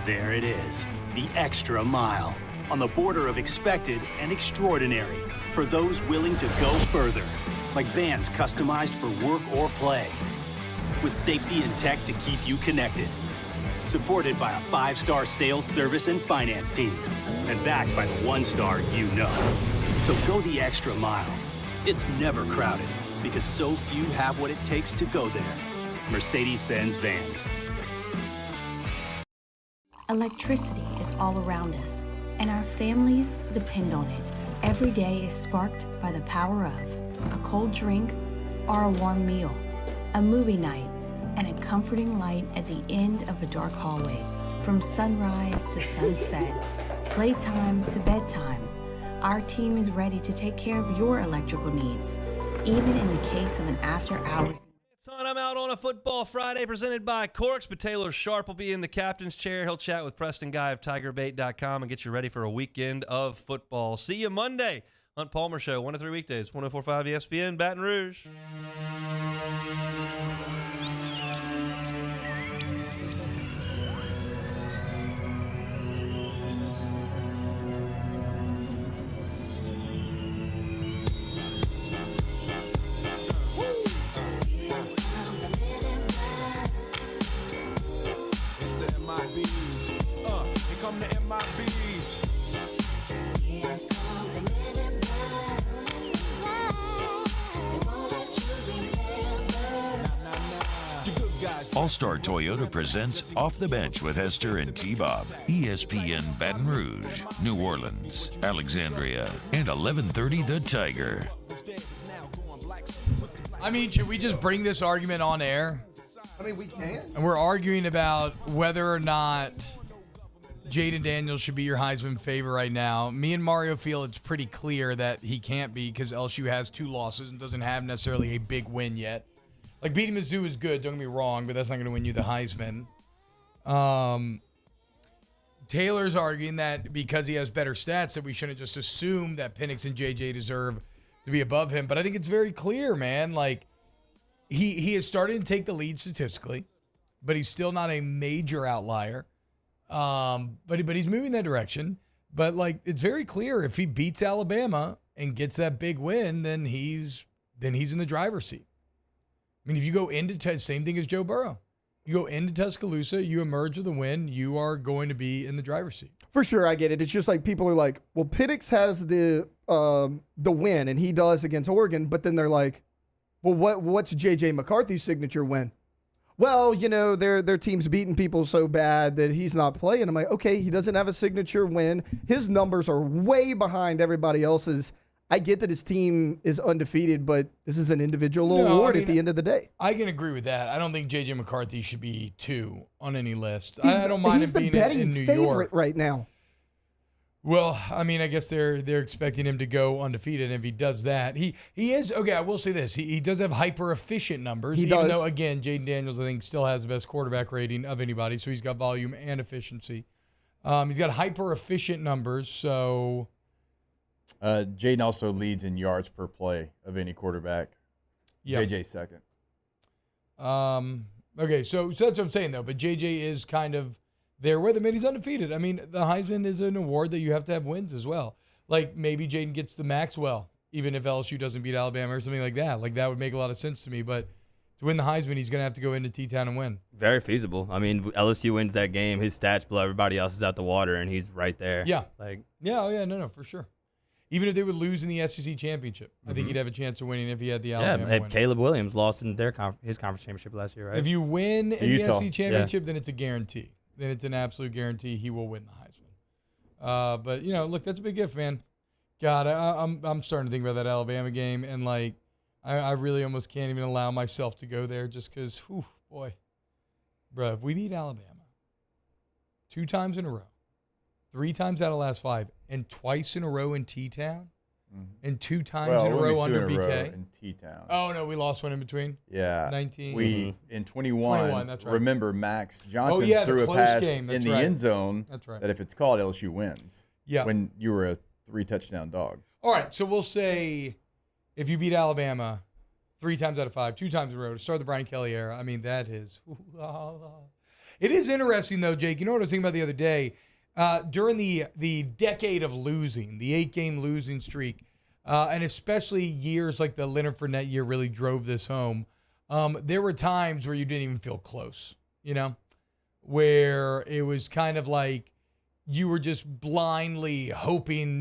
There it is, the extra mile, on the border of expected and extraordinary for those willing to go further, like vans customized for work or play, with safety and tech to keep you connected, supported by a 5-star sales, service, and finance team, and backed by the 1-star you know. So go the extra mile. It's never crowded, because so few have what it takes to go there. Mercedes-Benz Vans. Electricity is all around us, and our families depend on it. Every day is sparked by the power of a cold drink or a warm meal, a movie night, and a comforting light at the end of a dark hallway. From sunrise to sunset, playtime to bedtime, our team is ready to take care of your electrical needs, even in the case of an after-hours. I'm out on a football Friday presented by Corks, but Taylor Sharp will be in the captain's chair. He'll chat with Preston Guy of TigerBait.com and get you ready for a weekend of football. See you Monday. Hunt Palmer Show, 1 to 3 weekdays, 104.5 ESPN, Baton Rouge. All-Star Toyota presents Off the Bench with Hester and T-Bob. ESPN Baton Rouge, New Orleans, Alexandria, and 1130 The Tiger. I mean, should we just bring this argument on air? I mean, we can. And we're arguing about whether or not Jaden Daniels should be your Heisman favorite right now. Me and Mario feel it's pretty clear that he can't be because LSU has 2 losses and doesn't have necessarily a big win yet. Like, beating Mizzou is good, don't get me wrong, but that's not going to win you the Heisman. Taylor's arguing that because he has better stats that we shouldn't just assume that Penix and JJ deserve to be above him. But I think it's very clear, man. Like, he is starting to take the lead statistically, but he's still not a major outlier. But he's moving that direction. But, like, it's very clear if he beats Alabama and gets that big win, then he's in the driver's seat. I mean, if you go into same thing as Joe Burrow. You go into Tuscaloosa, you emerge with a win, you are going to be in the driver's seat. For sure, I get it. It's just like people are like, well, Penix has the win, and he does against Oregon, but then they're like, well, what's J.J. McCarthy's signature win? Well, you know, their team's beating people so bad that he's not playing. I'm like, okay, he doesn't have a signature win. His numbers are way behind everybody else's. I get that his team is undefeated, but this is an individual award at the end of the day. I can agree with that. I don't think J.J. McCarthy should be 2 on any list. I don't mind him being in New York. He's the betting favorite right now. Well, I mean, I guess they're expecting him to go undefeated, and if he does that, he is okay. I will say this: he does have hyper efficient numbers. Even though, again, Jaden Daniels I think still has the best quarterback rating of anybody, so he's got volume and efficiency. He's got hyper efficient numbers, so. Jaden also leads in yards per play of any quarterback. Yep. JJ second. Okay, so that's what I'm saying, though. But JJ is kind of there with him, and he's undefeated. I mean, the Heisman is an award that you have to have wins as well. Like, maybe Jaden gets the Maxwell, even if LSU doesn't beat Alabama or something like that. Like, that would make a lot of sense to me. But to win the Heisman, he's going to have to go into T-Town and win. Very feasible. I mean, LSU wins that game. His stats blow everybody else's out the water, and he's right there. Yeah. Like, yeah, no, for sure. Even if they would lose in the SEC championship, I think he'd have a chance of winning if he had the Yeah, Alabama win. Caleb Williams lost in his conference championship last year, right? If you win in the Utah. SEC championship, then it's a guarantee. Then it's an absolute guarantee he will win the Heisman. But look, that's a big gift, man. God, I'm starting to think about that Alabama game, and like, I really almost can't even allow myself to go there just because, boy, bro, if we beat Alabama 2 times in a row, 3 times out of the last 5, and twice in a row in T-Town, and 2 times in a row under BK. In T-Town. Oh no, we lost one in between. Yeah, 19. We in 21. That's right. Remember, Max Johnson the threw a close pass game. in the end zone. That's right. That if it's called, LSU wins. Yeah. When you were a 3-touchdown dog. All right, so we'll say if you beat Alabama 3 times out of 5, 2 times in a row to start the Brian Kelly era, I mean, that is. It is interesting, though, Jake. You know what I was thinking about the other day? During the decade of losing, the 8-game losing streak, and especially years like the Leonard Fournette year really drove this home, there were times where you didn't even feel close, where it was kind of like you were just blindly hoping,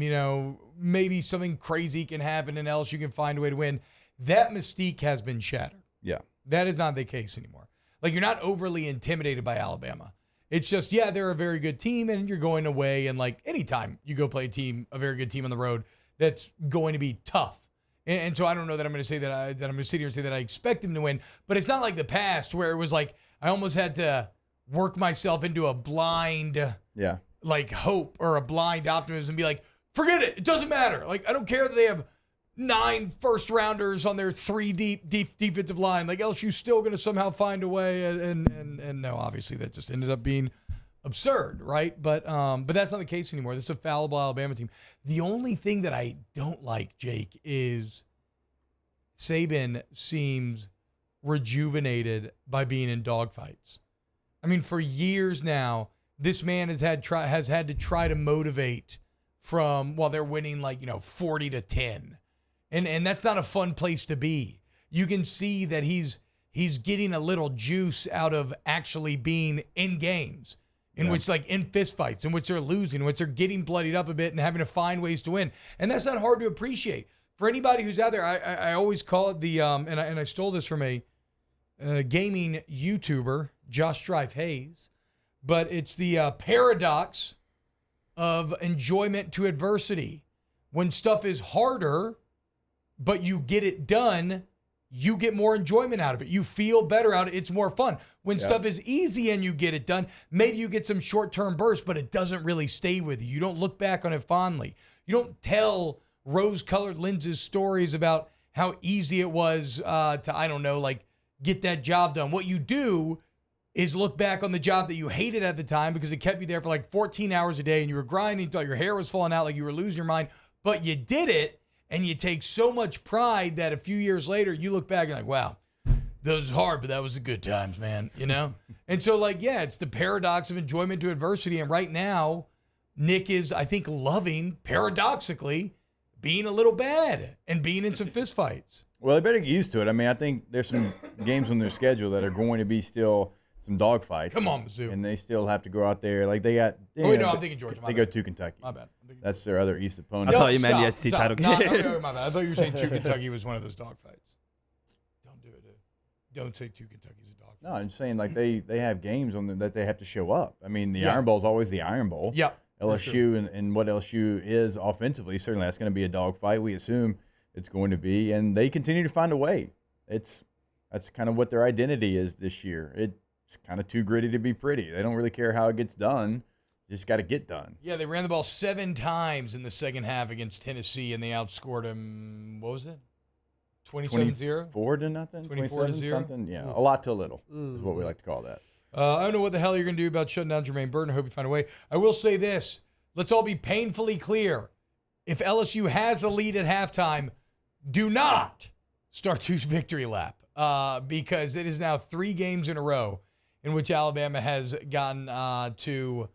maybe something crazy can happen and else you can find a way to win. That mystique has been shattered. Yeah. That is not the case anymore. Like, you're not overly intimidated by Alabama. It's just, yeah, they're a very good team, and you're going away, and like anytime you go play a very good team on the road, that's going to be tough. And so I don't know that I'm going to say that I'm going to sit here and say that I expect them to win, but it's not like the past where it was like I almost had to work myself into a blind like hope or a blind optimism and be like, forget it. It doesn't matter. Like, I don't care that they have 9 first-rounders on their 3 deep defensive line. Like, LSU's still going to somehow find a way. And no, obviously that just ended up being absurd, right? But that's not the case anymore. This is a fallible Alabama team. The only thing that I don't like, Jake, is Saban seems rejuvenated by being in dogfights. I mean, for years now, this man has had to try to motivate from while they're winning 40-10. And that's not a fun place to be. You can see that he's getting a little juice out of actually being in games in which, like, in fistfights, in which they're losing, in which they're getting bloodied up a bit and having to find ways to win. And that's not hard to appreciate. For anybody who's out there, I always call it the and I stole this from a gaming YouTuber, Josh Strife Hayes, but it's the paradox of enjoyment to adversity. When stuff is harder, but you get it done, you get more enjoyment out of it. You feel better out of it. It's more fun. When stuff is easy and you get it done, maybe you get some short-term bursts, but it doesn't really stay with you. You don't look back on it fondly. You don't tell rose-colored lenses stories about how easy it was to, get that job done. What you do is look back on the job that you hated at the time because it kept you there for 14 hours a day and you were grinding until your hair was falling out, like you were losing your mind, but you did it. And you take so much pride that a few years later, you look back and you're like, wow, that was hard, but that was the good times, man, And so, it's the paradox of enjoyment to adversity. And right now, Nick is, I think, loving, paradoxically, being a little bad and being in some fistfights. Well, they better get used to it. I mean, I think there's some games on their schedule that are going to be still some dogfights. Come on, Mizzou. And they still have to go out there. Like, they got... I'm thinking Georgia. They go to Kentucky. My bad. That's their other East opponent. I thought you meant the SEC title game. No, my bad. I thought you were saying 2 Kentucky was one of those dogfights. Don't do it, dude. Don't say 2 Kentucky's a dogfight. No, I'm just saying, they have games on them that they have to show up. I mean, the Iron Bowl is always the Iron Bowl. Yeah. LSU and what LSU is offensively, certainly that's going to be a dogfight. We assume it's going to be, and they continue to find a way. That's kind of what their identity is this year. It's kind of too gritty to be pretty. They don't really care how it gets done. Just got to get done. Yeah, they ran the ball 7 times in the second half against Tennessee, and they outscored them, what was it? 27-0? 24-0? 24-0? Something? Yeah, a lot to a little is what we like to call that. I don't know what the hell you're going to do about shutting down Jermaine Burton. I hope you find a way. I will say this. Let's all be painfully clear. If LSU has a lead at halftime, do not start to victory lap because it is now 3 games in a row in which Alabama has gotten to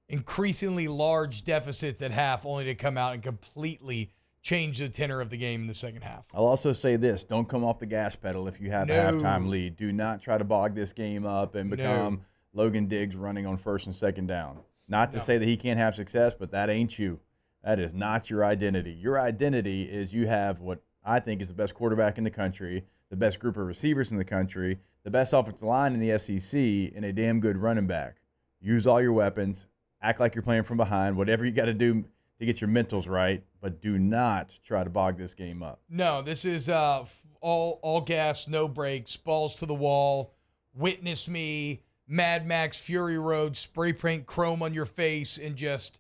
increasingly large deficits at half only to come out and completely change the tenor of the game in the second half. I'll also say this. Don't come off the gas pedal if you have a halftime lead. Do not try to bog this game up and become Logan Diggs running on 1st and 2nd down. Not to say that he can't have success, but that ain't you. That is not your identity. Your identity is you have what I think is the best quarterback in the country, the best group of receivers in the country, the best offensive line in the SEC, and a damn good running back. Use all your weapons. Act like you're playing from behind. Whatever you got to do to get your mentals right, but do not try to bog this game up. No, this is all gas, no brakes, balls to the wall, witness me, Mad Max, Fury Road, spray paint chrome on your face, and just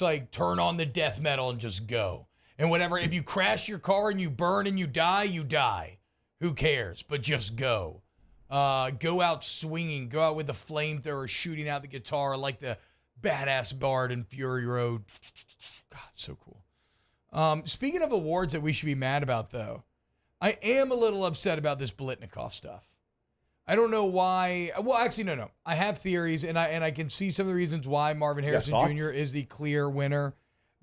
like turn on the death metal and just go. And whatever, if you crash your car and you burn and you die, you die. Who cares? But just go. Go out swinging. Go out with the flamethrower shooting out the guitar like the badass bard in Fury Road. God, so cool. Speaking of awards that we should be mad about, though, I am a little upset about this Biletnikoff stuff. I don't know why. Well, actually, no. I have theories, and I can see some of the reasons why Marvin Harrison Jr. is the clear winner.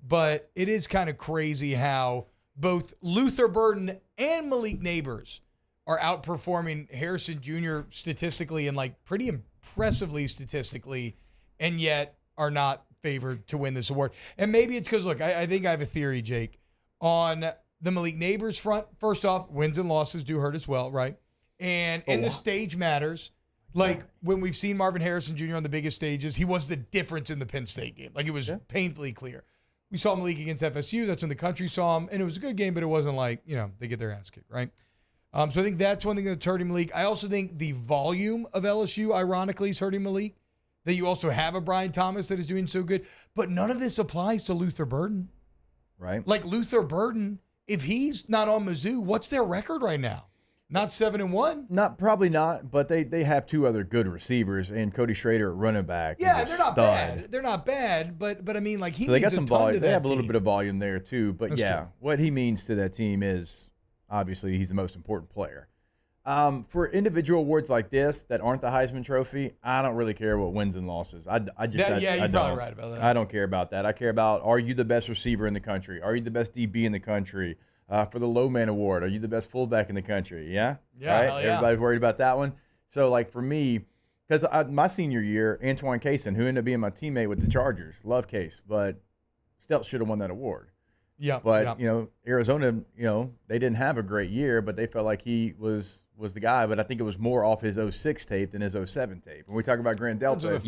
But it is kind of crazy how both Luther Burden and Malik Neighbors are outperforming Harrison Jr. statistically and like pretty impressively statistically, and yet are not favored to win this award. And maybe it's because, look, I think I have a theory, Jake, on the Malik Neighbors front. First off, wins and losses do hurt as well, right? And the stage matters. Like when we've seen Marvin Harrison Jr. on the biggest stages, he was the difference in the Penn State game. Like it was painfully clear. We saw Malik against FSU. That's when the country saw him. And it was a good game, but it wasn't like, they get their ass kicked, right? So I think that's one thing that's hurting Malik. I also think the volume of LSU, ironically, is hurting Malik. That you also have a Brian Thomas that is doing so good. But none of this applies to Luther Burden. Right. Like Luther Burden, if he's not on Mizzou, what's their record right now? Not 7-1? Probably not, but they have two other good receivers, and Cody Schrader at running back. Yeah, is a they're not stud. bad. They're not bad, but I mean, like he So they needs got some a ton volume. to They that have a little team. bit of volume there too. But That's true. what he means to that team is obviously he's the most important player. For individual awards like this that aren't the Heisman Trophy, I don't really care what wins and losses. I You're don't. probably right about that. I don't care about that. I care about, are you the best receiver in the country? Are you the best DB in the country? For the Low Man Award, are you the best fullback in the country? Yeah? Yeah, Right? hell yeah. Everybody's worried about that one. So, like, for me, because my senior year, Antoine Cason, who ended up being my teammate with the Chargers, love Case, but still should have won that award. Yeah. But, Arizona, they didn't have a great year, but they felt like he was the guy. But I think it was more off his 06 tape than his 07 tape. And we talk about Grant Delta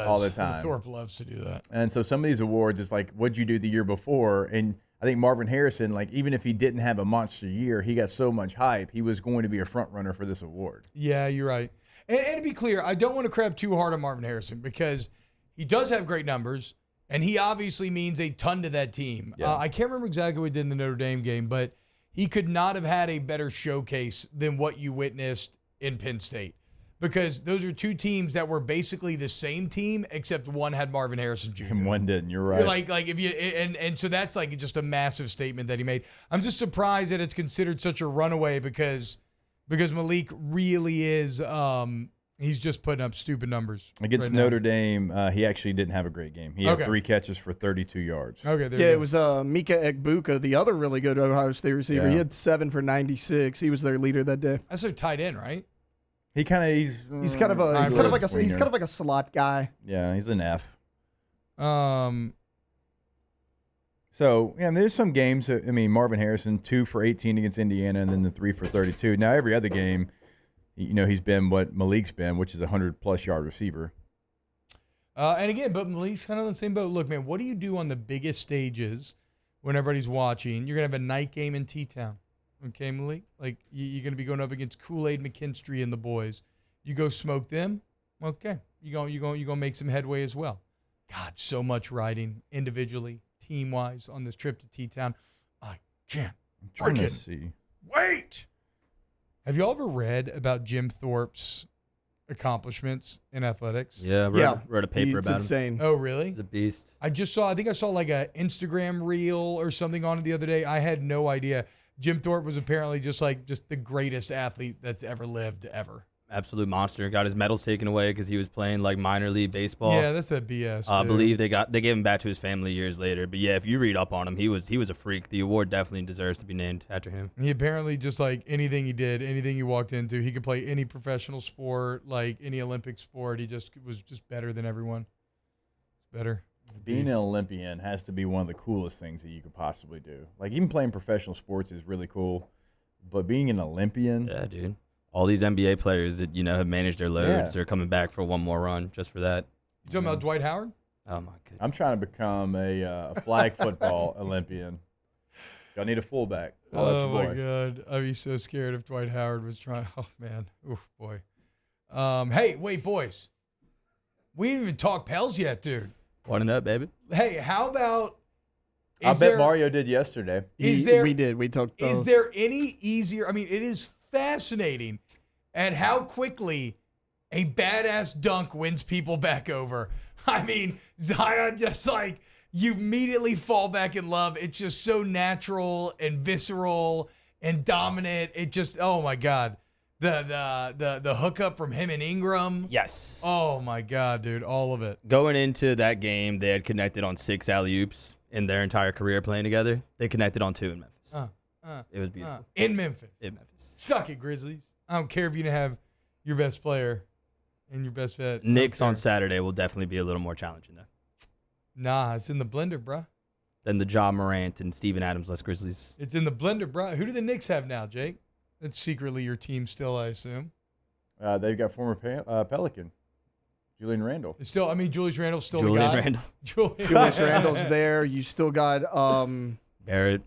all the time. Thorpe loves to do that. And so some of these awards, it's like, what'd you do the year before? And I think Marvin Harrison, like, even if he didn't have a monster year, he got so much hype, he was going to be a front runner for this award. Yeah, you're right. And to be clear, I don't want to crap too hard on Marvin Harrison because he does have great numbers, and he obviously means a ton to that team. Yeah. I can't remember exactly what he did in the Notre Dame game, but he could not have had a better showcase than what you witnessed in Penn State. Because those are two teams that were basically the same team, except one had Marvin Harrison Jr. And one didn't. You're right. Like if you and so that's like just a massive statement that he made. I'm just surprised that it's considered such a runaway because Malik really is he's just putting up stupid numbers. Against right now. Notre Dame, he actually didn't have a great game. He had 3 catches for 32 yards. Okay, there yeah, you it was Mika Egbuka, the other really good Ohio State receiver. Yeah. He had 7 for 96. He was their leader that day. That's their tight end, right? He's kind of He's kind of like a slot guy. Yeah, he's an F. Um. So, yeah, there's some games that, Marvin Harrison, 2 for 18 against Indiana, and then the 3 for 32. Now, every other game, he's been what Malik's been, which is a 100-plus yard receiver. And again, but Malik's kind of in the same boat. Look, man, what do you do on the biggest stages when everybody's watching? You're going to have a night game in T-Town. Okay, Malik? Like, you're going to be going up against Kool-Aid McKinstry and the boys. You go smoke them, okay. You're going to make some headway as well. God, so much riding individually, team-wise on this trip to T-Town. I can't freaking wait. Have you all ever read about Jim Thorpe's accomplishments in athletics? Yeah, wrote a paper about insane. him. Oh, really? He's a beast. I think I saw like a Instagram reel or something on it the other day. I had no idea. Jim Thorpe was apparently just the greatest athlete that's ever lived, ever. Absolute monster. Got his medals taken away because he was playing like minor league baseball. Yeah, that's that BS. I believe they gave him back to his family years later. But yeah, if you read up on him, he was a freak. The award definitely deserves to be named after him. He apparently just like anything he did, anything he walked into, he could play any professional sport, like any Olympic sport. He just was just better than everyone. Better. Being an Olympian has to be one of the coolest things that you could possibly do. Like, even playing professional sports is really cool, but being an Olympian. Yeah, dude. All these NBA players that, have managed their loads, they're coming back for one more run just for that. You talking about Dwight Howard? Oh, my goodness. I'm trying to become a flag football Olympian. Y'all need a fullback. I'll let your boy. Oh, my God. I'd be so scared if Dwight Howard was trying. Oh, man. Oof, boy. Hey, wait, boys. We didn't even talk Pels yet, dude. Want to know, baby? Hey, how about... I bet Mario did yesterday. We did. We talked those. Is there any easier... I mean, it is fascinating at how quickly a badass dunk wins people back over. I mean, Zion just like... You immediately fall back in love. It's just so natural and visceral and dominant. It just, oh my God. The hookup from him and Ingram. Yes. Oh my God, dude. All of it. Going into that game, they had connected on 6 alley-oops in their entire career playing together. They connected on 2 in Memphis. It was beautiful. In Memphis. In Memphis. Suck it, Grizzlies. I don't care if you didn't have your best player and your best vet. Knicks on Saturday will definitely be a little more challenging, though. Nah, it's in the blender, bruh. Than the Ja Morant and Steven Adams-less Grizzlies. It's in the blender, bruh. Who do the Knicks have now, Jake? That's secretly your team still, I assume. They've got former Pelican, Julius Randle. It's still, Julius Randle's still the guy. Julius Randle's there. You still got Barrett.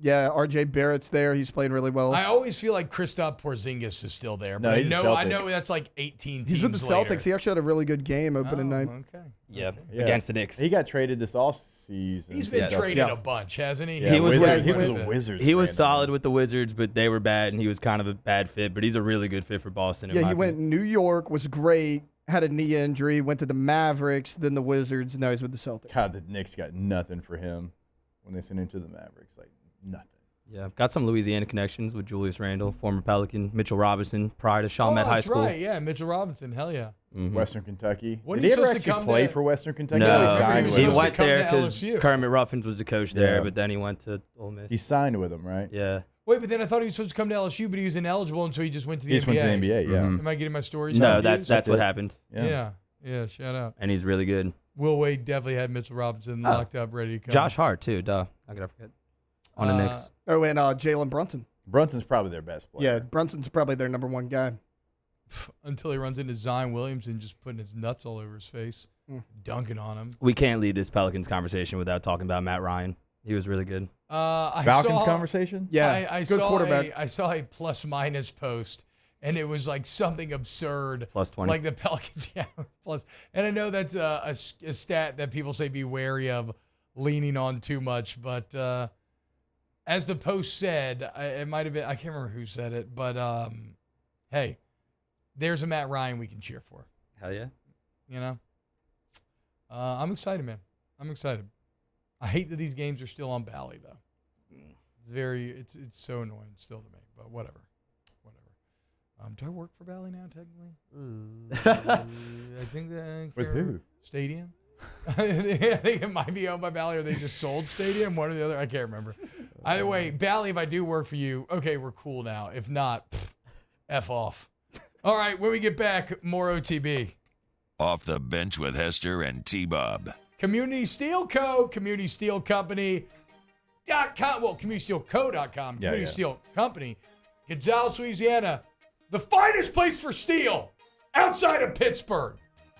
Yeah, RJ Barrett's there. He's playing really well. I always feel like Kristaps Porzingis is still there. But he's I know that's like 18 teams He's with the Celtics. later. He actually had a really good game opening night. Okay. Yep. Against the Knicks. He got traded this offseason. He's been traded a bunch, hasn't he? Yeah, he was with the Wizards. He was solid with the Wizards, but they were bad, and he was kind of a bad fit. But he's a really good fit for Boston. Yeah, he went New York, was great, had a knee injury, went to the Mavericks, then the Wizards, and now he's with the Celtics. God, the Knicks got nothing for him when they sent him to the Mavericks. Like, nothing. Yeah, got some Louisiana connections with Julius Randle, former Pelican, Mitchell Robinson, prior to Chalmette High School. Right, yeah, Mitchell Robinson, hell yeah. Mm-hmm. Western Kentucky. When Did he are you ever supposed to actually come play to- for Western Kentucky? No, He he to went come there to because LSU. Kermit Ruffins was the coach there, Yeah. but then he went to Ole Miss. He signed with him, right? Yeah. Wait, but then I thought he was supposed to come to LSU, but he was ineligible, and so he just went to the He NBA. just went to the NBA, yeah. Mhm. Am I getting my stories No, confused? that's what happened. Yeah, shout out. And he's really good. Will Wade definitely had Mitchell Robinson locked up, ready to come. Josh Hart, too. Duh. I gotta forget. On the Knicks. Oh, and Jalen Brunson. Brunson's probably their best player. Yeah, Brunson's probably their number one guy. Until he runs into Zion Williamson just putting his nuts all over his face, dunking on him. We can't lead this Pelicans conversation without talking about Matt Ryan. He was really good. Falcons conversation? Yeah, I good saw quarterback. I saw a plus-minus post, and it was like something absurd. Plus 20. Like the Pelicans, yeah, plus. And I know that's a stat that people say be wary of leaning on too much, but as the post said, it might have been, I can't remember who said it, but hey, there's a Matt Ryan we can cheer for. Hell yeah. You know? I'm excited, man. I'm excited. I hate that these games are still on Bally, though. It's so annoying still to me, but whatever. Do I work for Bally now, technically? I think that. With who? Stadium? I think it might be owned by Bally, or they just sold Stadium, one or the other. I can't remember. Either way, Bally, if I do work for you, okay, we're cool now. If not, F off. All right, when we get back, more OTB. Off the Bench with Hester and T-Bob. Community Steel Co., Community Steel Company.com. Well, CommunitySteelCo.com, Community Steel Company, Gonzales, Louisiana. The finest place for steel outside of Pittsburgh.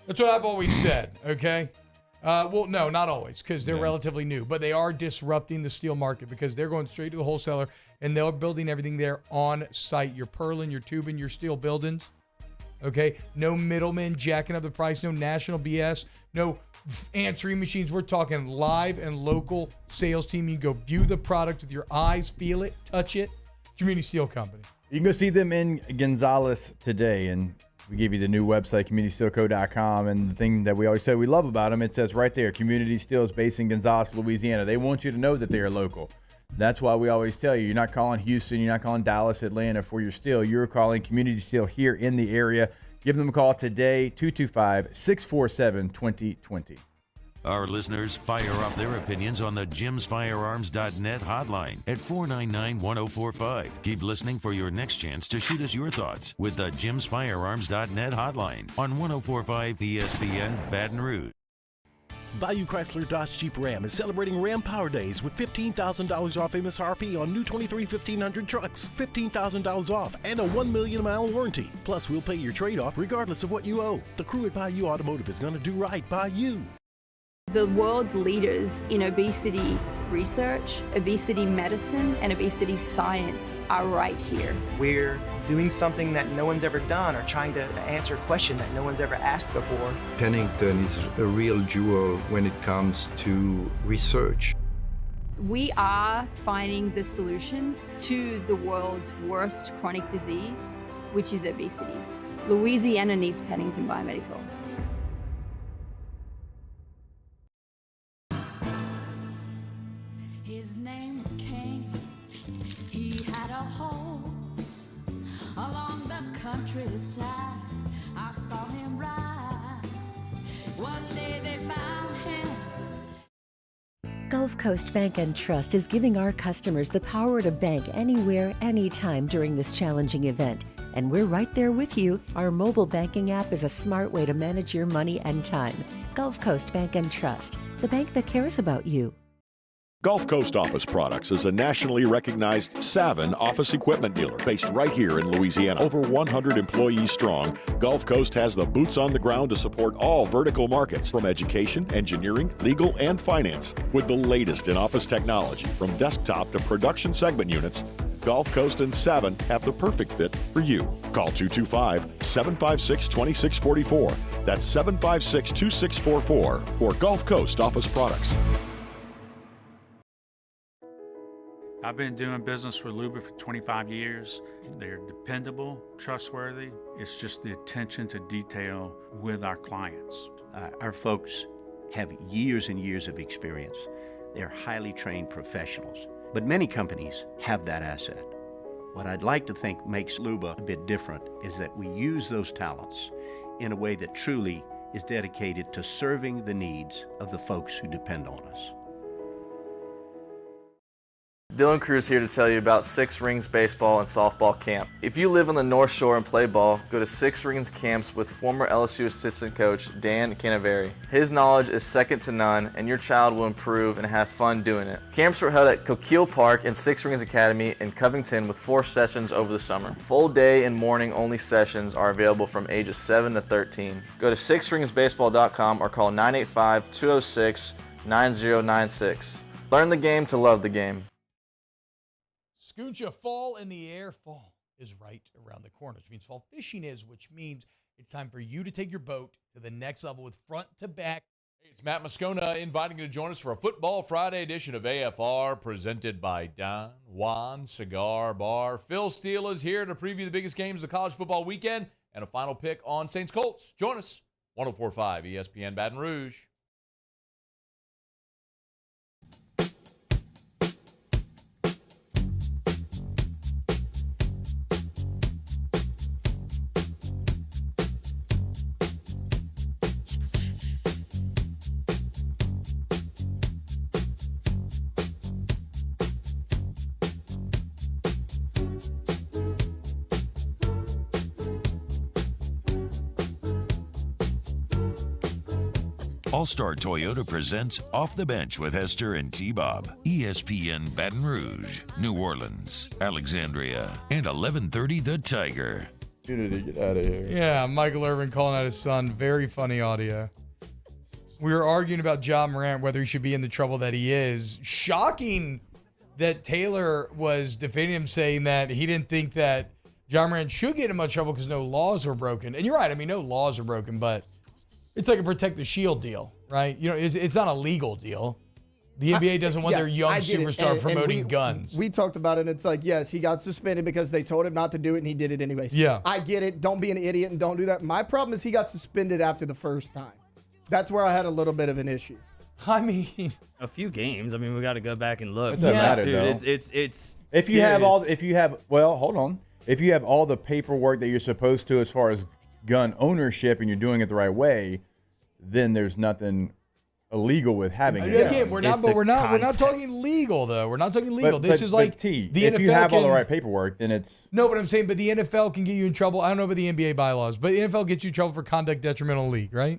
That's what I've always said, okay? Well, no, not always, because they're relatively new. But they are disrupting the steel market because they're going straight to the wholesaler, and they're building everything there on site. Your purlin, your tubing, your steel buildings, okay? No middlemen jacking up the price, no national BS, no answering machines. We're talking live and local sales team. You can go view the product with your eyes, feel it, touch it. Community Steel Company. You can go see them in Gonzales today, and we give you the new website, CommunitySteelCo.com, and the thing that we always say we love about them, it says right there, Community Steel is based in Gonzales, Louisiana. They want you to know that they are local. That's why we always tell you, you're not calling Houston, you're not calling Dallas, Atlanta for your steel. You're calling Community Steel here in the area. Give them a call today, 225-647-2020. Our listeners fire off their opinions on the jimsfirearms.net hotline at 499-1045. Keep listening for your next chance to shoot us your thoughts with the jimsfirearms.net hotline on 1045 ESPN Baton Rouge. Bayou Chrysler Dodge Jeep Ram is celebrating Ram Power Days with $15,000 off MSRP on new 23 1500 trucks, $15,000 off, and a 1 million mile warranty. Plus, we'll pay your trade-off regardless of what you owe. The crew at Bayou Automotive is going to do right by you. The world's leaders in obesity research, obesity medicine, and obesity science are right here. We're doing something that no one's ever done, or trying to answer a question that no one's ever asked before. Pennington is a real jewel when it comes to research. We are finding the solutions to the world's worst chronic disease, which is obesity. Louisiana needs Pennington Biomedical. His name was King. He had a horse along the countryside. I saw him ride. One day they found him. Gulf Coast Bank and Trust is giving our customers the power to bank anywhere, anytime during this challenging event. And we're right there with you. Our mobile banking app is a smart way to manage your money and time. Gulf Coast Bank and Trust, the bank that cares about you. Gulf Coast Office Products is a nationally recognized Savin office equipment dealer based right here in Louisiana. Over 100 employees strong, Gulf Coast has the boots on the ground to support all vertical markets, from education, engineering, legal, and finance. With the latest in office technology, from desktop to production segment units, Gulf Coast and Savin have the perfect fit for you. Call 225-756-2644. That's 756-2644 for Gulf Coast Office Products. I've been doing business with Luba for 25 years. They're dependable, trustworthy. It's just the attention to detail with our clients. Our folks have years and years of experience. They're highly trained professionals, but many companies have that asset. What I'd like to think makes Luba a bit different is that we use those talents in a way that truly is dedicated to serving the needs of the folks who depend on us. Dylan Cruz here to tell you about Six Rings Baseball and Softball Camp. If you live on the North Shore and play ball, go to Six Rings Camps with former LSU assistant coach Dan Canaveri. His knowledge is second to none, and your child will improve and have fun doing it. Camps were held at Coquille Park and Six Rings Academy in Covington with 4 sessions over the summer. Full day and morning only sessions are available from ages 7 to 13. Go to sixringsbaseball.com or call 985-206-9096. Learn the game to love the game. Scooncha, fall in the air. Fall is right around the corner, which means fall fishing is, which means it's time for you to take your boat to the next level with front to back. Hey, it's Matt Moscona inviting you to join us for a Football Friday edition of AFR presented by Don Juan Cigar Bar. Phil Steele is here to preview the biggest games of college football weekend and a final pick on Saints Colts. Join us, 104.5 ESPN Baton Rouge. All-Star Toyota presents Off the Bench with Hester and T-Bob. ESPN Baton Rouge, New Orleans, Alexandria, and 1130 The Tiger. Get out of here. Yeah, Michael Irvin calling out his son. Very funny audio. We were arguing about Ja Morant, whether he should be in the trouble that he is. Shocking that Taylor was defending him, saying that he didn't think that Ja Morant should get in much trouble because no laws were broken. And you're right. I mean, no laws are broken, but it's like a protect the shield deal, right? You know, it's not a legal deal. The NBA doesn't want their young superstar promoting guns. We talked about it, and it's like, yes, he got suspended because they told him not to do it, and he did it anyways. Yeah. I get it. Don't be an idiot and don't do that. My problem is he got suspended after the first time. That's where I had a little bit of an issue. I mean, a few games. I mean, we got to go back and look. It doesn't matter, dude. though. It's if you have all, if you have, well, hold on. If you have all the paperwork that you're supposed to as far as gun ownership and you're doing it the right way, then there's nothing illegal with having it. Again, we're not talking legal though. We're not talking legal. This is like the NFL. If you have all the right paperwork, then it's no. But I'm saying, but the NFL can get you in trouble. I don't know about the NBA bylaws, but the NFL gets you in trouble for conduct detrimental to the league, right?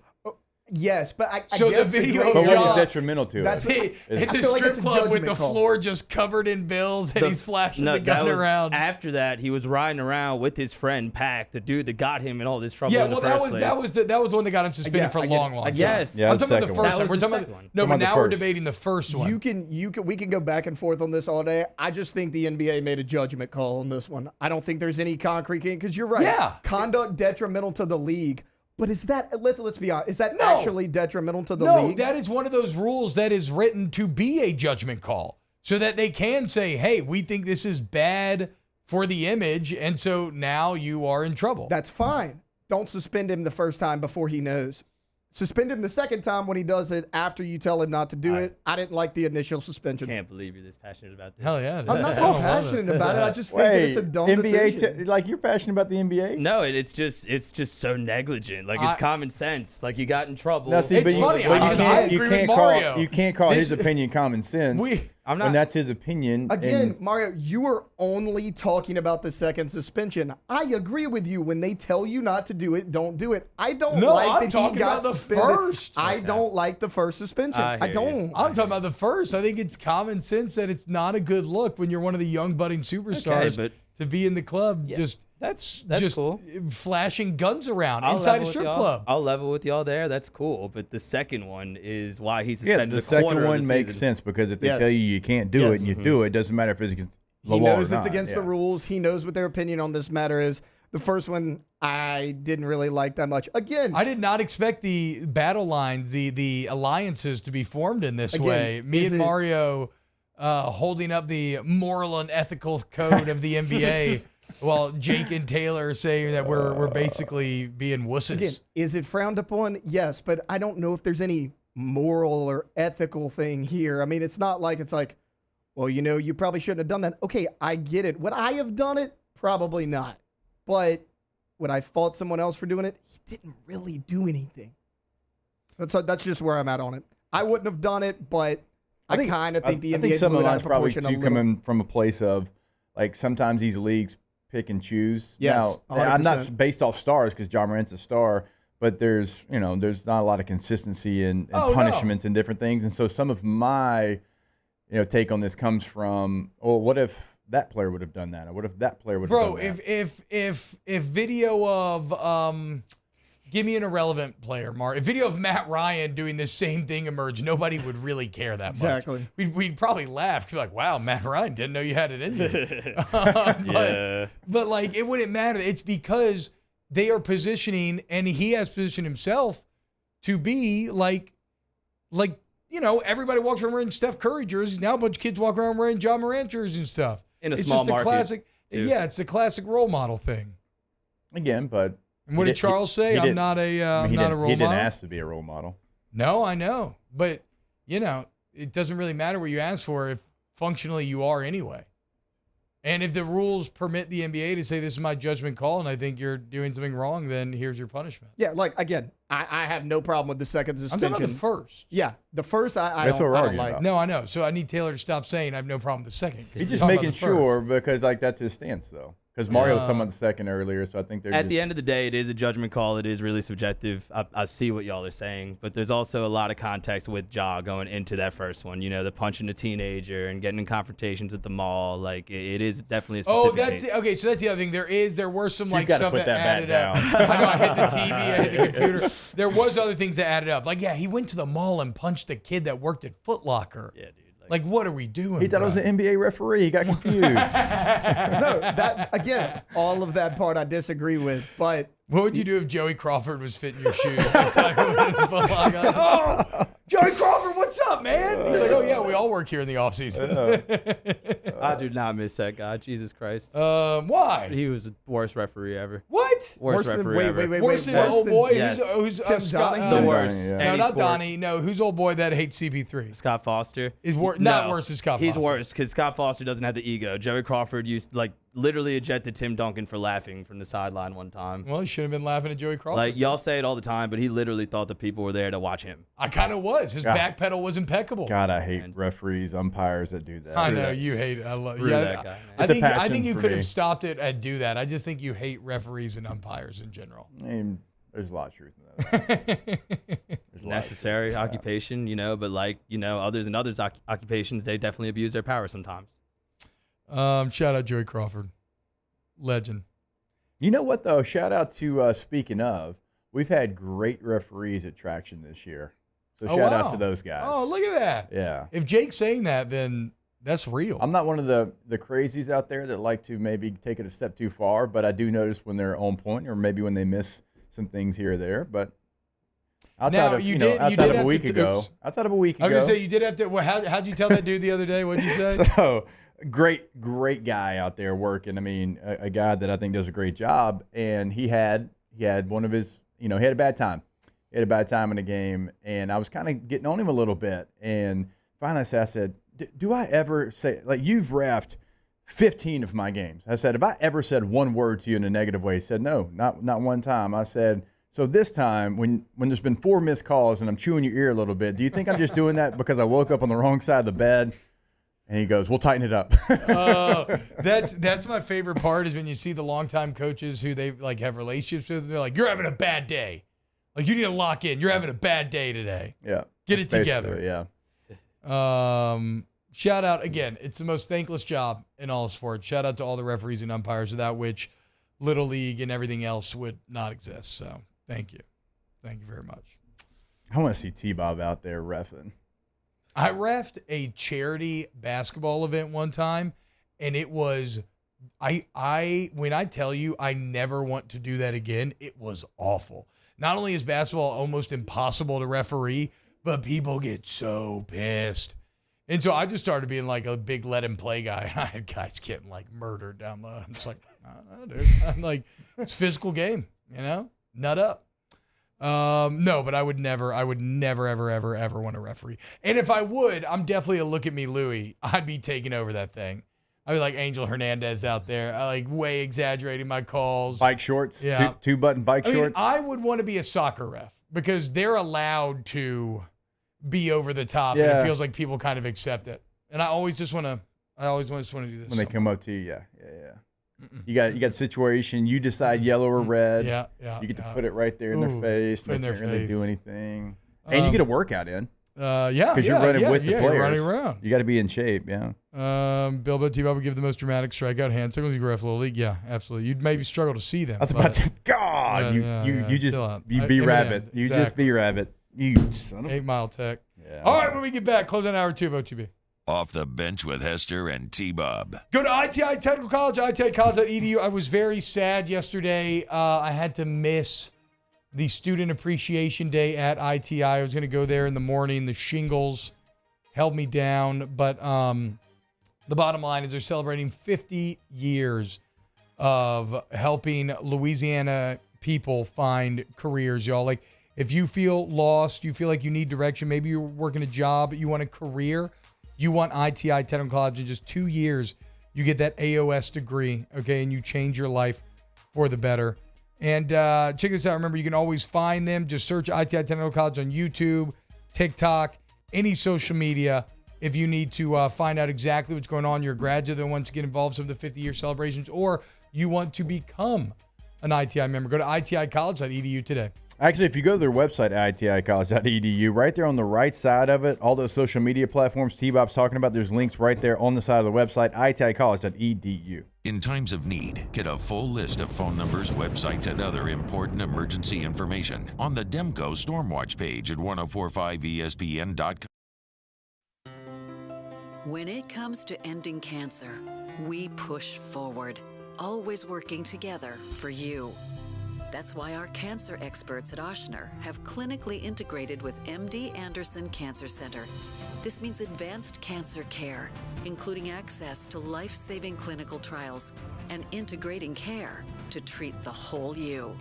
Yes, but I So guess the video But of what was Ja detrimental to That's it? what at I the feel like strip it's a club with judgment the call. floor just covered in bills and he's flashing the gun that was around. After that, he was riding around with his friend Pac, the dude that got him in all this trouble Yeah, in the well, first place. that was the one that got him suspended Yeah, for I get it. long time. Yes. Yeah, I'm that's talking about the the second first one. one. We're That was talking the about second no, one. but Talking now about we're the first. debating the first one. We can go back and forth on this all day. I just think the NBA made a judgment call on this one. I don't think there's any concrete because you're right. Yeah. Conduct detrimental to the league. But is that let's be honest, is that No. actually detrimental to the No, league? that is one of those rules that is written to be a judgment call so that they can say, hey, we think this is bad for the image, and so now you are in trouble. That's fine. Don't suspend him the first time before he knows. Suspend him the second time when he does it after you tell him not to do it. I didn't like the initial suspension. Can't believe you're this passionate about this. Hell yeah. I'm not that passionate about it. I just think that it's a dumb decision. Like you're passionate about the NBA? No, it's just so negligent. Like it's common sense. Like you got in trouble. No, see, It's but funny, You, but I you can't. You agree with can't Mario. call. You can't call his This- opinion common sense. I'm not. When that's his opinion. Again, and- Mario, you are only talking about the second suspension. I agree with you. When they tell you not to do it, don't do it. I don't No, like I'm that he talking got about the suspended. first. I don't like the first suspension. I I hear don't. you. I'm talking about the first. I think it's common sense that it's not a good look when you're one of the young budding superstars but- to be in the club That's just cool. flashing guns around I'll inside a level with strip y'all. club. I'll level with y'all there. That's cool. But the second one is why he's Yeah, suspended the a quarter second of one the makes season. sense because if they Yes. tell you you can't do it and you do it, it doesn't matter if it's against the He law knows or it's not. against the rules. He knows what their opinion on this matter is. The first one, I didn't really like that much. Again, I did not expect the battle lines, the alliances to be formed in this Again, way. Me is and it- Mario holding up the moral and ethical code of the NBA, while Jake and Taylor saying that we're basically being wusses. Again, is it frowned upon? Yes, but I don't know if there's any moral or ethical thing here. I mean, it's not like it's like, well, you know, you probably shouldn't have done that. Okay, I get it. Would I have done it? Probably not. But would I fault someone else for doing it? He didn't really do anything. That's just where I'm at on it. I wouldn't have done it, but I kind of think the I NBA think some blew of it out mine's of probably proportion a too little. coming from a place of like sometimes these leagues pick and choose. Yes, Now, I'm 100%. not based off stars because John Morant's a star, but there's not a lot of consistency and punishments and different things. And so some of my take on this comes from, well, what if that player would have done that, or what if that player would have done that? if video of give me an irrelevant player, Mark. If video of Matt Ryan doing the same thing emerged, nobody would really care that Exactly. much. We'd probably laugh. Be like, wow, Matt Ryan didn't know you had it in you. But like, it wouldn't matter. It's because they are positioning, and he has positioned himself to be like, everybody walks around wearing Steph Curry jerseys. Now a bunch of kids walk around wearing John Morant jerseys and stuff. In a It's small just a market, classic. too. Yeah, it's a classic role model thing. Again, but And what did Charles say? I'm not a role model. He didn't ask to be a role model. No, I know, but it doesn't really matter what you ask for if functionally you are anyway. And if the rules permit the NBA to say this is my judgment call, and I think you're doing something wrong, then here's your punishment. Yeah, like again, I have no problem with the second I'm suspension. talking about the first. Yeah, the first I That's don't, what we're I don't arguing like. about. No, I know. So I need Taylor to stop saying I have no problem with the second. 'cause He's we're just talking about making the first. sure because that's his stance though. Because Mario was talking about the second earlier, so I think they're At just, the end of the day, it is a judgment call. It is really subjective. I see what y'all are saying, but there's also a lot of context with Ja going into that first one. The punching a teenager and getting in confrontations at the mall. Like it is definitely a specific Oh, that's case. okay. So that's the other thing. There were some like gotta stuff put that added back up. I know I hit the TV, I hit the computer. There was other things that added up. Like he went to the mall and punched a kid that worked at Foot Locker. Yeah, dude. Like what are we doing? he thought it was an NBA referee. He got confused. No, that again, all of that part I disagree with. But What would you do if Joey Crawford was fitting your shoes? It's like, oh, Joey Crawford, what's up, man? He's like, oh yeah, we all work here in the offseason. I do not miss that guy. Jesus Christ. Why? He was the worst referee ever. What? Worst than- referee wait, ever. wait, Worse than worse old than- boy Yes. who's Tim Scott, Donnie? The worst. Yeah. No, Any not sport. Donnie. No, who's old boy that hates CP3? Scott Foster. Is not No, worse than Scott He's Foster. worse because Scott Foster doesn't have the ego. Joey Crawford used literally ejected Tim Duncan for laughing from the sideline one time. Well, he should have been laughing at Joey Crawford. Like y'all say it all the time, but he literally thought the people were there to watch him. I kind of was. His God. back pedal was impeccable. God, I hate referees, umpires that do that. I know That's- you hate it. I love. Screw Yeah, that guy, man. I It's a think I passion think you for could me. have stopped it at do that. I just think you hate referees and umpires in general. I mean, There's a lot of truth in that. Necessary occupation, but others in others' occupations, they definitely abuse their power sometimes. Shout out Joey Crawford. Legend. You know what, though? Shout out to, speaking of, we've had great referees at Traction this year. So shout out to those guys. Oh, look at that. Yeah. If Jake's saying that, then that's real. I'm not one of the crazies out there that like to maybe take it a step too far, but I do notice when they're on point or maybe when they miss some things here or there. But outside of a week ago, I was going to say, you did have to. Well, how'd you tell that dude the other day? What'd you say? So great guy out there working. I mean, a guy that I think does a great job. And he had one of his, he had a bad time. He had a bad time in the game. And I was kind of getting on him a little bit. And finally I said, do I ever say, like, you've reffed 15 of my games. I said, have I ever said one word to you in a negative way? He said, no, not one time. I said, so this time when there's been 4 missed calls and I'm chewing your ear a little bit, do you think I'm just doing that because I woke up on the wrong side of the bed? And he goes, we'll tighten it up. That's my favorite part is when you see the longtime coaches who they like have relationships with. They're like, you're having a bad day. Like, you need to lock in. You're having a bad day today. Yeah. Get it together. Yeah. Shout out again. It's the most thankless job in all of sports. Shout out to all the referees and umpires, without which Little League and everything else would not exist. So thank you. Thank you very much. I want to see T-Bob out there reffing. I reffed a charity basketball event one time, and it was when I tell you I never want to do that again, it was awful. Not only is basketball almost impossible to referee, but people get so pissed. And so I just started being like a big let him play guy. I had guys getting like murdered down low. I'm just like, no, dude. I'm like, it's a physical game, nut up. No, but I would never, ever want to referee. And if I would, I'm definitely a look at me, Louie. I'd be taking over that thing. I'd be like Angel Hernandez out there. I like way exaggerating my calls. Bike shorts, yeah. two-button bike shorts. I would want to be a soccer ref because they're allowed to be over the top, and it feels like people kind of accept it. And I always just want to do this. When they come up to you, yeah. You got situation. You decide yellow or red. Yeah. You get to put it right there in their face. Put in their really face. do anything, and you get a workout in. Because you're running with the players. You're running around. You got to be in shape. Yeah. Bilbo T-Bob would give the most dramatic strikeout hand signals. You ref Little League. Yeah, absolutely. You'd maybe struggle to see them. I was about to. God, you just be rabbit. You just be rabbit. You son of 8 Mile Tech. Yeah. All right, when we get back, close on hour 2 of OTB. Off the bench with Hester and T-Bob. Go to ITI Technical College, iticollege.edu. I was very sad yesterday. I had to miss the Student Appreciation Day at ITI. I was going to go there in the morning. The shingles held me down. But the bottom line is they're celebrating 50 years of helping Louisiana people find careers, y'all. Like, if you feel lost, you feel like you need direction, maybe you're working a job, you want a career, you want ITI Technical College. In just 2 years, you get that AOS degree, okay, and you change your life for the better. And check this out. Remember, you can always find them. Just search ITI Technical College on YouTube, TikTok, any social media. If you need to find out exactly what's going on, you're a graduate that wants to get involved in some of the 50-year celebrations, or you want to become an ITI member, go to iticollege.edu today. Actually, if you go to their website, iticollege.edu, right there on the right side of it, all those social media platforms T-Bob's talking about, there's links right there on the side of the website, iticollege.edu. In times of need, get a full list of phone numbers, websites, and other important emergency information on the Demco Stormwatch page at 1045ESPN.com. When it comes to ending cancer, we push forward, always working together for you. That's why our cancer experts at Ochsner have clinically integrated with MD Anderson Cancer Center. This means advanced cancer care, including access to life-saving clinical trials and integrating care to treat the whole you.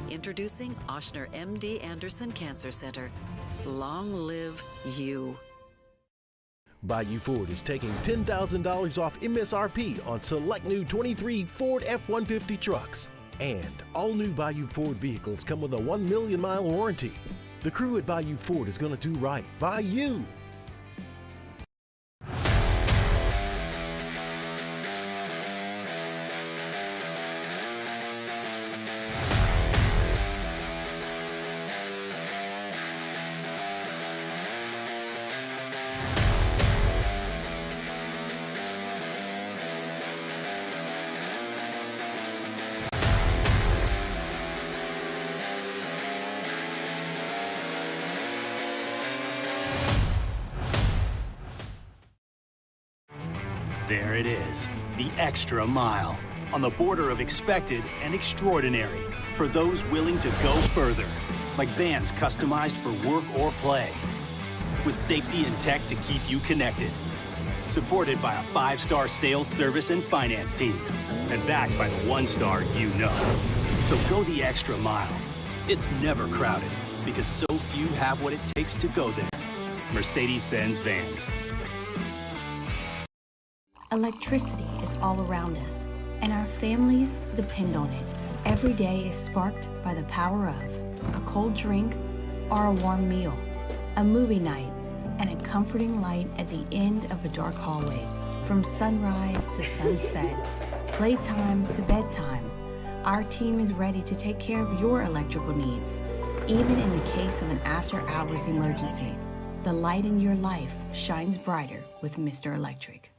Introducing Ochsner MD Anderson Cancer Center. Long live you. Bayou Ford is taking $10,000 off MSRP on select new 23 Ford F-150 trucks. And all new Bayou Ford vehicles come with a 1 million mile warranty. The crew at Bayou Ford is going to do right by you. There it is, the extra mile, on the border of expected and extraordinary, for those willing to go further, like vans customized for work or play, with safety and tech to keep you connected, supported by a 5-star sales, service, and finance team, and backed by the 1-star you know. So go the extra mile. It's never crowded, because so few have what it takes to go there. Mercedes-Benz Vans. Electricity is all around us, and our families depend on it. Every day is sparked by the power of a cold drink or a warm meal, a movie night, and a comforting light at the end of a dark hallway. From sunrise to sunset, playtime to bedtime, our team is ready to take care of your electrical needs. Even in the case of an after-hours emergency, the light in your life shines brighter with Mr. Electric.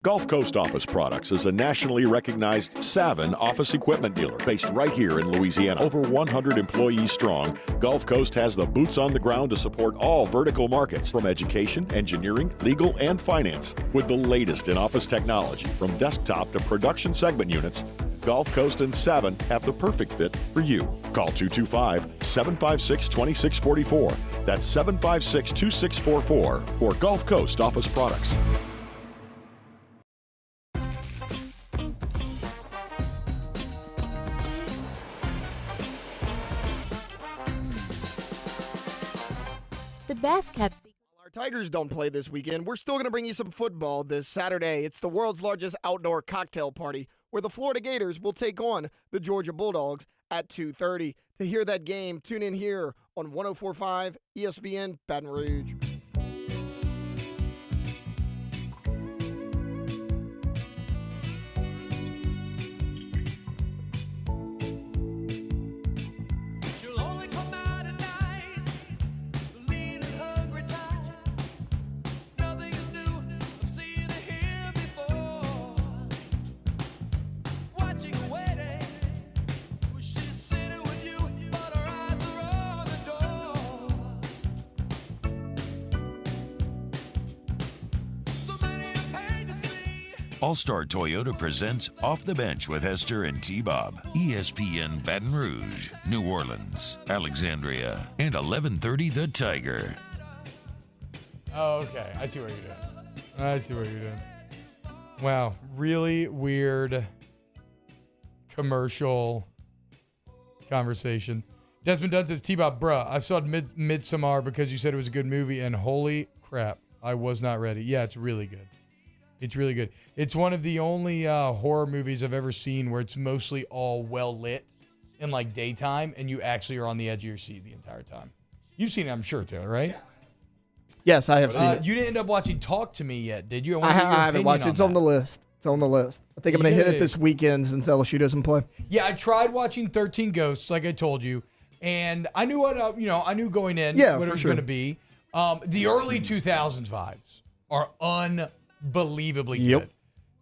Gulf Coast Office Products is a nationally recognized Savin office equipment dealer based right here in Louisiana. Over 100 employees strong, Gulf Coast has the boots on the ground to support all vertical markets, from education, engineering, legal, and finance. With the latest in office technology, from desktop to production segment units, Gulf Coast and Savin have the perfect fit for you. Call 225-756-2644. That's 756-2644 for Gulf Coast Office Products. The best kept secret. Our Tigers don't play this weekend. We're still going to bring you some football this Saturday. It's the world's largest outdoor cocktail party, where the Florida Gators will take on the Georgia Bulldogs at 2:30. To hear that game, tune in here on 104.5 ESPN Baton Rouge. All-Star Toyota presents Off the Bench with Hester and T-Bob. ESPN Baton Rouge, New Orleans, Alexandria, and 1130 The Tiger. Oh, okay. I see what you're doing. Wow. Really weird commercial conversation. Desmond Dunn says, T-Bob, bruh, I saw Midsommar because you said it was a good movie, and holy crap, I was not ready. Yeah, it's really good. It's really good. It's one of the only horror movies I've ever seen where it's mostly all well lit in like daytime, and you actually are on the edge of your seat the entire time. You've seen it, I'm sure, Taylor, right? Yes, I have seen it. You didn't end up watching Talk to Me yet, did you? I haven't watched it. It's on the list. I think I'm going to hit it this weekend since LSU doesn't play. Yeah, I tried watching 13 Ghosts, like I told you, and I knew what I knew going in what it was going to be. The early 2000s vibes are unbelievably good.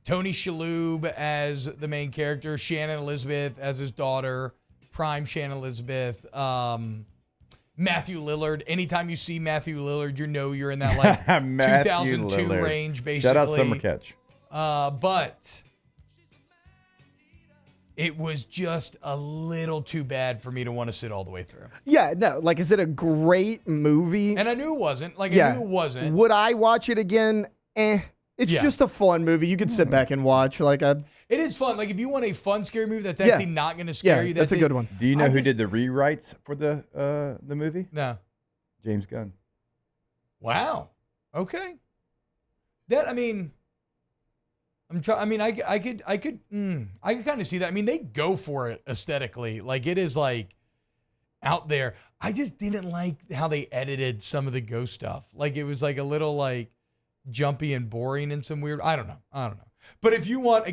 Tony Shalhoub as the main character, Shannon Elizabeth as his daughter, prime Shannon Elizabeth, Matthew Lillard. Anytime you see Matthew Lillard, you know you're in that like 2002 Lillard range, basically. Shout out Summer Catch. But it was just a little too bad for me to want to sit all the way through. Yeah, no, like, is it a great movie? And I knew it wasn't. I knew it wasn't. Would I watch it again? It's just a fun movie. You could sit back and watch. It is fun. Like, if you want a fun, scary movie that's actually not going to scare you, that's a good one. Do you know who did the rewrites for the movie? No. James Gunn. Wow. Okay. I could kind of see that. I mean, they go for it aesthetically. Like, it is like out there. I just didn't like how they edited some of the ghost stuff. Like, it was like a little like jumpy and boring and some weird. I don't know. But if you want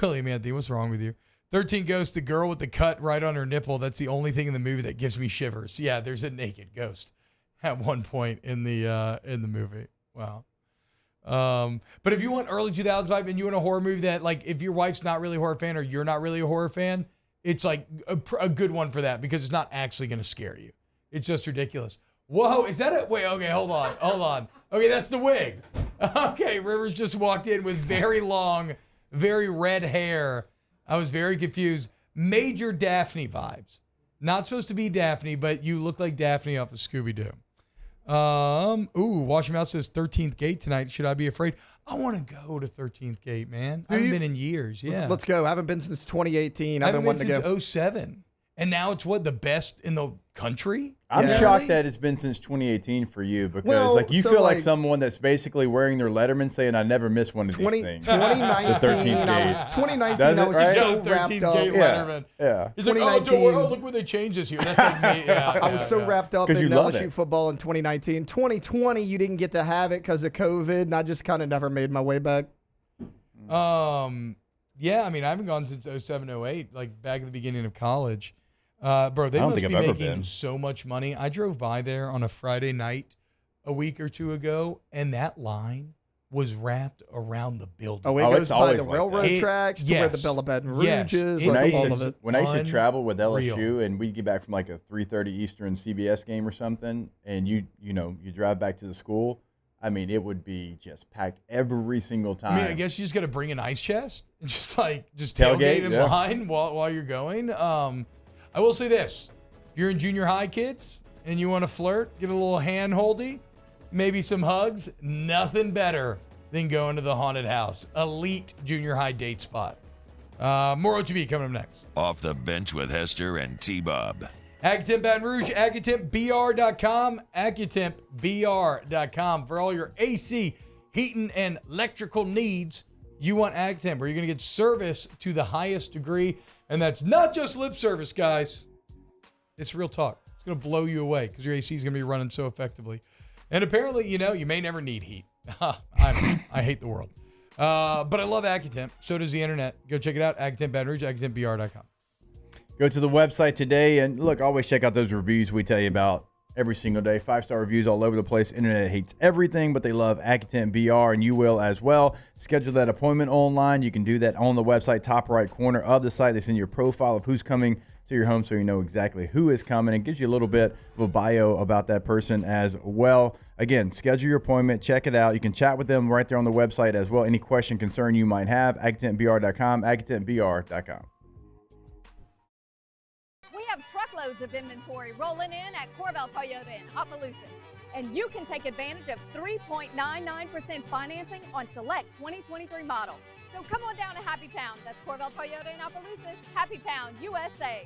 William Anthony, what's wrong with you? 13 Ghosts, the girl with the cut right on her nipple. That's the only thing in the movie that gives me shivers. Yeah, there's a naked ghost at one point in the movie. Wow. But if you want early 2000s vibe and you want a horror movie that, like, if your wife's not really a horror fan or you're not really a horror fan, it's like a good one for that because it's not actually going to scare you. It's just ridiculous. Whoa, is that it? Wait, okay, hold on. Okay, that's the wig. Okay, Rivers just walked in with very long, very red hair. I was very confused. Major Daphne vibes. Not supposed to be Daphne, but you look like Daphne off of Scooby-Doo. Wash Your Mouth says 13th Gate tonight. Should I be afraid? I want to go to 13th Gate, man. I haven't been in years. Yeah. Let's go. I haven't been since 2018. I've been wanting to go since 07. And now it's the best in the country? I'm shocked that it's been since 2018 for you because you feel like someone that's basically wearing their Letterman saying, I never miss one of these things. 2019, I was so wrapped up. Yeah. He's like, look where they changed this here. That's like me. Yeah, I was so wrapped up in LSU football in 2019. 2020, you didn't get to have it because of COVID, and I just kind of never made my way back. Yeah, I mean, I haven't gone since 07, 08, like back at the beginning of college. Bro, they must be making so much money. I drove by there on a Friday night a week or two ago, and that line was wrapped around the building. Oh, it goes by the railroad tracks to where the Bella Baton Rouge is. All of it. When I used to travel with LSU, and we'd get back from like a 3:30 Eastern CBS game or something, and you drive back to the school, I mean, it would be just packed every single time. I mean, I guess you just got to bring an ice chest and just tailgate in line while you're going. I will say this. If you're in junior high, kids, and you want to flirt, get a little hand-holdy, maybe some hugs, nothing better than going to the haunted house. Elite junior high date spot. More OTB coming up next. Off the Bench with Hester and T-Bob. Accutemp Baton Rouge, AccutempBR.com, AccutempBR.com. For all your AC, heating, and electrical needs, you want Accutemp, where you're going to get service to the highest degree. And that's not just lip service, guys. It's real talk. It's going to blow you away because your AC is going to be running so effectively. And apparently, you may never need heat. I don't know. I hate the world. But I love Accutemp. So does the internet. Go check it out. Accutemp Baton Rouge, AccutempBR.com. Go to the website today. And look, always check out those reviews we tell you about every single day. 5-star reviews all over the place. Internet hates everything, but they love Accutemp BR, and you will as well. Schedule that appointment online. You can do that on the website, top right corner of the site. They send you a profile of who's coming to your home so you know exactly who is coming. It gives you a little bit of a bio about that person as well. Again, schedule your appointment. Check it out. You can chat with them right there on the website as well. Any question, concern you might have, AccutempBR.com, AccutempBR.com. We have truckloads of inventory rolling in at Corvell Toyota in Opelousas. And you can take advantage of 3.99% financing on select 2023 models. So come on down to Happy Town. That's Corvell Toyota in Opelousas, Happy Town, USA.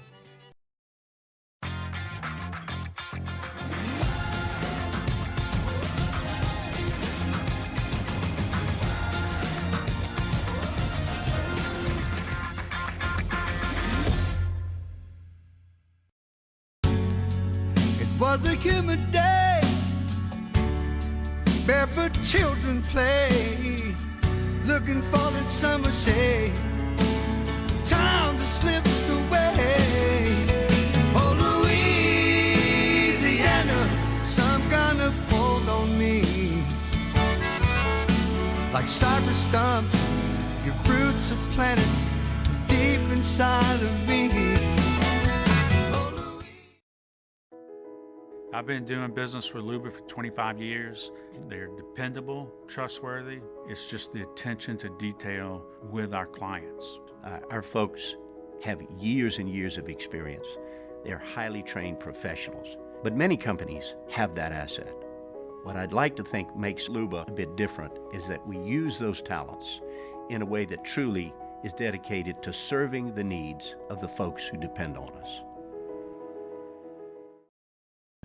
It was a humid day, barefoot children play, looking for that summer shade. Time to slip away. Oh, Louisiana, some kind of hold on me. Like cypress stumps, your roots are planted deep inside of me. I've been doing business with Luba for 25 years. They're dependable, trustworthy. It's just the attention to detail with our clients. Our folks have years and years of experience. They're highly trained professionals, but many companies have that asset. What I'd like to think makes Luba a bit different is that we use those talents in a way that truly is dedicated to serving the needs of the folks who depend on us.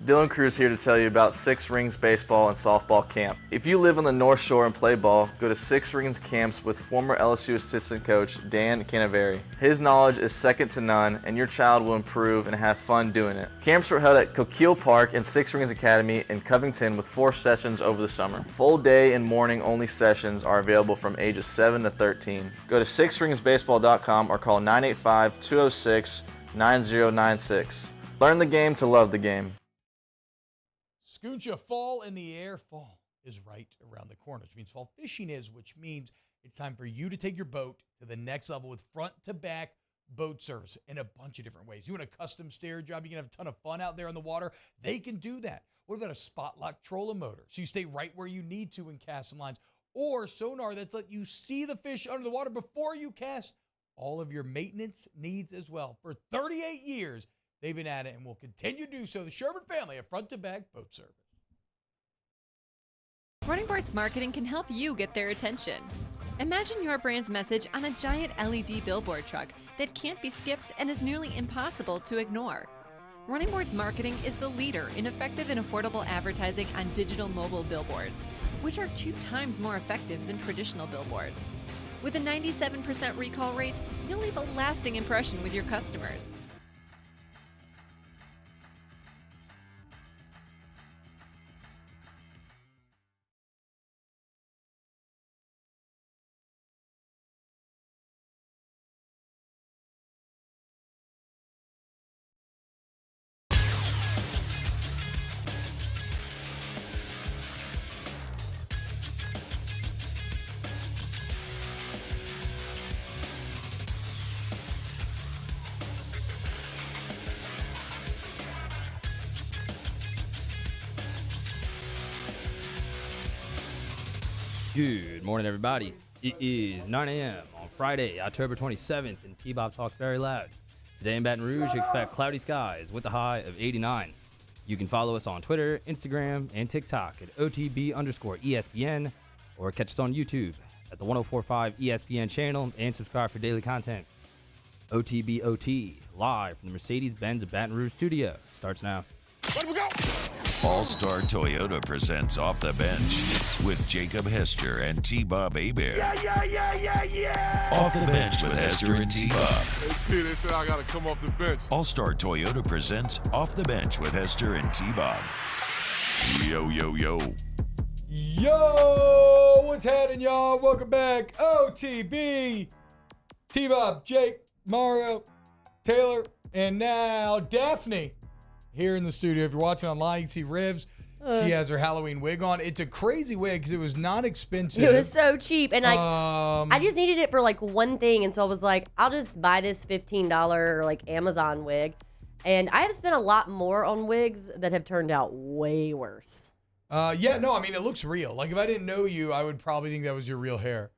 Dylan Cruz here to tell you about Six Rings Baseball and Softball Camp. If you live on the North Shore and play ball, go to Six Rings Camps with former LSU assistant coach Dan Canaveri. His knowledge is second to none, and your child will improve and have fun doing it. Camps were held at Coquille Park and Six Rings Academy in Covington with 4 sessions over the summer. Full day and morning only sessions are available from ages 7 to 13. Go to sixringsbaseball.com or call 985-206-9096. Learn the game to love the game. Scooncha, fall in the air. Fall is right around the corner, which means fall fishing is, which means it's time for you to take your boat to the next level with front-to-back boat service in a bunch of different ways. You want a custom stair job, you can have a ton of fun out there on the water. They can do that. What about a spot lock trolling motor? So you stay right where you need to in casting lines. Or sonar that's let you see the fish under the water before you cast. All of your maintenance needs as well. For 38 years, they've been at it and will continue to do so. The Sherman family of front-to-back boat service. Running Boards Marketing can help you get their attention. Imagine your brand's message on a giant LED billboard truck that can't be skipped and is nearly impossible to ignore. Running Boards Marketing is the leader in effective and affordable advertising on digital mobile billboards, which are 2 times more effective than traditional billboards. With a 97% recall rate, you'll leave a lasting impression with your customers. Good morning, everybody. It is 9 a.m. on Friday, October 27th, and T-Bob talks very loud. Today in Baton Rouge, expect cloudy skies with a high of 89. You can follow us on Twitter, Instagram, and TikTok at OTB_ESPN, or catch us on YouTube at the 1045 ESPN channel and subscribe for daily content. OTBOT, live from the Mercedes-Benz of Baton Rouge studio, starts now. Let we go! All-Star Toyota presents Off the Bench with Jacob Hester and T-Bob Hebert. Yeah. Off the Bench with Hester and T-Bob. Hey, P, they said I got to come off the bench. All-Star Toyota presents Off the Bench with Hester and T-Bob. Yo. Yo, what's happening, y'all? Welcome back. OTB, T-Bob, Jake, Mario, Taylor, and now Daphne here in the studio. If you're watching online, you can see Rivs. She has her Halloween wig on. It's a crazy wig because it was not expensive. It was so cheap. And I just needed it for like one thing. And so I was like, I'll just buy this $15 like Amazon wig. And I have spent a lot more on wigs that have turned out way worse. It looks real. Like if I didn't know you, I would probably think that was your real hair.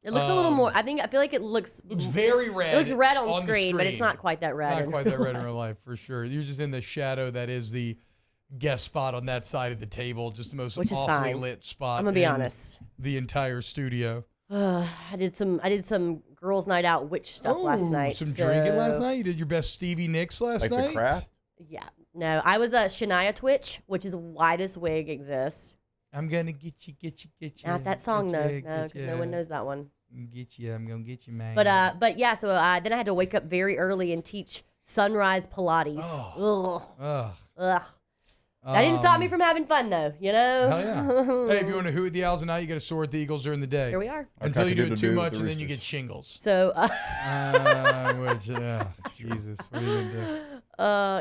It looks a little more, I feel like it looks very red. It looks red on the screen, but it's not quite that red. Not quite that red in real life, for sure. You're just in the shadow that is the guest spot on that side of the table, just the most awfully lit spot. I'm gonna be honest. The entire studio. I did some girls' night out witch stuff last night. Some drinking last night? You did your best Stevie Nicks last night? Like the craft? Yeah. No, I was a Shania Twitch, which is why this wig exists. I'm gonna get you. Not that song though, no, because no one knows that one. Get you. I'm gonna get you, man. But yeah. So then I had to wake up very early and teach sunrise Pilates. Ugh. That didn't stop me from having fun though. You know. Hell yeah. Hey, if you want to hoot at the owls at night, you got to soar at the eagles during the day. Here we are. Until you do it too much, and then you get shingles. So. Jesus. What are you gonna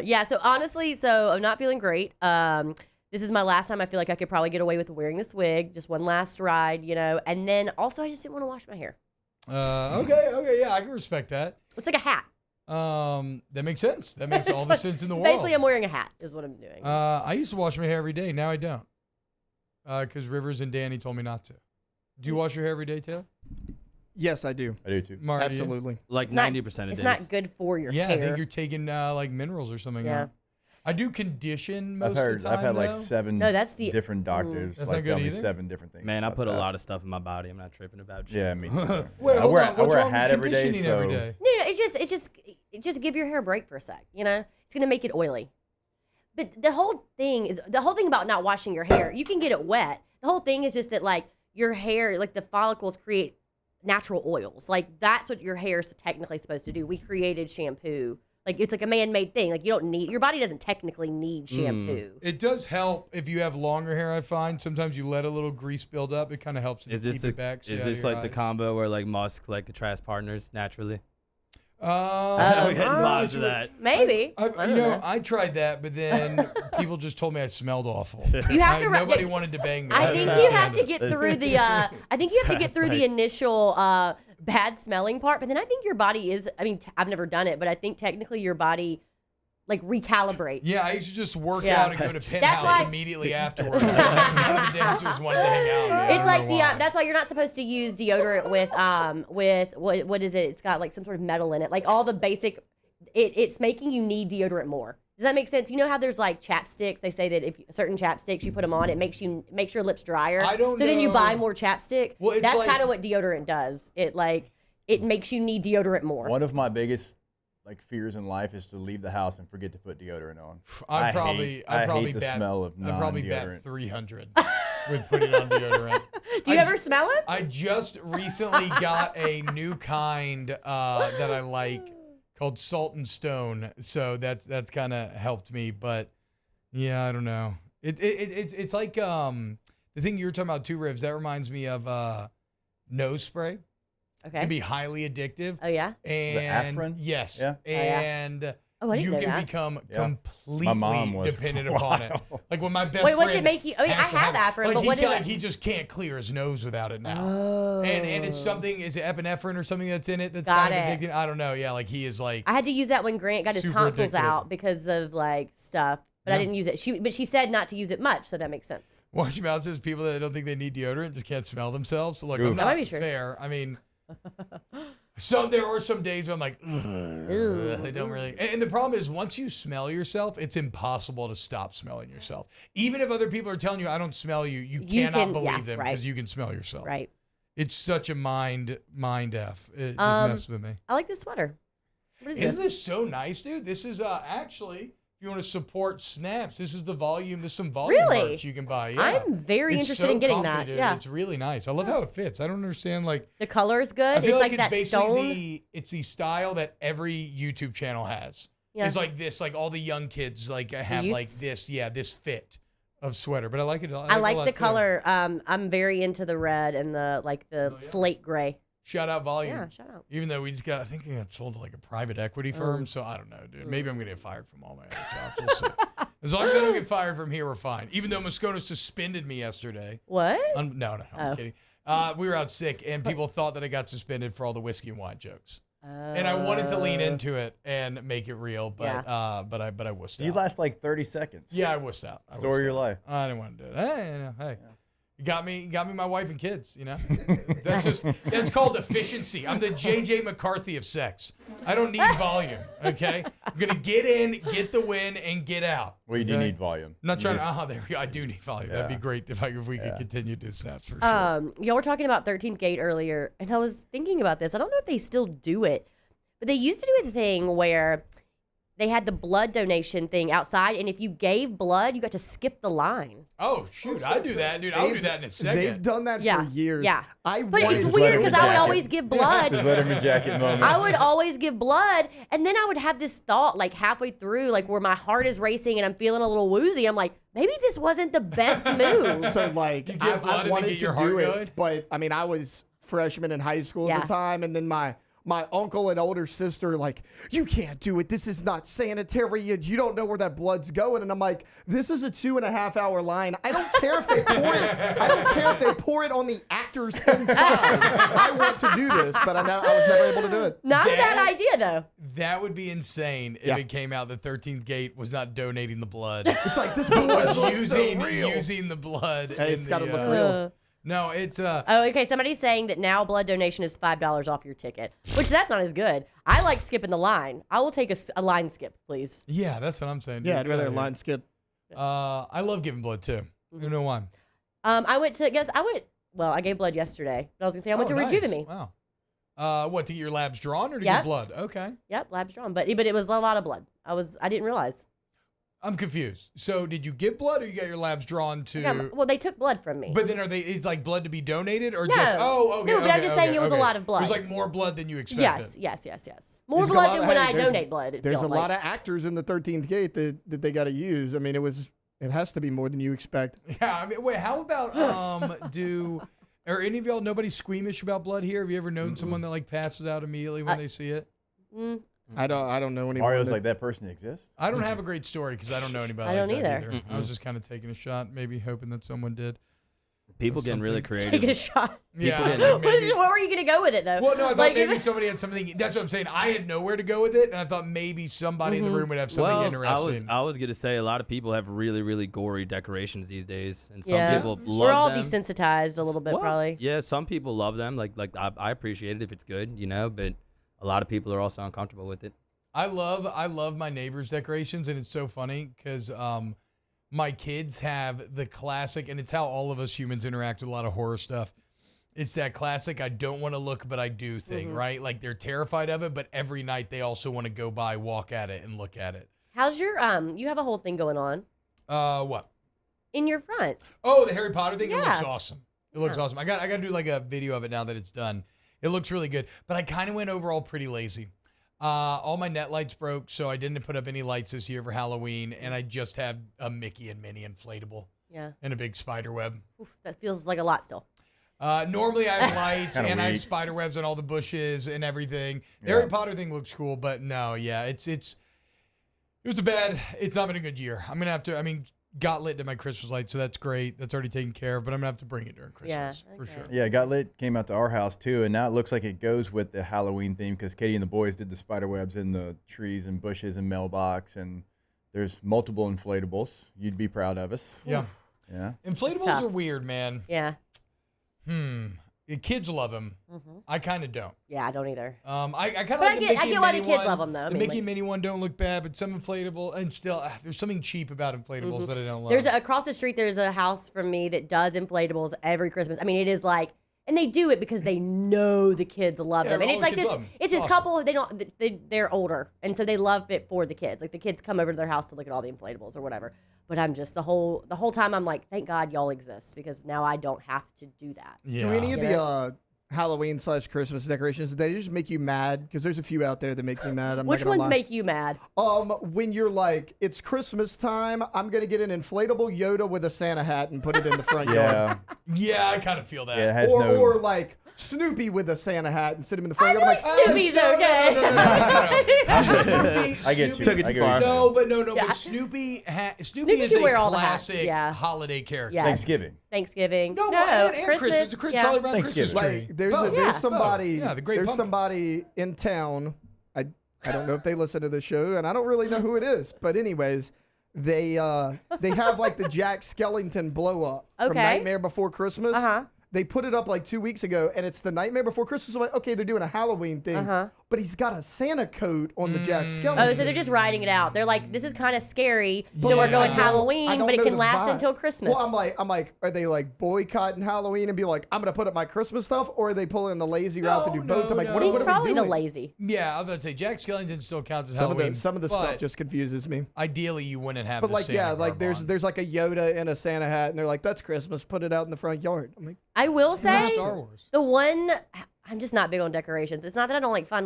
do? Yeah. So honestly, I'm not feeling great. This is my last time I feel like I could probably get away with wearing this wig. Just one last ride, you know. And then also I just didn't want to wash my hair. Okay, yeah, I can respect that. It's like a hat. That makes sense. That makes all the sense in the world. Basically, I'm wearing a hat is what I'm doing. I used to wash my hair every day. Now I don't. Because Rivers and Danny told me not to. Do you wash your hair every day, Taylor? Yes, I do. I do too. Mario, absolutely. Like 90% of days. It's not good for your hair. Yeah, I think you're taking like minerals or something. Yeah. Huh? I do condition most of the time. I've had like though. 7 different doctors like tell me 7 different things. Man, I put a lot of stuff in my body. I'm not tripping about shit. Yeah, me too. Wait, I wear a hat every day. No, it just give your hair a break for a sec. You know, it's gonna make it oily. But the whole thing about not washing your hair. You can get it wet. The whole thing is just that like your hair, like the follicles create natural oils. Like that's what your hair is technically supposed to do. We created shampoo. Like it's like a man-made thing. Like your body doesn't technically need shampoo. It does help if you have longer hair. I find sometimes you let a little grease build up. It kind of helps. Is this keep it back? Is this like the combo where like Musk like attracts partners naturally? I'm getting vibes of that. Maybe. I tried that, but then people just told me I smelled awful. You have to. Nobody wanted to bang me. I think you have to get through the. I think you have to get through the initial bad smelling part. But then I think your body is, I mean, I've never done it, but I think technically your body like recalibrates. Yeah, I used to just work out and go to That's Penthouse why- immediately afterwards. None of the dancers wanted to hang out with me. I It's don't like know why. that's why you're not supposed to use deodorant with what is it? It's got like some sort of metal in it. Like all the basic, it's making you need deodorant more. Does that make sense? You know how there's like chapsticks? They say that if certain chapsticks you put them on, it makes your lips drier. I don't So then you know. buy more chapstick. Well, it's That's like- kind of what deodorant does. It makes you need deodorant more. One of my biggest fears in life is to leave the house and forget to put deodorant on. I hate the smell of I'd probably non-deodorant. bet 300 with putting on deodorant. Do you ever smell it? I just recently got a new kind that I like called Salt and Stone, so that's kind of helped me. But yeah, I don't know. It's like the thing you were talking about, 2 Rivs. That reminds me of nose spray. Okay. Can be highly addictive. Oh yeah. And Afrin? yes. Yeah. And Oh, I didn't you know can that. become Yeah. completely My mom was dependent for a upon it. while. Like when my best Wait, friend what's it make you? I mean, I has to have it. Afrin, Like, but what is it? He just can't clear his nose without it now. Oh. And it's something, is it epinephrine or something that's in it that's Got kind of it. addicting? I don't know. Yeah, like he is like I had to use that when Grant got his Super tonsils addicted. out because of like stuff, but I Yeah. didn't use it. But she said not to use it much, so that makes sense. Watch your mouth says people that don't think they need deodorant just can't smell themselves. So look, Oof. I'm That might not be true. fair. I mean, there are some days where I'm like, I don't really. And the problem is, once you smell yourself, it's impossible to stop smelling yourself. Even if other people are telling you, I don't smell you, you cannot can- believe yeah, them right. because you can smell yourself. Right. It's such a mind F. It just messes with me. I like this sweater. What is Isn't this so nice, dude? This is actually, if you want to support Snaps, this is the volume. There's some volume Really? merch you can buy. Yeah. I'm very It's interested so in getting comfy, that. dude. Yeah. It's really nice. I love how it fits. I don't understand, like, The color is good. I feel It's like like that basically stone. it's the style that every YouTube channel has. Yeah. It's like this, like all the young kids like have like youths? this fit of sweater. But I like it. I a like lot, the too. color. I'm very into the red and the slate gray. Shout out volume. Yeah, shout out. Even though I think we got sold to like a private equity firm, so I don't know, dude. Maybe I'm gonna get fired from all my other jobs. We'll see. As long as I don't get fired from here, we're fine. Even though Moscona suspended me yesterday. What? No, I'm kidding. We were out sick, and people thought that I got suspended for all the whiskey and wine jokes. And I wanted to lean into it and make it real, but but I wussed out. You last like 30 seconds. Yeah, I wussed out. Story of your life. I didn't want to do it. Hey. You got me, my wife and kids, you know? That's called efficiency. I'm the JJ McCarthy of sex. I don't need volume, okay? I'm going to get in, get the win, and get out. Well, you do okay? need volume. I'm not You trying just- to, there we go. I do need volume. That'd be great if we could continue to snaps for sure. Y'all were talking about 13th Gate earlier, and I was thinking about this. I don't know if they still do it, but they used to do a thing where they had the blood donation thing outside, and if you gave blood, you got to skip the line. Oh, shoot. I do that, dude. I'll do that in a second. They've done that Yeah, for years. yeah. But wanted it's to weird see because it. I would always give blood. Just Letterman jacket moment. I would always give blood, and then I would have this thought like halfway through, like where my heart is racing and I'm feeling a little woozy. I'm like, maybe this wasn't the best move. So like, You get blood I and then wanted get to your heart do it, going? but I mean, I was freshman in high school Yeah. at the time, and then my uncle and older sister like, you can't do it. This is not sanitary. You don't know where that blood's going. And I'm like, this is a 2.5 hour line. I don't care if they pour it. I don't care if they pour it on the actors inside. I want to do this, but I was never able to do it. Not a bad idea though. That would be insane if it came out that 13th Gate was not donating the blood. It's like, this blood was looks so real. using the blood. Hey, in it's got to the, look real. No, it's Oh, okay. Somebody's saying that now blood donation is $5 off your ticket, which that's not as good. I like skipping the line. I will take a line skip, please. Yeah, that's what I'm saying. Yeah, dude. I'd rather Go ahead. line skip. I love giving blood too. You know why? Well, I gave blood yesterday. But I was gonna say I went to nice. Rejuvenate. Wow. What, to get your labs drawn or to Yep. get blood? Okay. Yep, labs drawn, but it was a lot of blood. I didn't realize. I'm confused. So did you get blood or you got your labs drawn to? Well, they took blood from me. But then is like blood to be donated or No. just? Oh, okay. No, but I'm okay, just saying okay, it was a okay. lot of blood. It was like more blood than you expected. Yes. More There's a blood lot than of- when hey, I there's- donate blood. There's a lot of actors in the 13th Gate that they got to use. I mean, it has to be more than you expect. Yeah. I mean, wait. How about are any of y'all nobody squeamish about blood here? Have you ever known someone that like passes out immediately when they see it? I don't know anyone. Mario's like, that person exists? I don't have a great story because I don't know anybody. I don't like that either. I was just kind of taking a shot, maybe hoping that someone did. People getting really creative. Take a shot. Yeah. Where were you going to go with it, though? Well, no, I thought maybe somebody had something. That's what I'm saying. I had nowhere to go with it, and I thought maybe somebody in the room would have something interesting. I was going to say a lot of people have really, really gory decorations these days, and some people love them. We're all desensitized a little bit, probably. Yeah, some people love them. Like I appreciate it if it's good, but a lot of people are also uncomfortable with it. I love my neighbors' decorations, and it's so funny because my kids have the classic, and it's how all of us humans interact with a lot of horror stuff. It's that classic I don't want to look, but I do thing, right? Like they're terrified of it, but every night they also want to go by, walk at it, and look at it. How's your you have a whole thing going on? What? In your front. Oh, the Harry Potter thing? Yeah. It looks awesome. It looks awesome. I got to do like a video of it now that it's done. It looks really good, but I kind of went overall pretty lazy. All my net lights broke, so I didn't put up any lights this year for Halloween, and I just have a Mickey and Minnie inflatable. Yeah. And a big spider web. Oof, that feels like a lot still. Normally I have lights and I have weak. spider webs on all the bushes and everything. The Yeah. Harry Potter thing looks cool, but no, yeah, it's not been a good year. I'm gonna have to. Got lit to my Christmas light, so that's great. That's already taken care of, but I'm gonna have to bring it during Christmas for sure. Yeah, Got Lit came out to our house too, and now it looks like it goes with the Halloween theme because Katie and the boys did the spider webs in the trees and bushes and mailbox, and there's multiple inflatables. You'd be proud of us. Yeah. Yeah. Inflatables are weird, man. Yeah. The kids love them. I kind of don't. Yeah, I don't either. I kind of But like I the get- Mickey I get and why the Minnie kids one. love them, though. I The mean, Mickey like- and Minnie one don't look bad, but some inflatable, and still, there's something cheap about inflatables that I don't love. There's across the street. There's a house from me that does inflatables every Christmas. I mean, it is like, and they do it because they know the kids love Yeah, them, and all it's the like kids this. love 'em. It's It's this couple. They're older, and so they love it for the kids. Like the kids come over to their house to look at all the inflatables or whatever. But I'm just the whole time I'm like, thank God y'all exist because now I don't have to do that. Do any of the Halloween/Christmas decorations, do they just make you mad? Because there's a few out there that make me mad. Which ones make you mad? When you're like, it's Christmas time, I'm gonna get an inflatable Yoda with a Santa hat and put it in the front yard. Yeah, I kind of feel that. Yeah, it has Or like Snoopy with a Santa hat and sit him in the front yard. I'm like, Snoopy's okay. I get you. Took it I too get what far. you're No, but Yeah. Snoopy Snoopy is can a wear all the hats, classic yeah. holiday character. Yes. Thanksgiving. Thanksgiving. No, No, and Christmas. The Yeah. Charlie Brown Christmas tree. Like, there's Both. there's somebody Yeah, the great there's pumpkin. somebody in town. I don't know if they listen to the show, and I don't really know who it is. But anyways, they have like the Jack Skellington blow up from Okay. Nightmare Before Christmas. Uh-huh. They put it up like 2 weeks ago, and it's the Nightmare Before Christmas. I'm like, okay, they're doing a Halloween thing, but he's got a Santa coat on the Jack Skellington. Oh, so they're just writing it out. They're like, this is kind of scary, so Yeah. we're going I Halloween, don't but it know can the last vibe. until Christmas. Well, I'm like, are they like boycotting Halloween and be like, I'm gonna put up my Christmas stuff, or are they pulling the lazy route to do both? I'm like, what are we Probably the doing? lazy. Yeah, I was about to say Jack Skellington still counts as Some Halloween. of the but stuff just confuses me. ideally you wouldn't have. But the like, Santa yeah, like garb on. there's like a Yoda and a Santa hat, and they're like, that's Christmas. Put it out in the front yard. I'm like, I will say, Star Wars. the one, I'm just not big on decorations. It's not that I don't like fun.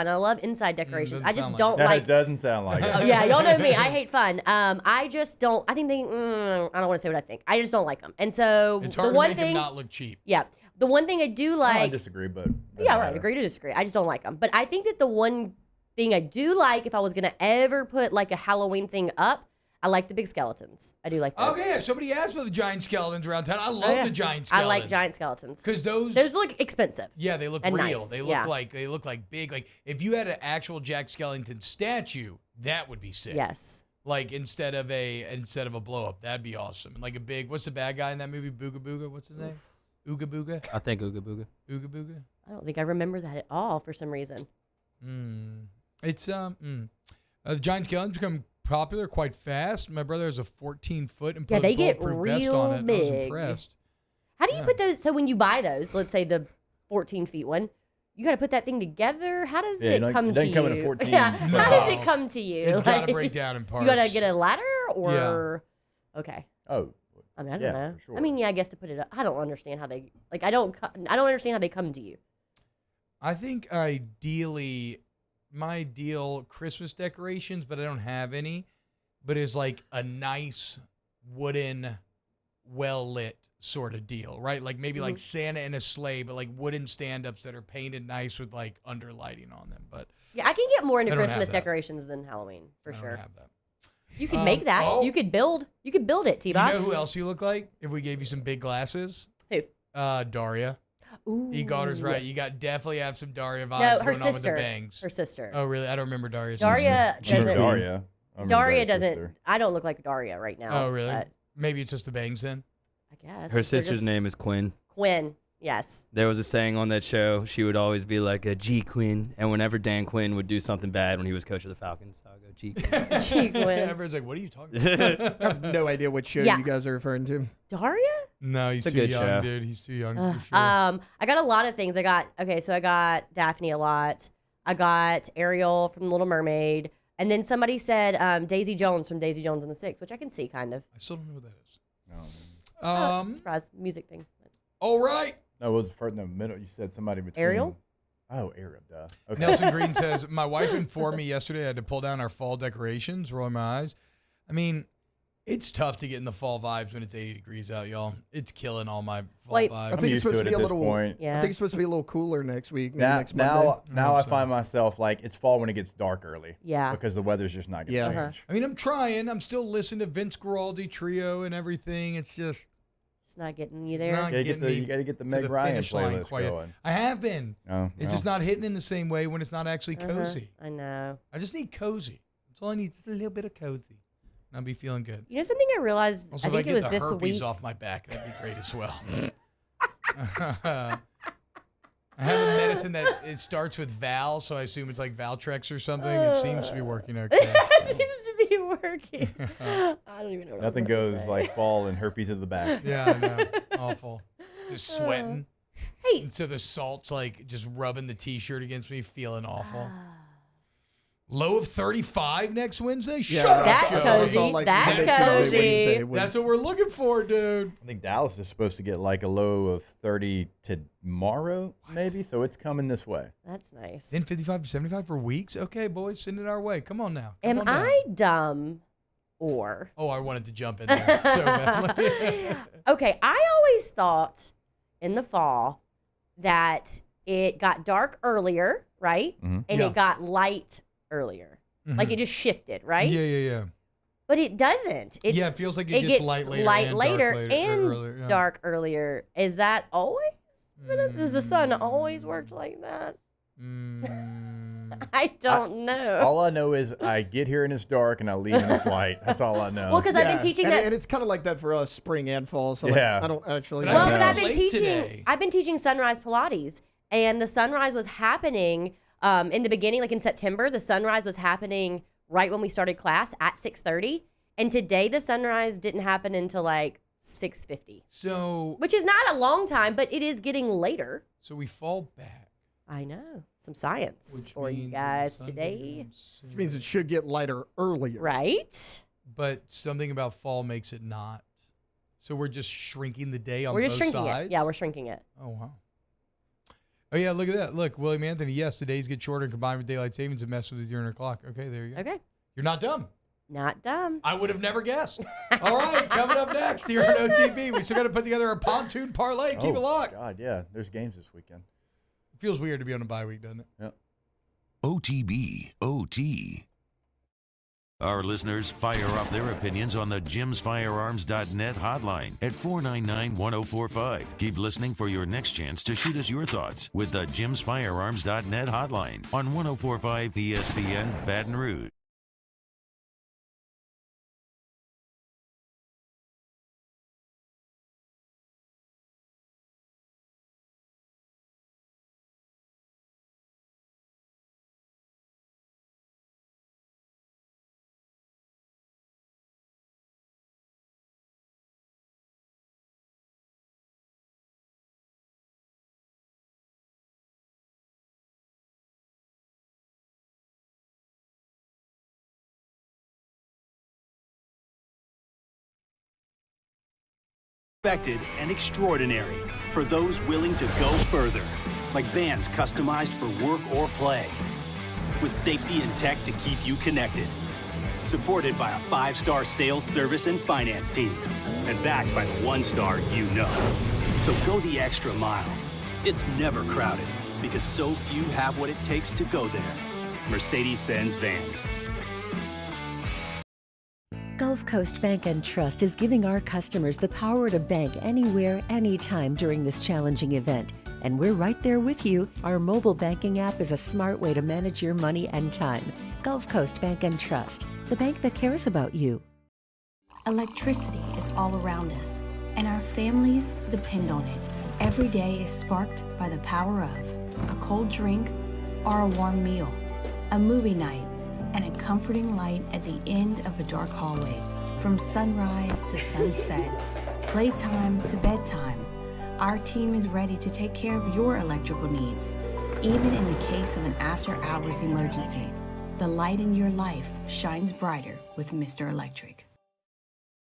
I love inside decorations. doesn't I just sound don't That like. doesn't sound like Oh, it. yeah, y'all know me. I hate fun. I just don't. I think I don't want to say what I think. I just don't like them. And so It's the hard to one make him thing, not look cheap. yeah, the one thing I do I like. disagree, but Yeah, right. Agree to disagree. I just don't like them. But I think that the one thing I do like, if I was gonna ever put like a Halloween thing up, I like the big skeletons. I do like those. Okay, yeah, somebody asked about the giant skeletons around town. I love Oh, yeah. the giant I skeletons. like giant skeletons because those look expensive. Yeah, they look and real. nice. They look Yeah. like big. Like if you had an actual Jack Skellington statue, that would be sick. Yes. Like instead of a blow up, that'd be awesome. Like a big. What's the bad guy in that movie? Booga Booga. What's his name? Ooga Booga. I think Ooga Booga. Ooga Booga. I don't think I remember that at all for some reason. It's the giant skeletons become popular quite fast. My brother has a 14-foot and Yeah, put a they get bulletproof vest real on it. I was big. impressed. How do you put those? So when you buy those, let's say the 14 feet one, you got to put that thing together. How does Yeah, it it come to doesn't you? come in a 14 Yeah. foot How does it box. come to you? It's gotta break down in You got to parts. get a ladder or okay. Oh. I mean, I don't Yeah, know. for sure. I mean, yeah, I guess to put it up. I don't understand how they like. I don't understand how they come to you. I think ideally, my ideal Christmas decorations, but I don't have any, but is like a nice wooden, well-lit sort of deal, right? Like maybe like Santa in a sleigh, but like wooden stand-ups that are painted nice with like underlighting on them. But Yeah, I can get more into I don't have Christmas that. decorations than Halloween for I don't sure. have that. You could make that. oh. You could build it, You T-Bob. know who else you look like if we gave you some big glasses? Who? Daria. Ooh. E-Gotter's right. You got definitely have some Daria vibes No, her going on with the sister. bangs. Her sister. Oh, really? I don't remember Daria's Daria sister. doesn't. Daria. Daria doesn't. I don't look like Daria right now. Oh, really? But Maybe it's just the bangs then? I guess. Her They're sister's just- name is Quinn. Quinn. Yes. There was a saying on that show. She would always be like a G Quinn, and whenever Dan Quinn would do something bad when he was coach of the Falcons, I'll go G Quinn. G Quinn. Everyone's like, what are you talking about? I have no idea what show Yeah. you guys are referring to. Daria? No, he's It's a too good young, show. dude. He's too young for sure. I got a lot of things. I got Daphne a lot. I got Ariel from Little Mermaid. And then somebody said Daisy Jones from Daisy Jones and the Six, which I can see kind of. I still don't know what that is. Surprise music thing. All right. No, it was in the middle. You said somebody between. Ariel? Oh, Ariel, duh. Okay. Nelson Green says, my wife informed me yesterday I had to pull down our fall decorations, rolling my eyes. I mean, it's tough to get in the fall vibes when it's 80 degrees out, y'all. It's killing all my fall vibes. I think it's supposed to be a little. point. I think it's supposed to be a little cooler next week. Maybe Now, next Monday. now I find myself like it's fall when it gets dark early. Yeah. Because the weather's just not going to change. I mean, I'm trying. I'm still listening to Vince Guaraldi Trio and everything. It's just. It's not getting you there. You got to get the Meg Ryan playlist going. I have been. Oh, it's well. just not hitting in the same way when it's not actually cozy. I know. I just need cozy. That's all I need. Just a little bit of cozy. And I'll be feeling good. You know something I realized? Also, I think if I it was get the this herpes week. off my back, that'd be great as well. I have a medicine that it starts with Val, so I assume it's like Valtrex or something. It seems to be working okay. It seems to be working. I don't even know what Nothing I was about to goes say. like fall and herpes of the back. Yeah, I know. Awful. Just sweating. Hey. And so the salt's like just rubbing the t-shirt against me, feeling awful. Low of 35 next Wednesday? Shut up, That's Joe. cozy. That's cozy. That's what we're looking for, dude. I think Dallas is supposed to get like a low of 30 tomorrow, maybe. So it's coming this way. That's nice. Then 55 to 75 for weeks? Okay, boys, send it our way. Come on now. Come Am on down. I dumb or? Oh, I wanted to jump in there so badly. Okay, I always thought in the fall that it got dark earlier, right? And Yeah. it got light earlier. Like it just shifted, right? Yeah. But it doesn't. It's, Yeah, it feels like it gets light later and dark later later, or and earlier, yeah. dark earlier. Is that always? Does the sun always work like that? I don't know. All I know is I get here and it's dark and I leave and it's light. That's all I know. Well, 'cause I've been teaching and, that- and it's kind of like that for us, spring and fall. So Yeah. like, I don't actually. Well, but I've been late teaching. today. I've been teaching sunrise Pilates, and the sunrise was happening in the beginning, like in September. The sunrise was happening right when we started class at 6:30, and today the sunrise didn't happen until like 6:50. So, which is not a long time, but it is getting later. So we fall back. I know some science for you guys today, Which means it should get lighter earlier. right? But something about fall makes it not. So we're just shrinking the day on We're just both shrinking sides? it. Yeah, we're shrinking it. Oh, wow. Oh, yeah, look at that. Look, William Anthony, yes, the days get shorter and combined with daylight savings and mess with your inner clock. Okay, there you go. Okay. You're not dumb. Not dumb. I would have never guessed. All right, coming up next here on OTB, we still got to put together a pontoon parlay. Keep it locked. God, yeah. There's games this weekend. It feels weird to be on a bye week, doesn't it? Yeah. OTB, OT. Our listeners fire off their opinions on the jimsfirearms.net hotline at 499-1045. Keep listening for your next chance to shoot us your thoughts with the jimsfirearms.net hotline on 1045 ESPN Baton Rouge. Expected and extraordinary for those willing to go further, like vans customized for work or play, with safety and tech to keep you connected, supported by a 5-star sales, service, and finance team, and backed by the 1-star you know. So go the extra mile. It's never crowded because so few have what it takes to go there. Mercedes-Benz Vans. Go Gulf Coast Bank and Trust is giving our customers the power to bank anywhere, anytime during this challenging event. And we're right there with you. Our mobile banking app is a smart way to manage your money and time. Gulf Coast Bank and Trust, the bank that cares about you. Electricity is all around us, and our families depend on it. Every day is sparked by the power of a cold drink or a warm meal, a movie night, and a comforting light at the end of a dark hallway. From sunrise to sunset, playtime to bedtime, our team is ready to take care of your electrical needs. Even in the case of an after-hours emergency, the light in your life shines brighter with Mr. Electric.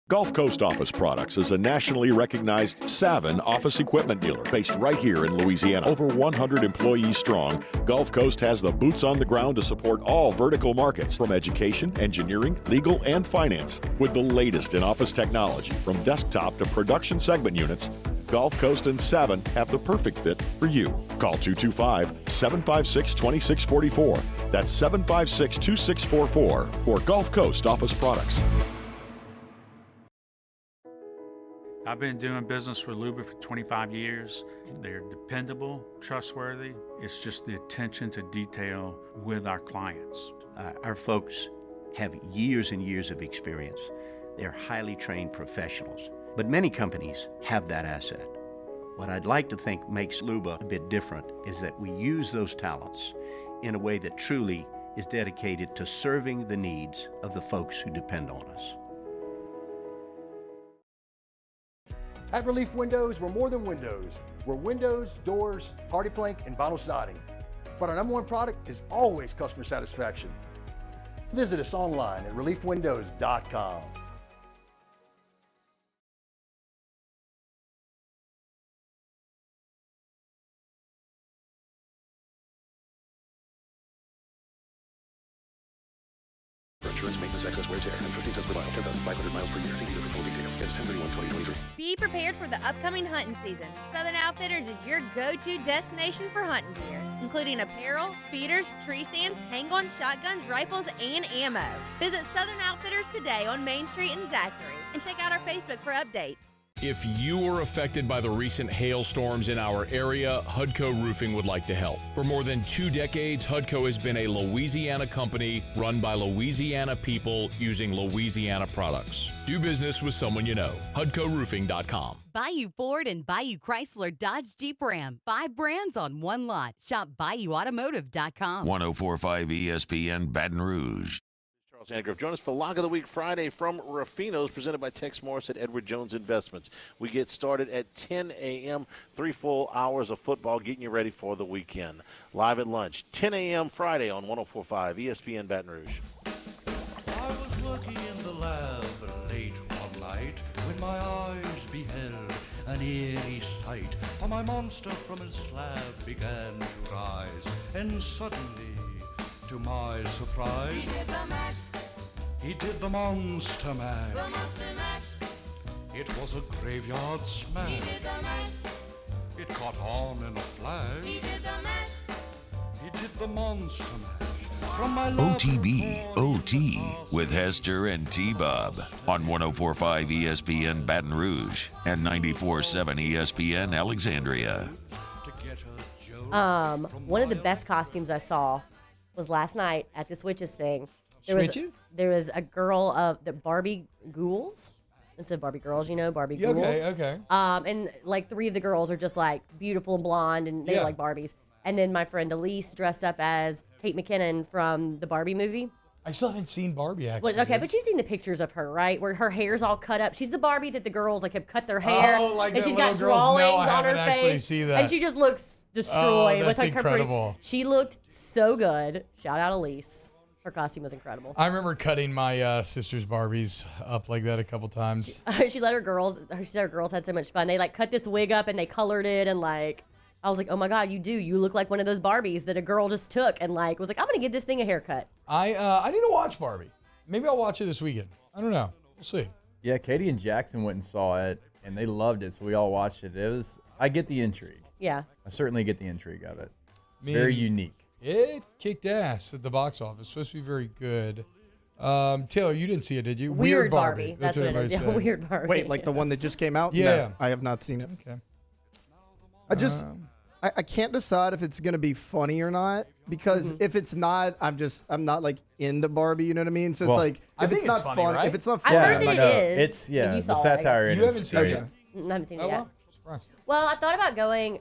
Gulf Coast Office Products is a nationally recognized Savin office equipment dealer based right here in Louisiana. Over 100 employees strong, Gulf Coast has the boots on the ground to support all vertical markets, from education, engineering, legal, and finance. With the latest in office technology, from desktop to production segment units, Gulf Coast and Savin have the perfect fit for you. Call 225-756-2644. That's 756-2644 for Gulf Coast Office Products. I've been doing business with Luba for 25 years. They're dependable, trustworthy. It's just the attention to detail with our clients. Our folks have years and years of experience. They're highly trained professionals, but many companies have that asset. What I'd like to think makes Luba a bit different is that we use those talents in a way that truly is dedicated to serving the needs of the folks who depend on us. At Relief Windows, we're more than windows. We're windows, doors, hardy plank, and vinyl siding. But our number one product is always customer satisfaction. Visit us online at reliefwindows.com. For insurance, maintenance, excess wear, tear, and 15 cents per mile, 10,500 miles per year. See dealer for full details. Ends 10/31/2023. Be prepared for the upcoming hunting season. Southern Outfitters is your go-to destination for hunting gear, including apparel, feeders, tree stands, hang-on shotguns, rifles, and ammo. Visit Southern Outfitters today on Main Street in Zachary and check out our Facebook for updates. If you were affected by the recent hailstorms in our area, Hudco Roofing would like to help. For more than 2 decades, Hudco has been a Louisiana company run by Louisiana people using Louisiana products. Do business with someone you know. HudcoRoofing.com. Bayou Ford and Bayou Chrysler Dodge Jeep Ram. 5 brands on one lot. Shop BayouAutomotive.com. 104.5 ESPN Baton Rouge. Sandgrove. Join us for Lock of the Week Friday from Ruffino's, presented by Tex Morris at Edward Jones Investments. We get started at 10 a.m., 3 full hours of football, getting you ready for the weekend. Live at lunch, 10 a.m. Friday on 104.5 ESPN Baton Rouge. I was working in the lab late one night when my eyes beheld an eerie sight, for my monster from his slab began to rise, and suddenly, to my surprise, he did the mash. He did the monster mash. The monster mash. It was a graveyard smash. He did the mash. It caught on in a flash. He did the mash. He did the monster mash. From my OTB OT with Hester and T-Bob on 104.5 ESPN Baton Rouge and 94.7 ESPN Alexandria. One of the best costumes I saw was last night at the Switches thing. There was a girl of the Barbie Ghouls. Instead of Barbie Girls, Barbie Ghouls. Okay. And like 3 of the girls are just like beautiful and blonde, and they like Barbies. And then my friend Elise dressed up as Kate McKinnon from the Barbie movie. I still haven't seen Barbie, actually. Well, okay, but you've seen the pictures of her, right? Where her hair's all cut up. She's the Barbie that the girls like have cut their hair. Oh, like and that she's got little girl's- drawings No, I on her haven't actually face. seen that. And she just looks destroyed. that's with like incredible. She looked so good. Shout out Elise. Her costume was incredible. I remember cutting my sister's Barbies up like that a couple times. She let her girls. She said her girls had so much fun. They like cut this wig up and they colored it, and like I was like, oh my god, you do. You look like one of those Barbies that a girl just took and like was like, I'm gonna give this thing a haircut. I need to watch Barbie. Maybe I'll watch it this weekend. I don't know. We'll see. Yeah, Katie and Jackson went and saw it, and they loved it, so we all watched it. I get the intrigue. Yeah. I certainly get the intrigue of it. I mean, Very unique. It kicked ass at the box office. Supposed to be very good. Taylor, you didn't see it, did you? Weird Barbie. That's what it is. everybody Yeah, said. Weird Barbie. Wait, like the one that just came out? Yeah. No, I have not seen it. Okay. I can't decide if it's gonna be funny or not because if it's not, I'm not like into Barbie. You know what I mean? So it's Well, like I if think it's not it's funny, funny, right? if it's not I funny, heard that it is. It's If you the saw it, I satire guess. in You it haven't is seen it great. yet? I haven't seen it Oh, yet. well. Surprise. Well, I thought about going,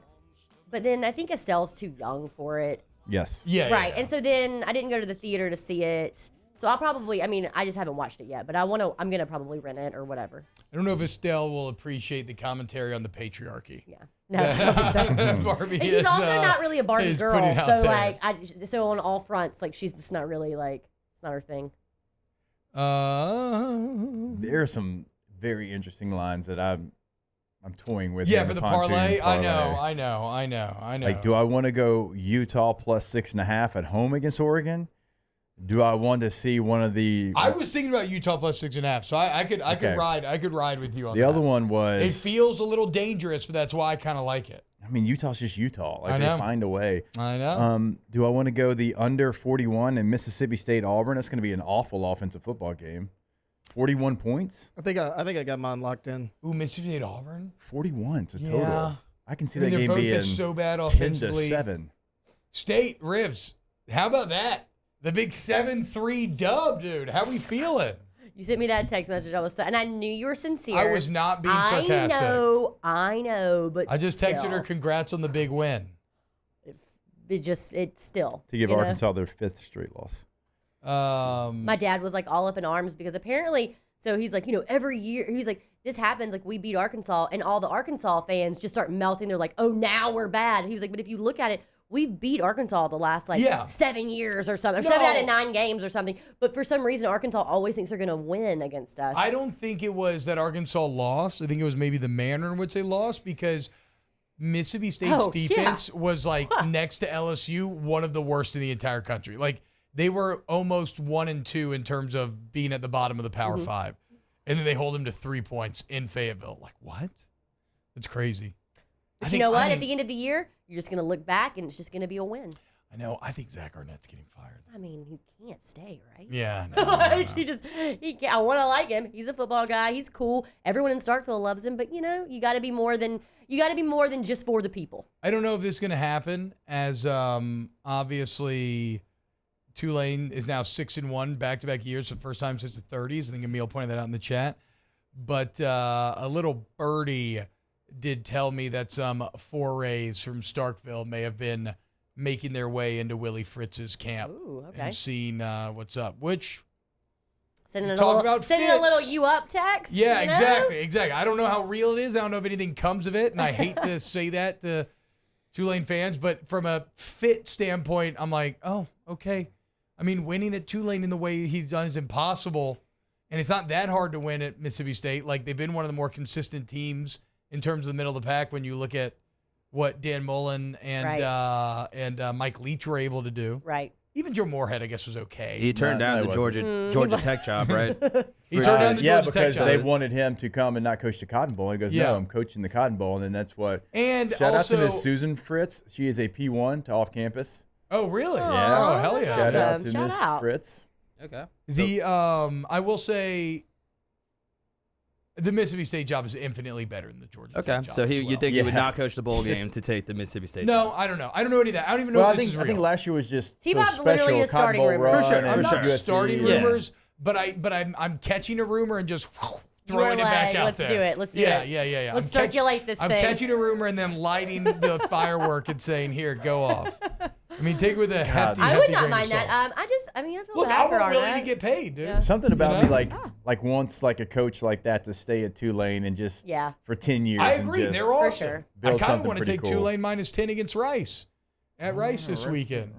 but then I think Estelle's too young for it. Yes. Yeah. Right. Yeah. And so then I didn't go to the theater to see it. So I'll probably, I just haven't watched it yet, but I'm going to probably rent it or whatever. I don't know if Estelle will appreciate the commentary on the patriarchy. Yeah. No, I don't think so. Barbie And she's is, also not really a Barbie is girl. putting out So there. so on all fronts, like she's just not really it's not her thing. There are some very interesting lines that I'm toying with. Yeah, in for the pontoon parlay. I parlay. know. Like, do I want to go Utah plus 6.5 at home against Oregon? Do I want to see one of the? I was thinking about Utah plus 6.5, so I could ride with you on the that. other one was. It feels a little dangerous, but that's why I kind of like it. I mean, Utah's just Utah. Like I they know. find a way. I know. Do I want to go the under 41 in Mississippi State Auburn? That's going to be an awful offensive football game. 41 points. I think I got mine locked in. Ooh, Mississippi State Auburn. 41. It's a Yeah. total. I can see I mean, that they're game both being just so bad 10 offensively. to 7. State Rivs. How about that? The big 7-3 dub, dude. How we feeling? You sent me that text message. And I knew you were sincere. I was not being sarcastic. I know, but I just texted still. her, congrats on the big win. It's still. To give you know? Arkansas their 5th straight loss. My dad was like all up in arms because apparently, so he's like, every year, he's like, this happens, like we beat Arkansas and all the Arkansas fans just start melting. They're like, oh, now we're bad. He was like, but if you look at it, we've beat Arkansas the last 7 years or something, or 7 out of 9 games or something. But for some reason, Arkansas always thinks they're going to win against us. I don't think it was that Arkansas lost. I think it was maybe the manner in which they lost because Mississippi State's defense was like next to LSU, one of the worst in the entire country. Like they were almost 1-2 in terms of being at the bottom of the Power 5. And then they hold them to 3 points in Fayetteville. Like, what? It's crazy. But you know what? At the end of the year, you're just going to look back and it's just going to be a win. I know. I think Zach Arnett's getting fired. I mean, he can't stay, right? Yeah. He can't. I want to like him. He's a football guy. He's cool. Everyone in Starkville loves him. But you got to be more than just for the people. I don't know if this is going to happen, as obviously Tulane is now 6-1 back-to-back years, the first time since the 30s. I think Emil pointed that out in the chat. But a little birdie did tell me that some forays from Starkville may have been making their way into Willie Fritz's camp and seeing what's up. Which sending a little you up text. Yeah, exactly. I don't know how real it is. I don't know if anything comes of it, and I hate to say that to Tulane fans, but from a fit standpoint, I'm like, oh, okay. I mean, winning at Tulane in the way he's done is impossible, and it's not that hard to win at Mississippi State. Like they've been one of the more consistent teams in terms of the middle of the pack when you look at what Dan Mullen and Mike Leach were able to do. Right. Even Joe Moorhead, I guess, was okay. He turned down the Georgia Tech job, right? He turned down the Georgia Tech because job. they wanted him to come and not coach the Cotton Bowl. He goes, no, I'm coaching the Cotton Bowl, and then that's what. And shout out to also- Miss Susan Fritz. She is a P1 to off campus. Oh, really? Yeah. Oh, hell yeah. Shout out to Miss Fritz. Okay. The I will say the Mississippi State job is infinitely better than the Georgia Tech job. So as you well. think he would not coach the bowl game to take the Mississippi State No, job? I don't know. I don't know any of that. I don't even know Well, if this is real. I think last year was just T-Bob's so literally special. just Cotton starting Bowl rumors. run For sure. and I'm not USC. starting rumors, but I'm catching a rumor and just throwing it back out let's there. do it. Let's do yeah, it. Yeah. Let's circulate this I'm thing. catching a rumor and then lighting the firework and saying, "Here, go off." I mean, take it with a hefty. I would hefty not grain of mind that. salt. I feel Look, bad for I'm willing Arnett. to get paid, dude. Yeah. Something about You know? me like wants like a coach like that to stay at Tulane and just for 10 years. I and agree. just They're awesome. sure. I build kind of something want to pretty take cool. Tulane minus 10 against Rice at Rice this weekend.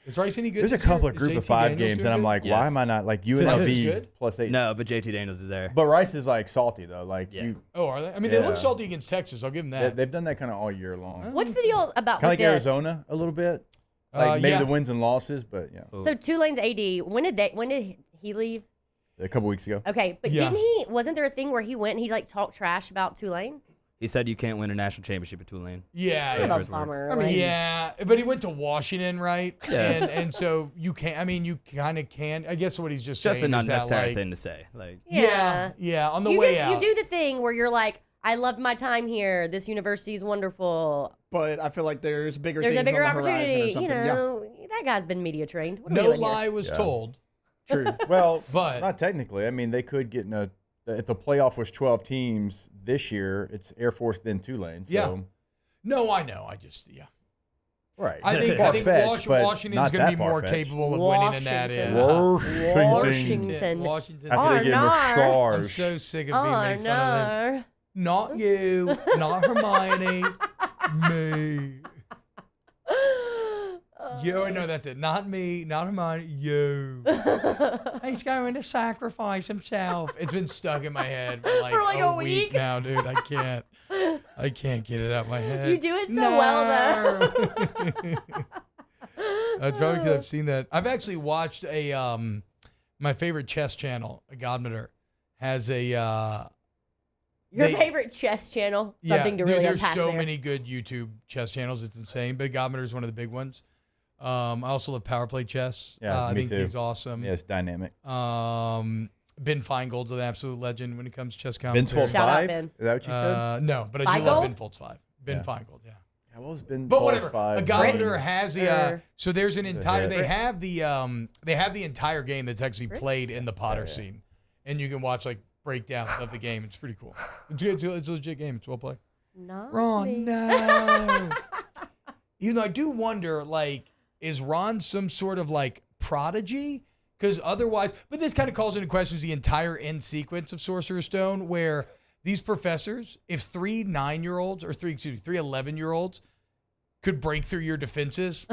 Is Rice any good? There's a this year? couple of Is group of JT 5 Daniels games, doing and I'm good? like, why Yes. am I not like Rice is UNLV good? plus 8? No, but JT Daniels is there. But Rice is like salty though. Like you, Oh, are they? I mean, they Yeah. look salty against Texas. I'll give them that. they've done that kind of all year long. What's the deal about Kind of like with this? Arizona a little bit. Like maybe yeah. the wins and losses, but yeah. So Tulane's AD, when did he leave? A couple weeks ago. Okay, but Yeah. wasn't there a thing where he went and he like talked trash about Tulane? He said you can't win a national championship at Tulane. Yeah, What yeah. a bummer. I mean, like- yeah, but he went to Washington, right? Yeah. And so you can't. I mean, you kind of can. I guess what he's just Just saying an is that, unnecessary like, thing to say. Like, yeah. On the you way just, out, You do the thing where you're like, I loved my time here. This university is wonderful. But I feel like there's bigger There's a things bigger on the horizon or opportunity. You something. know, that guy's been media trained. What are we no doing here? lie was told. True. Well, but not technically. I mean, they could get in a. If the playoff was 12 teams this year, it's Air Force then Tulane. So. Yeah. No, I know. I just Right. I think Far-fetched, but Washington's not going to that be more far-fetched. capable of winning than that is. Washington. After they get I'm Charge. so sick of being made fun of them. no. Not you, not Hermione, me. Yo, no, that's it. Not me, not Hermione, you. He's going to sacrifice himself. It's been stuck in my head for like a week now, dude. I can't get it out of my head. You do it so well, though. That's probably because I've seen that. I've actually watched my favorite chess channel, Godmother, has a. Your favorite chess channel? Something to really there's unpack so there. many good YouTube chess channels. It's insane. But Godmother is one of the big ones. I also love Power Play Chess. Yeah, I me think too. he's awesome. Yeah, it's dynamic. Ben Feingold's an absolute legend when it comes to chess Ben commentary. Foltz 5? Is that what you said? No, but I do love Feingold? Ben Foltz 5. Ben Feingold, yeah. How well has Ben But Foltz whatever. 5? A Godmother been? has the so there's an entire hit. they have the entire game that's actually played in the Potter scene, and you can watch like breakdowns of the game. It's pretty cool. It's a legit game. It's well played. Ron, no. You know, I do wonder, like, is Ron some sort of like prodigy? Because otherwise, but this kind of calls into questions the entire end sequence of Sorcerer's Stone, where these professors, if three 9-year-olds or three 11-year-olds could break through your defenses.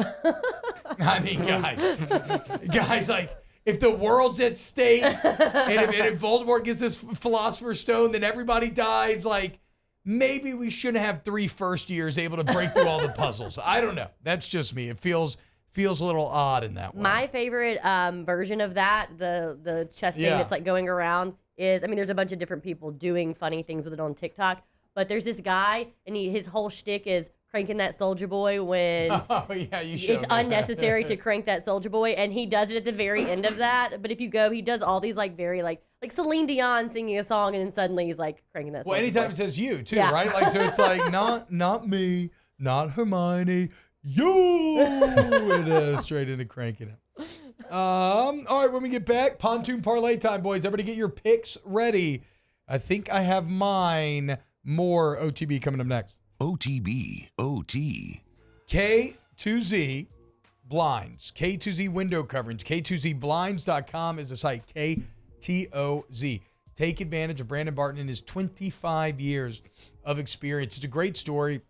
I mean, guys, like, if the world's at stake and if Voldemort gets this Philosopher's Stone, then everybody dies. Like, maybe we shouldn't have 3 first years able to break through all the puzzles. I don't know. That's just me. It feels a little odd in that way. My favorite version of that, the chess thing that's like going around is, I mean, there's a bunch of different people doing funny things with it on TikTok, but there's this guy and his whole shtick is cranking that Soldier Boy when it's unnecessary to crank that Soldier Boy, and he does it at the very end of that. But if you go, he does all these like very like Celine Dion singing a song, and then suddenly he's like cranking that. Well, Soldier anytime Boy. it says you too, Yeah. right? Like, so it's like not me, not Hermione, you. And straight into cranking it. All right, when we get back, pontoon parlay time, boys. Everybody get your picks ready. I think I have mine. More OTB coming up next. OTB, OT. K2Z blinds, K2Z window coverings, K2Zblinds.com is the site, KTOZ. Take advantage of Brandon Barton and his 25 years of experience. It's a great story.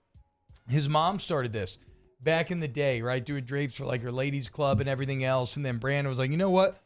His mom started this back in the day, right? Doing drapes for like her ladies club and everything else. And then Brandon was like, you know what?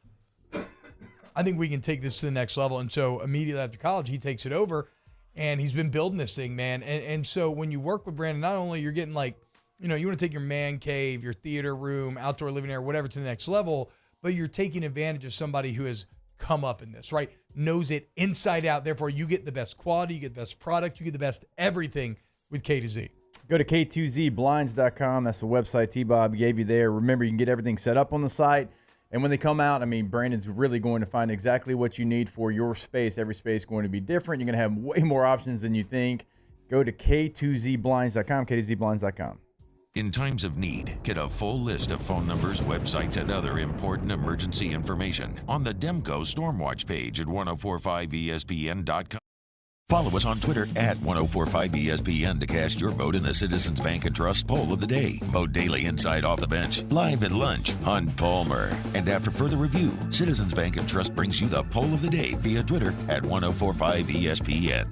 I think we can take this to the next level. And so immediately after college, he takes it over. And he's been building this thing, man. And so when you work with Brandon, not only you're getting like, you know, you want to take your man cave, your theater room, outdoor living area, whatever to the next level, but you're taking advantage of somebody who has come up in this, right? Knows it inside out. Therefore, you get the best quality, you get the best product, you get the best everything with K to Z. Go to K2Zblinds.com. That's the website T-Bob gave you there. Remember, you can get everything set up on the site. And when they come out, I mean, Brandon's really going to find exactly what you need for your space. Every space is going to be different. You're going to have way more options than you think. Go to K2Zblinds.com, K2Zblinds.com. In times of need, get a full list of phone numbers, websites, and other important emergency information on the Demco Stormwatch page at 1045ESPN.com. Follow us on Twitter at 1045ESPN to cast your vote in the Citizens Bank and Trust Poll of the Day. Vote daily inside Off the Bench, live at lunch, Hunt Palmer. And after further review, Citizens Bank and Trust brings you the Poll of the Day via Twitter at 1045ESPN.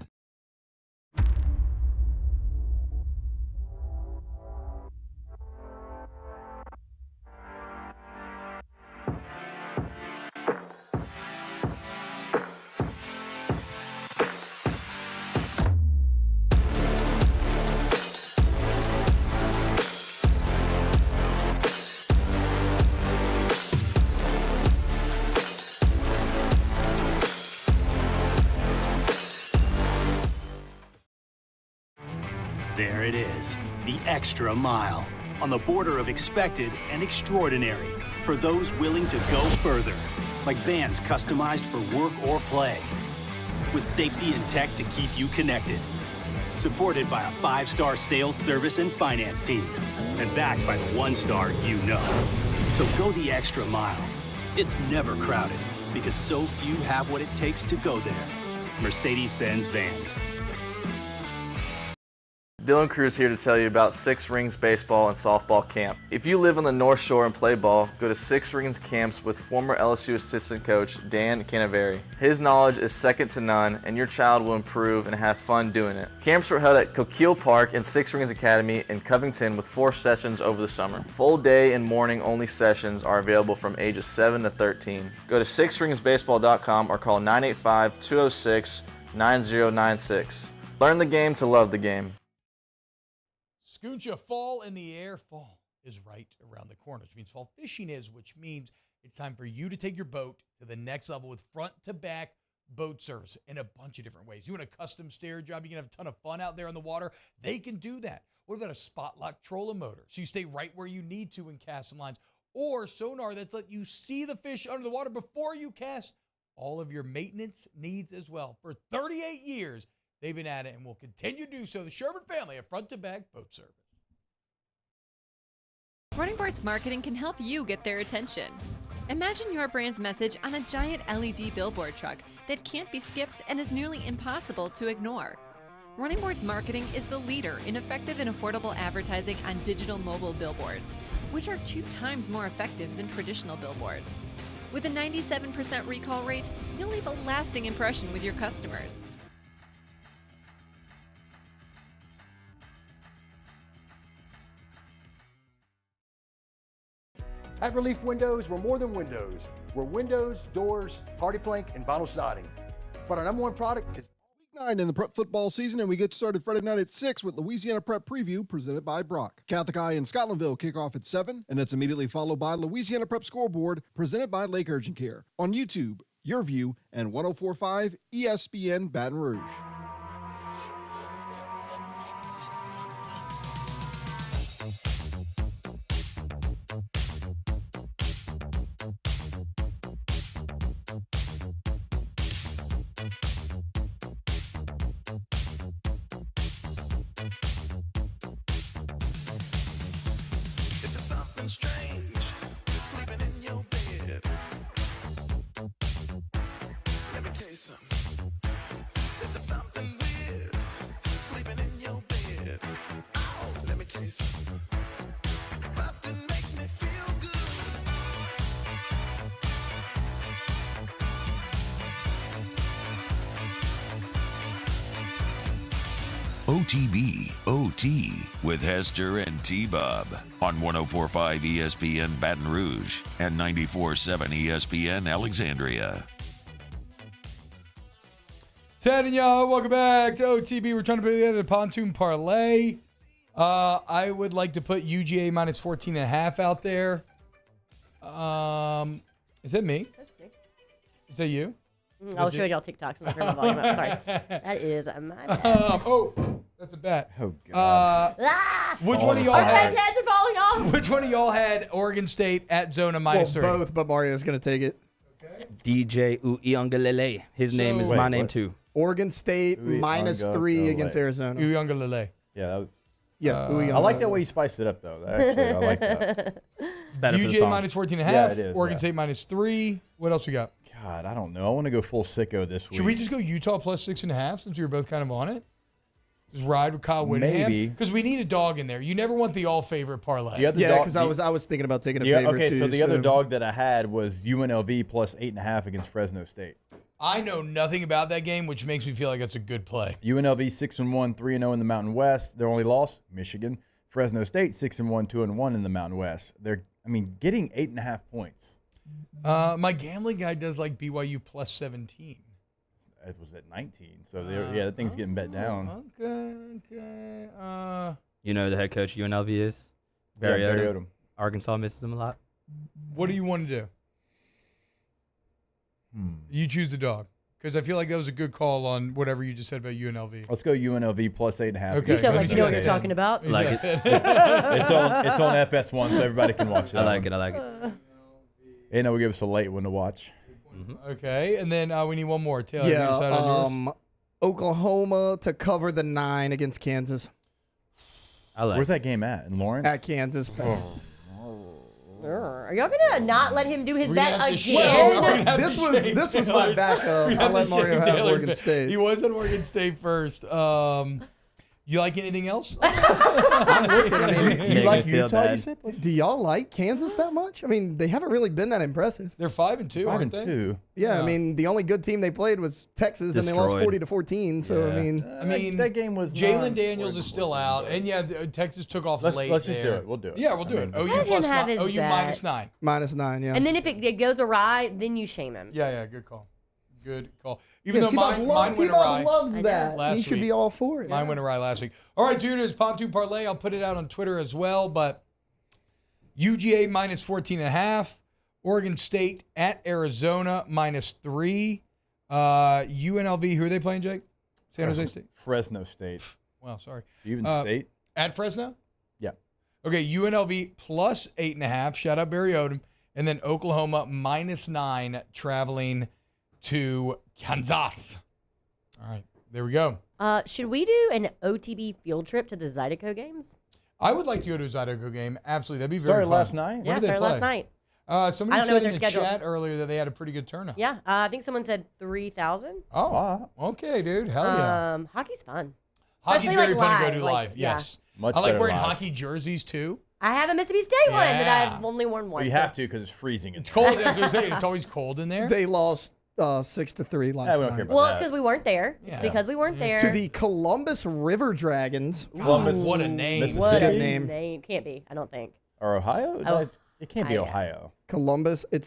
There it is, the extra mile, on the border of expected and extraordinary, for those willing to go further, like vans customized for work or play, with safety and tech to keep you connected, supported by a 5-star sales, service, and finance team, and backed by the 1-star you know. So go the extra mile. It's never crowded, because so few have what it takes to go there. Mercedes-Benz Vans. Dylan Cruz here to tell you about Six Rings Baseball and Softball Camp. If you live on the North Shore and play ball, go to Six Rings Camps with former LSU assistant coach Dan Canaveri. His knowledge is second to none, and your child will improve and have fun doing it. Camps were held at Coquille Park and Six Rings Academy in Covington with 4 sessions over the summer. Full day and morning only sessions are available from ages 7 to 13. Go to sixringsbaseball.com or call 985-206-9096. Learn the game to love the game. Scooncha, fall in the air. Fall is right around the corner, which means fall fishing is, which means it's time for you to take your boat to the next level with front-to-back boat service in a bunch of different ways. You want a custom stair job, you can have a ton of fun out there on the water. They can do that. What about a spot lock trolling motor? So you stay right where you need to in casting lines. Or sonar that's let you see the fish under the water before you cast. All of your maintenance needs as well. For 38 years, they've been at it and will continue to do so. The Sherman family of front-to-back boat service. Running Boards Marketing can help you get their attention. Imagine your brand's message on a giant LED billboard truck that can't be skipped and is nearly impossible to ignore. Running Boards Marketing is the leader in effective and affordable advertising on digital mobile billboards, which are 2 times more effective than traditional billboards. With a 97% recall rate, you'll leave a lasting impression with your customers. At Relief Windows, we're more than windows. We're windows, doors, party plank, and vinyl siding. But our number one product is Week 9 in the prep football season, and we get started Friday night at 6 with Louisiana Prep Preview presented by Brock. Catholic High and Scotlandville kick off at 7, and that's immediately followed by Louisiana Prep Scoreboard presented by Lake Urgent Care on YouTube, Your View, and 104.5 ESPN Baton Rouge. OTB, OT, with Hester and T-Bob on 104.5 ESPN Baton Rouge and 94.7 ESPN Alexandria. Ted and y'all, welcome back to OTB. We're trying to put together the pontoon parlay. I would like to put UGA minus 14.5 out there. Is that me? That's me. Is that you? I'll show y'all TikToks and turn the volume up. Sorry. That is my bad. That's a bet. Oh, God. Which one of y'all Our had? heads are falling off. Which one of y'all had Oregon State at Zona minus 3? Both, but Mario's going to take it. DJ Uyunglele. His name is my name too. Oregon State minus 3 against Arizona. Uyunglele. Yeah, that was. Yeah, I like that way you spiced it up, though. Actually, I like that. It's better for the UGA song. minus 14.5. Yeah, it is, Oregon yeah. State minus 3. What else we got? God, I don't know. I want to go full sicko this week. Should we just go Utah plus 6.5 since we were both kind of on it? Just ride with Kyle Whittingham? Maybe. Because we need a dog in there. You never want the all-favorite parlay. Yeah, because I was thinking about taking a favorite okay, too. so the other dog that I had was UNLV plus 8.5 against Fresno State. I know nothing about that game, which makes me feel like it's a good play. UNLV 6-1, 3-0 in the Mountain West. Their only loss, Michigan. Fresno State 6-1, 2-1 in the Mountain West. Getting 8.5 points. My gambling guy does like BYU plus 17. It was at 19, so that thing's getting bet down. Okay. You know who the head coach of UNLV is? Barry Barry Odom. Odom. Arkansas misses him a lot. What do you want to do? You choose the dog. Because I feel like that was a good call on whatever you just said about UNLV. Let's go UNLV plus 8.5. Okay. You sound like you know what you're talking about. Like it. It's on FS1, so everybody can watch it. I like it. And will give us a late one to watch. Okay, and then we need one more. Taylor, you Yeah, decide on yours? Oklahoma to cover the 9 against Kansas. Where's that game at? In Lawrence? At Kansas. Are y'all gonna not let him do his We're bet gonna have to again? shake- This was my backup. We I have let to Mario shake have Taylor's Oregon bet. State. He was at Oregon State first. You like anything else? I'm looking. I mean, You like Utah, you said? Do y'all like Kansas that much? I mean, they haven't really been that impressive. They're 5-2, aren't they? 5-2. Yeah, I mean, the only good team they played was Texas, and they lost Destroyed. 40-14. So I mean, that game was Jalen Daniels is still out, and Texas took off Let's late. just do there. it. We'll do it. Yeah, we'll do it. Let OU him plus have his OU bet. -9. -9, yeah. And then if it goes awry, then you shame him. Yeah, good call. Good call. Even Yeah, though T-Bob mine went awry. loves that. last He should week. be all for it. Mine went awry last week. All right, dude, it's Pontoon Parlay. I'll put it out on Twitter as well. But UGA -14.5. Oregon State at Arizona -3. UNLV, who are they playing, Jake? San Jose State? Fresno State. Wow, sorry. Even State? At Fresno? Yeah. Okay, UNLV plus 8.5. Shout out Barry Odom. And then Oklahoma -9 traveling to Kansas. All right, there we go. Should we do an OTB field trip to the Zydeco games? I would like to go to a Zydeco game. Absolutely. That'd be very Started fun. last night? Yeah, When did they started last play? night. Somebody I don't know said what in their the schedule. chat earlier that they had a pretty good turnout. Yeah, I think someone said 3,000. Oh, wow. Okay, dude. Hell yeah. Hockey's fun. Hockey's Especially, very like, fun to go to live, live. like, yeah. Yes. Much I like better wearing live. hockey jerseys too. I have a Mississippi State one that Yeah. I've only worn once. You have to because it's freezing. It's cold. As I was saying, it's always cold in there. They lost 6-3 last we don't night. care about Well, it's because we weren't there. It's Yeah. because we weren't there. To the Columbus River Dragons. Columbus, What a name. What Mississippi? a name. name. Can't be. I don't think. Or Ohio? Oh, No, it can't be Ohio. Ohio. Columbus. I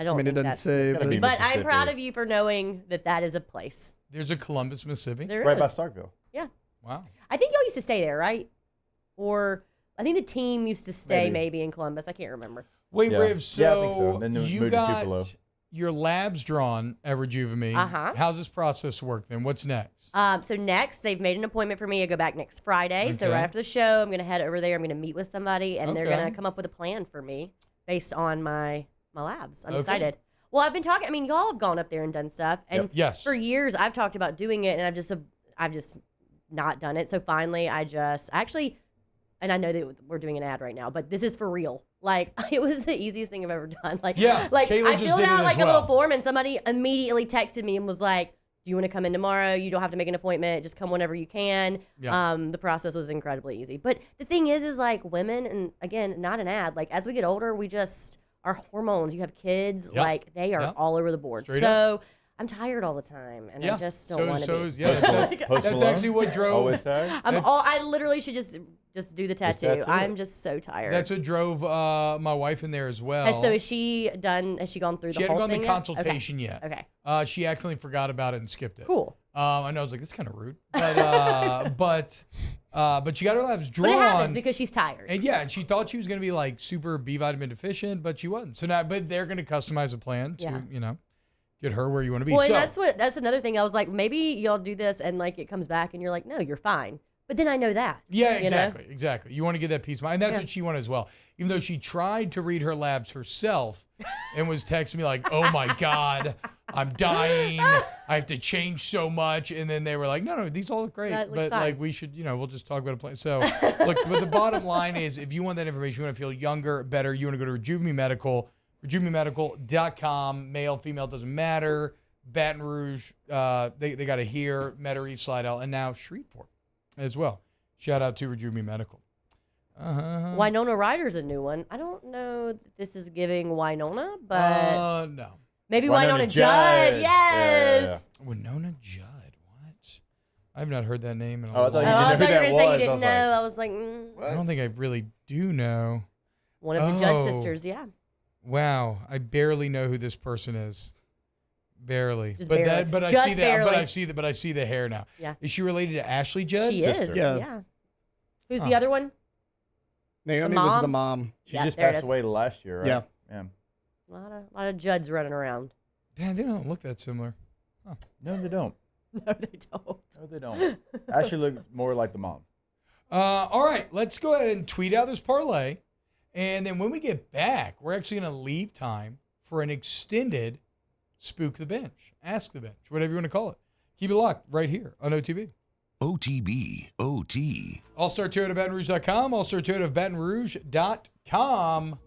don't I mean, think it doesn't that's say, gotta be But I'm Mississippi. proud of you for knowing that that is a place. There's a Columbus, Mississippi. There Right by is. Starkville. Yeah. Wow. I think y'all used to stay there, right? Or I think the team used to stay Maybe. maybe in Columbus. I can't remember. Wait, Yeah. Riv, so, Yeah, I think so. Then you moved to got Tupelo. your labs drawn at Rejuve. Uh-huh. How's this process work then? What's next? So next, they've made an appointment for me to go back next Friday. So Okay. right after the show, I'm going to head over there. I'm going to meet with somebody, and they're Okay. going to come up with a plan for me based on my labs. I'm Okay. excited. Well, I've been talking. I mean, y'all have gone up there and done stuff, and Yep. Yes. for years I've talked about doing it, and I've just not done it. So finally, I actually, and I know that we're doing an ad right now, but this is for real. Like, it was the easiest thing I've ever done. Like, Yeah, like Kayla I just filled did it out as like a well. little form, and somebody immediately texted me and was like, "Do you want to come in tomorrow? You don't have to make an appointment. Just come whenever you can." Yeah. The process was incredibly easy. But the thing is like women, and again, not an ad. Like as we get older, we just our hormones. You have kids, Yep. like they are Yep. all over the board. Straight so I'm tired all the time, and I just don't want to be. Yeah, that's actually what drove. Always tired? I literally should just do the tattoo. tattoo I'm it. just so tired. That's what drove my wife in there as well. So is she done? Has she gone through She the hadn't whole gone thing the yet? consultation yet. Okay. She accidentally forgot about it and skipped it. Cool. I know. I was like, that's kind of rude. But but she got her labs drawn. But it happens because she's tired. And yeah, and she thought she was going to be like super B vitamin deficient, but she wasn't. So now, but they're going to customize a plan to, Yeah. Get her where you want to be. Well, so, and that's another thing. I was like, maybe y'all do this and like it comes back and you're like, no, you're fine. But then I know that. yeah, you know? exactly. You want to get that peace of mind. And that's Yeah. what she wanted as well. Even though she tried to read her labs herself and was texting me like, oh my God, I'm dying. I have to change so much. And then they were like, no, these all look great. That looks But fine. like we should, we'll just talk about a plan. So look, but the bottom line is if you want that information, you want to feel younger, better, you want to go to Rejuve Me Medical, RejuveMeMedical.com, male, female, doesn't matter. Baton Rouge, they got a here, Metairie, Slidell, and now Shreveport as well. Shout out to Rejuve Me Medical. Winona Ryder's a new one. I don't know that this is giving Winona, but no. maybe Winona Judd. Yes. Winona Judd. What? I have not heard that name in a Oh, I while. thought you I didn't know thought you were who going to say you that didn't was. know. I I was like, I don't think I really do know. one of the Judd Oh. sisters. Yeah. Wow, I barely know who this person is. Barely. Just but barely. but I Just see that. barely. But I see the hair now. Yeah. Is she related to Ashley Judd? She is. Yeah. Who's the Huh. other one? Naomi The was the mom? mom. She Yeah, just there it passed is. away last year, right? Yeah. Yeah. A lot of Judds running around. Man, they don't look that similar. No, they don't. No, they don't. No, they don't. Ashley looks more like the mom. All right, let's go ahead and tweet out this parlay. And then when we get back, we're actually going to leave time for an extended Spook the Bench, Ask the Bench, whatever you want to call it. Keep it locked right here on OTB. OTB, OT. All-Star Toyota of BatonRouge.com, All-Star Toyota of BatonRouge.com.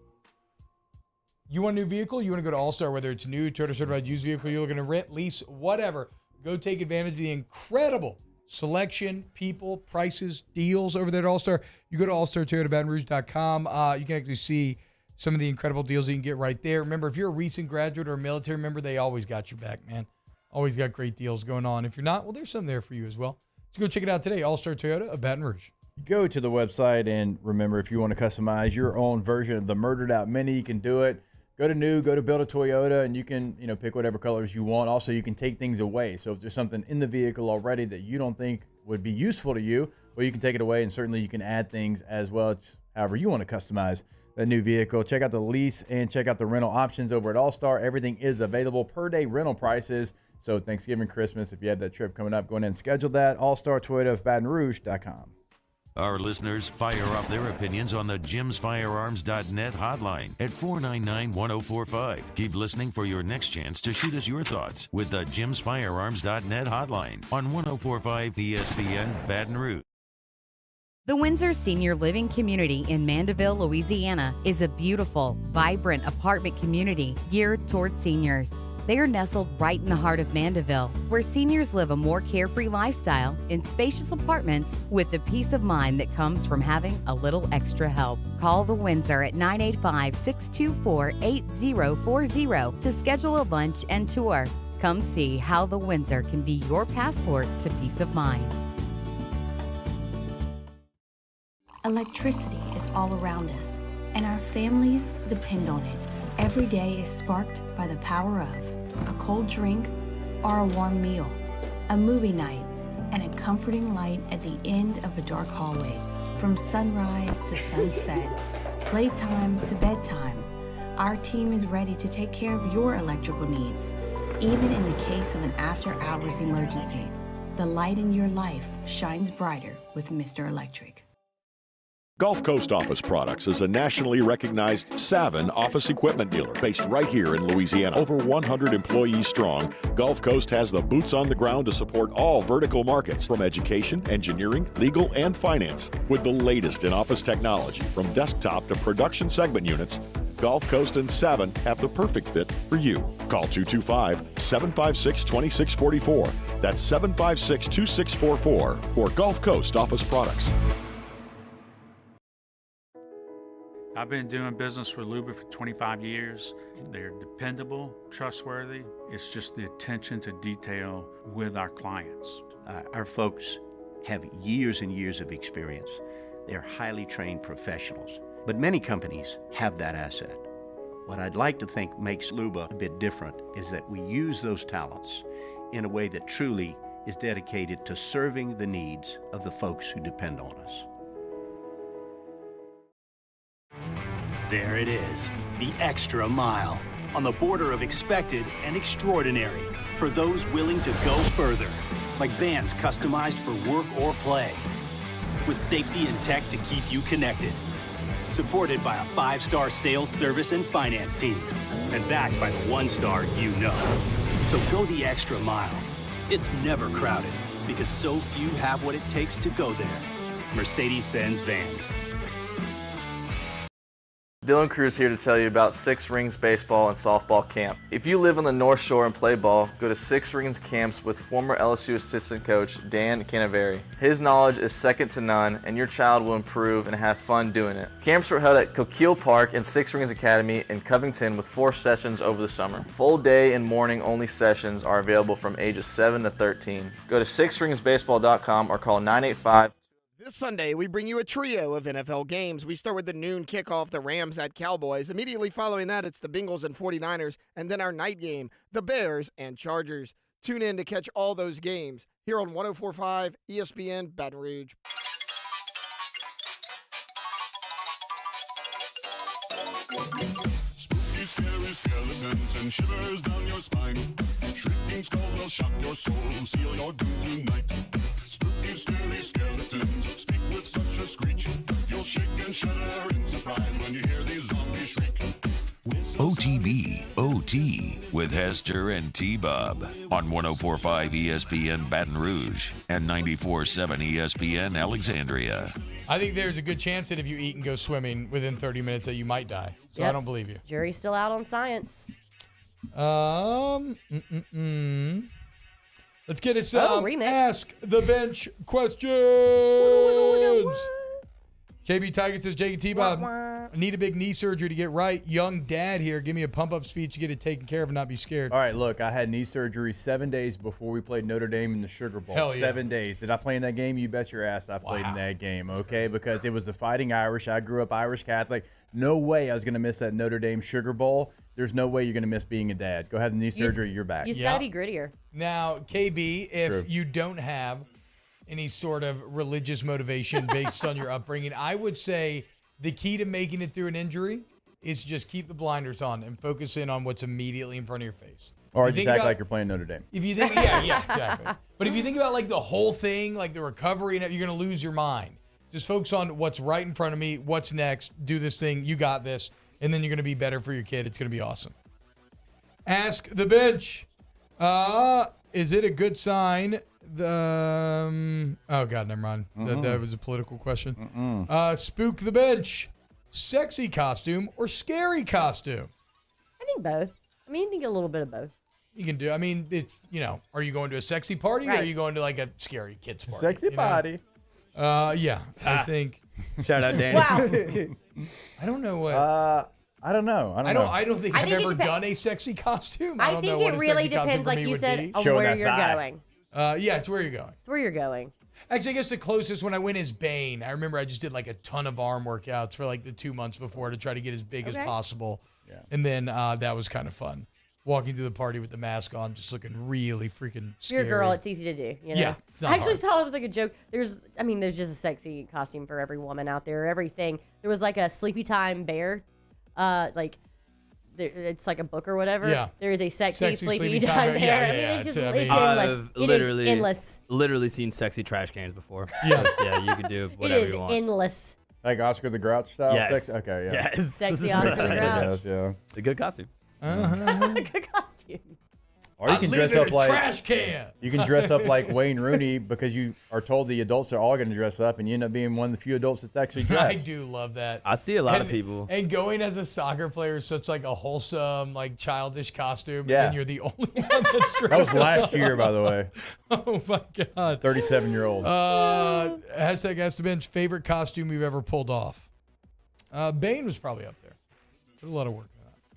You want a new vehicle? You want to go to All-Star, whether it's new, Toyota certified used vehicle, you're looking to rent, lease, whatever. Go take advantage of the incredible selection, people, prices, deals over there at All-Star. You go to All-Star Toyota of BatonRouge.com. You can actually see some of the incredible deals you can get right there. Remember, if you're a recent graduate or a military member, they always got your back, man. Always got great deals going on. If you're not, well, there's some there for you as well. So go check it out today, All-Star Toyota of Baton Rouge. Go to the website, and remember, if you want to customize your own version of the Murdered Out Mini, you can do it. Go to new, go to Build a Toyota, and you can, pick whatever colors you want. Also, you can take things away. So if there's something in the vehicle already that you don't think would be useful to you, well, you can take it away, and certainly you can add things as well. It's however you want to customize that new vehicle. Check out the lease and check out the rental options over at All-Star. Everything is available, per day rental prices. So Thanksgiving, Christmas, if you have that trip coming up, go ahead and schedule that. All-Star Toyota of BatonRouge.com. Our listeners fire off their opinions on the jimsfirearms.net hotline at 499-1045. Keep listening for your next chance to shoot us your thoughts with the jimsfirearms.net hotline on 1045 ESPN Baton Rouge. The Windsor Senior Living Community in Mandeville, Louisiana is a beautiful, vibrant apartment community geared towards seniors. They are nestled right in the heart of Mandeville, where seniors live a more carefree lifestyle in spacious apartments with the peace of mind that comes from having a little extra help. Call the Windsor at 985-624-8040 to schedule a lunch and tour. Come see how the Windsor can be your passport to peace of mind. Electricity is all around us, and our families depend on it. Every day is sparked by the power of a cold drink or a warm meal, a movie night, and a comforting light at the end of a dark hallway. From sunrise to sunset, playtime to bedtime, our team is ready to take care of your electrical needs. Even in the case of an after-hours emergency, the light in your life shines brighter with Mr. Electric. Gulf Coast Office Products is a nationally recognized Savin office equipment dealer based right here in Louisiana. Over 100 employees strong, Gulf Coast has the boots on the ground to support all vertical markets, from education, engineering, legal, and finance. With the latest in office technology, from desktop to production segment units, Gulf Coast and Savin have the perfect fit for you. Call 225-756-2644. That's 756-2644 for Gulf Coast Office Products. I've been doing business with Luba for 25 years. They're dependable, trustworthy. It's just the attention to detail with our clients. Our folks have years and years of experience. They're highly trained professionals. But many companies have that asset. What I'd like to think makes Luba a bit different is that we use those talents in a way that truly is dedicated to serving the needs of the folks who depend on us. There it is, the extra mile, on the border of expected and extraordinary for those willing to go further, like vans customized for work or play, with safety and tech to keep you connected, supported by a 5-star sales, service, and finance team, and backed by the 1-star you know. So go the extra mile. It's never crowded, because so few have what it takes to go there. Mercedes-Benz Vans. Dylan Cruz here to tell you about Six Rings Baseball and Softball Camp. If you live on the North Shore and play ball, go to Six Rings Camps with former LSU assistant coach Dan Canaveri. His knowledge is second to none, and your child will improve and have fun doing it. Camps were held at Coquille Park and Six Rings Academy in Covington with 4 sessions over the summer. Full day and morning only sessions are available from ages 7 to 13. Go to sixringsbaseball.com or call 985. This Sunday, we bring you a trio of NFL games. We start with the noon kickoff, the Rams at Cowboys. Immediately following that, it's the Bengals and 49ers, and then our night game, the Bears and Chargers. Tune in to catch all those games here on 104.5 ESPN Baton Rouge. Spooky, scary skeletons skeletons and shivers down your spine. Shrieking skulls will shock your soul, seal your doom tonight. Spooky, scary skeletons speak with such a screech. You'll shake and shudder in surprise when you hear these zombies shriek. OTB OT with Hester and T-Bob on 104.5 ESPN Baton Rouge and 94.7 ESPN Alexandria. I think there's a good chance that if you eat and go swimming within 30 minutes that you might die. So I don't believe you. Jury's still out on science. Let's get us remix. Ask the Bench questions. KB Tiger says, Jake and T-Bob, need a big knee surgery to get right. Young dad here. Give me a pump-up speech to get it taken care of and not be scared. All right, look, I had knee surgery 7 days before we played Notre Dame in the Sugar Bowl. Hell yeah. 7 days. Did I play in that game? You bet your ass I played in that game, okay? Because it was the Fighting Irish. I grew up Irish Catholic. No way I was going to miss that Notre Dame Sugar Bowl. There's no way you're going to miss being a dad. Go have the knee surgery, you're back. You just got to be grittier. Now, KB, if True. you don't have any sort of religious motivation based on your upbringing, I would say the key to making it through an injury is just keep the blinders on and focus in on what's immediately in front of your face. Or You just think act about- like you're playing Notre Dame. If you think, yeah, exactly. But if you think about like the whole thing, like the recovery, and you're going to lose your mind. Just focus on what's right in front of me, what's next, do this thing, you got this, and then you're going to be better for your kid. It's going to be awesome. Ask the Bench. Is it a good sign? Oh, God, never mind. That was a political question. Spook the Bench. Sexy costume or scary costume? I think both. I mean, you can get a little bit of both. You can do. I mean, it's, are you going to a sexy party or are Right. you going to like a scary kids party? Sexy you know? party. Yeah, I think. Shout out, Dan. Wow. I don't know what. I don't know. I don't think I I've think it ever depen- done a sexy costume. I don't think know what it a really sexy costume depends, for like me you would said, be. on Showing where that you're thigh. going. Yeah, it's where you're going. It's where you're going. Actually, I guess the closest when I went is Bane. I remember I just did like a ton of arm workouts for like the 2 months before to try to get as big as Okay. possible. Yeah. And then that was kind of fun. Walking through the party with the mask on, just looking really freaking If you're scary. a girl, it's easy to do. You know? Yeah, it's not I actually hard. saw it was like a joke. There's just a sexy costume for every woman out there. Everything. There was like a Sleepy Time bear, it's like a book or whatever. Yeah. There is a sexy Sexy Sleepy Sleepy Time Time bear. bear. Yeah, I yeah, mean, yeah. it's just I mean, it's endless. I've It is endless. literally seen sexy trash cans before. Yeah. So, yeah, you can do whatever It is you want. endless. Like Oscar the Grouch style? Yes. Sex? Okay, yeah. Yes. Sexy Oscar the It Grouch. does, yeah. It's a good costume. Good costume. Or you I can live dress in up a like trash can. You can dress up like Wayne Rooney because you are told the adults are all going to dress up, and you end up being one of the few adults that's actually I dressed. do love that. I see a lot of And- people. And going as a soccer player is such like a wholesome, like childish costume. Yeah. And then you're the only one that's dressed That was up. last year, by the way. Oh my God. 37-year-old. Hashtag Ask the Bench, favorite costume you've ever pulled off. Bane was probably up there. Did a lot of work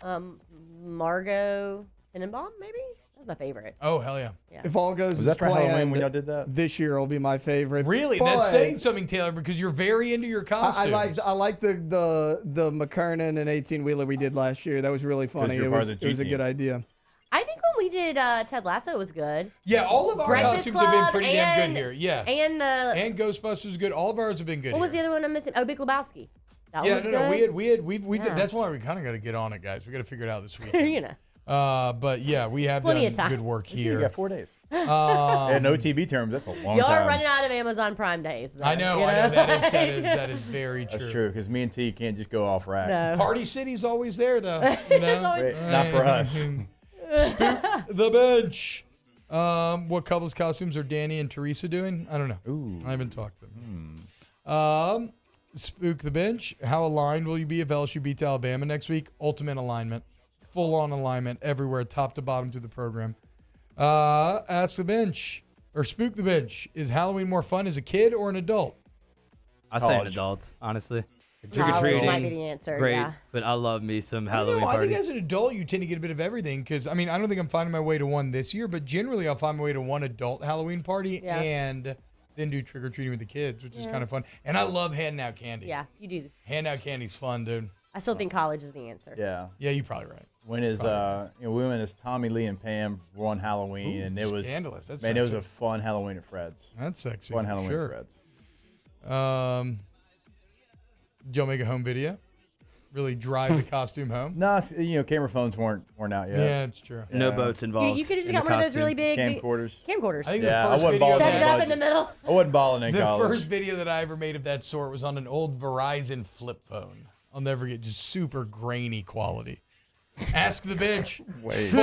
on that. Margot Tenenbaum, maybe? That's my favorite. Oh, hell yeah. If all goes Was as that for planned, Halloween when y'all did that? This year will be my favorite. Really? But That's saying something, Taylor, because you're very into your costumes. I like the McKernan and 18-wheeler we did last year. That was really funny. you're It part was, of the it was a G good team. idea. I think when we did Ted Lasso, it was good. Yeah, all of our Breakfast costumes have been Club pretty damn and- good here. Yes. And Ghostbusters is good. All of ours have been good. what was here. the other one I'm missing? Oh, Big Lebowski. That Yeah, was no, good. no, we did. Yeah. That's why we kind of got to get on it, guys. We got to figure it out this week. You know. But yeah, we have Plenty done of time. good work You here. got 4 days. Um, In OTB terms, that's a long Y'all time. are running out of Amazon Prime days. Though, I know, you I know. That is very true. That's true, because me and T can't just go off rack. No. Party City's always there, though. You know? It's always- Wait, not for us. Spook the Bench. What couples costumes are Danny and Teresa doing? I don't know. Ooh. I haven't talked to them. Spook the Bench. How aligned will you be if LSU beats Alabama next week? Ultimate alignment. Full-on alignment everywhere, top to bottom through the program. Ask the Bench, or Spook the Bench. Is Halloween more fun as a kid or an adult? I say an College. adult, honestly. College Trick-or-treating, might be the answer, great, yeah. but I love me some I Halloween don't know. I think parties. as an adult, you tend to get a bit of everything. Because, I mean, I don't think I'm finding my way to one this year, but generally I'll find my way to one adult Halloween party Yeah. and then do trick-or-treating with the kids, which is Yeah. kind of fun. And I love handing out candy. Yeah, you do. Hand out candy's fun, dude. I still think college is the answer. Yeah. Yeah, you're probably right. When is we went as Tommy Lee and Pam for one Halloween, Ooh, and it was scandalous. That's man, it was sexy. a fun Halloween at Fred's. That's sexy. Fun for Halloween sure. at Fred's. Did y'all make a home video? really drive the costume home. No, camera phones weren't out yet. Yeah, it's true. No boats involved. You could have just got one of those really big camcorders. Camcorders. I think the first I wasn't video set it up in the middle. I wasn't balling in college. The first video that I ever made of that sort was on an old Verizon flip phone. I'll never get just super grainy quality. Ask the bench. Wait. I know.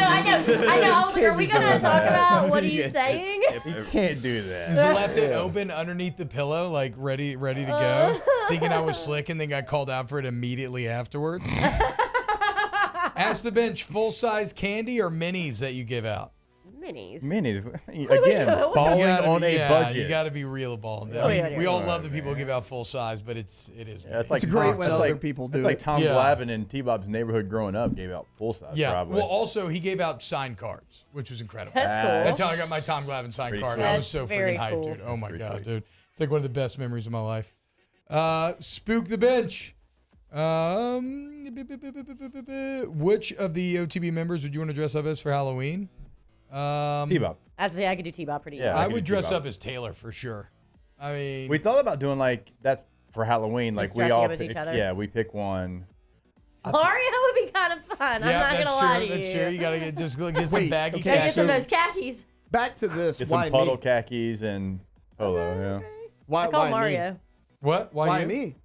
I was like, are we going to talk about what he's saying? You can't do that. Just left it open underneath the pillow, like ready to go, thinking I was slick, and then got called out for it immediately afterwards. Ask the bench, full-size candy or minis that you give out? Minis. Again, balling on a budget. You got to be real balling. We all love the people who give out full size, but it is. Yeah, it's great when other people do it. It's like Tom Glavine in T-Bob's neighborhood growing up gave out full size. Yeah. Probably. Well, also he gave out signed cards, which was incredible. That's cool. That's how I got my Tom Glavine signed card. I was so freaking hyped, dude. Oh my god, dude! It's like one of the best memories of my life. Spook the bench. Which of the OTB members would you want to dress up as for Halloween? T-Bob. I could do T-Bob pretty easy. I would dress up as Taylor for sure. I mean, we thought about doing like that for Halloween. Like we all pick, we pick one. Mario would be kind of fun. I'm not gonna lie to you. That's true. You gotta get some baggy khakis. Get some of those khakis. Back to this. Get some puddle khakis and polo. Yeah. I call Mario. Me? What? Why me?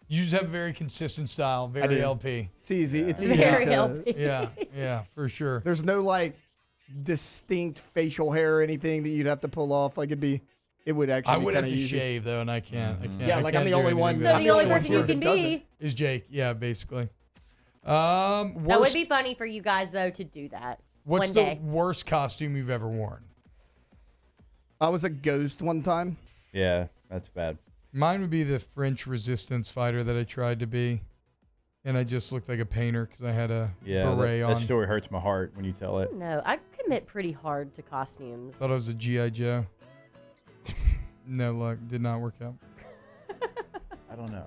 You just have a very consistent style, very LP. It's easy. It's easy. Very LP. Yeah, for sure. There's no like distinct facial hair or anything that you'd have to pull off. Like it would actually. I would have to easy. shave though, and I can't. Yeah, like I'm the only one. So the only person you can be is Jake. Yeah, basically. That would be funny for you guys though to do that. What's one day. the worst costume you've ever worn? I was a ghost one time. Yeah, that's bad. Mine would be the French resistance fighter that I tried to be, and I just looked like a painter because I had a beret on. That story hurts my heart when you tell it. No, I commit pretty hard to costumes. Thought I was a G.I. Joe. No luck. Did not work out. I don't know.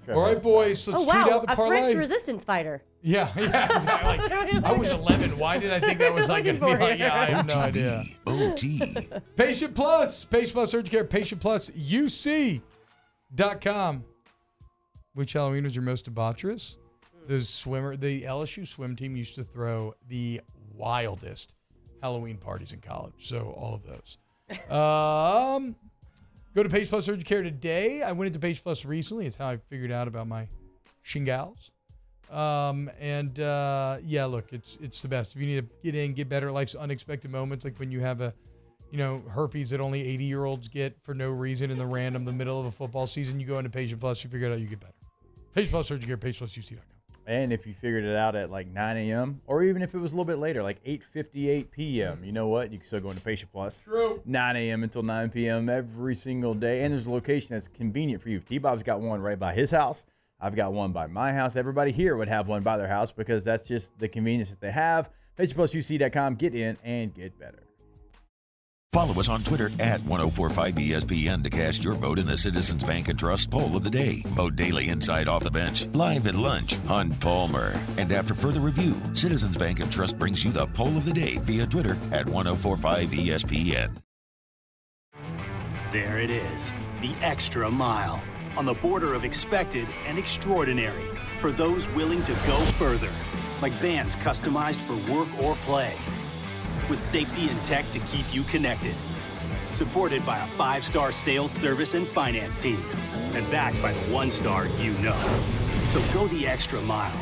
All right, boys. Let's tweet out the parlay. A French resistance fighter. Yeah, exactly. Like, I was 11. Why did I think that was like going to be like, I have no idea. OT. Patient Plus. Patient Plus Urgent Care. Patient Plus UC.com. Which Halloween was your most debaucherous? The LSU swim team used to throw the wildest Halloween parties in college. So all of those. Go to Patient Plus Urgent Care today. I went into Patient Plus recently. It's how I figured out about my shingles. Look, it's the best. If you need to get in, get better, life's unexpected moments, like when you have herpes that only 80-year-olds get for no reason in the middle of a football season, you go into Patient Plus, you figure it out, you get better. Patient Plus Urgent Care, PatientPlusUC.com. And if you figured it out at like 9 a.m. or even if it was a little bit later, like 8:58 p.m., you know what? You can still go into Patient Plus. True. 9 a.m. until 9 p.m. every single day. And there's a location that's convenient for you. T-Bob's got one right by his house. I've got one by my house. Everybody here would have one by their house because that's just the convenience that they have. PatientPlusUC.com. Get in and get better. Follow us on Twitter at 1045ESPN to cast your vote in the Citizens Bank and Trust poll of the day. Vote daily inside Off the Bench, live at lunch, on Palmer. And after further review, Citizens Bank and Trust brings you the poll of the day via Twitter at 1045ESPN. There it is, the extra mile. On the border of expected and extraordinary. For those willing to go further. Like vans customized for work or play. With safety and tech to keep you connected. Supported by a 5-star sales, service, and finance team. And backed by the 1-star you know. So go the extra mile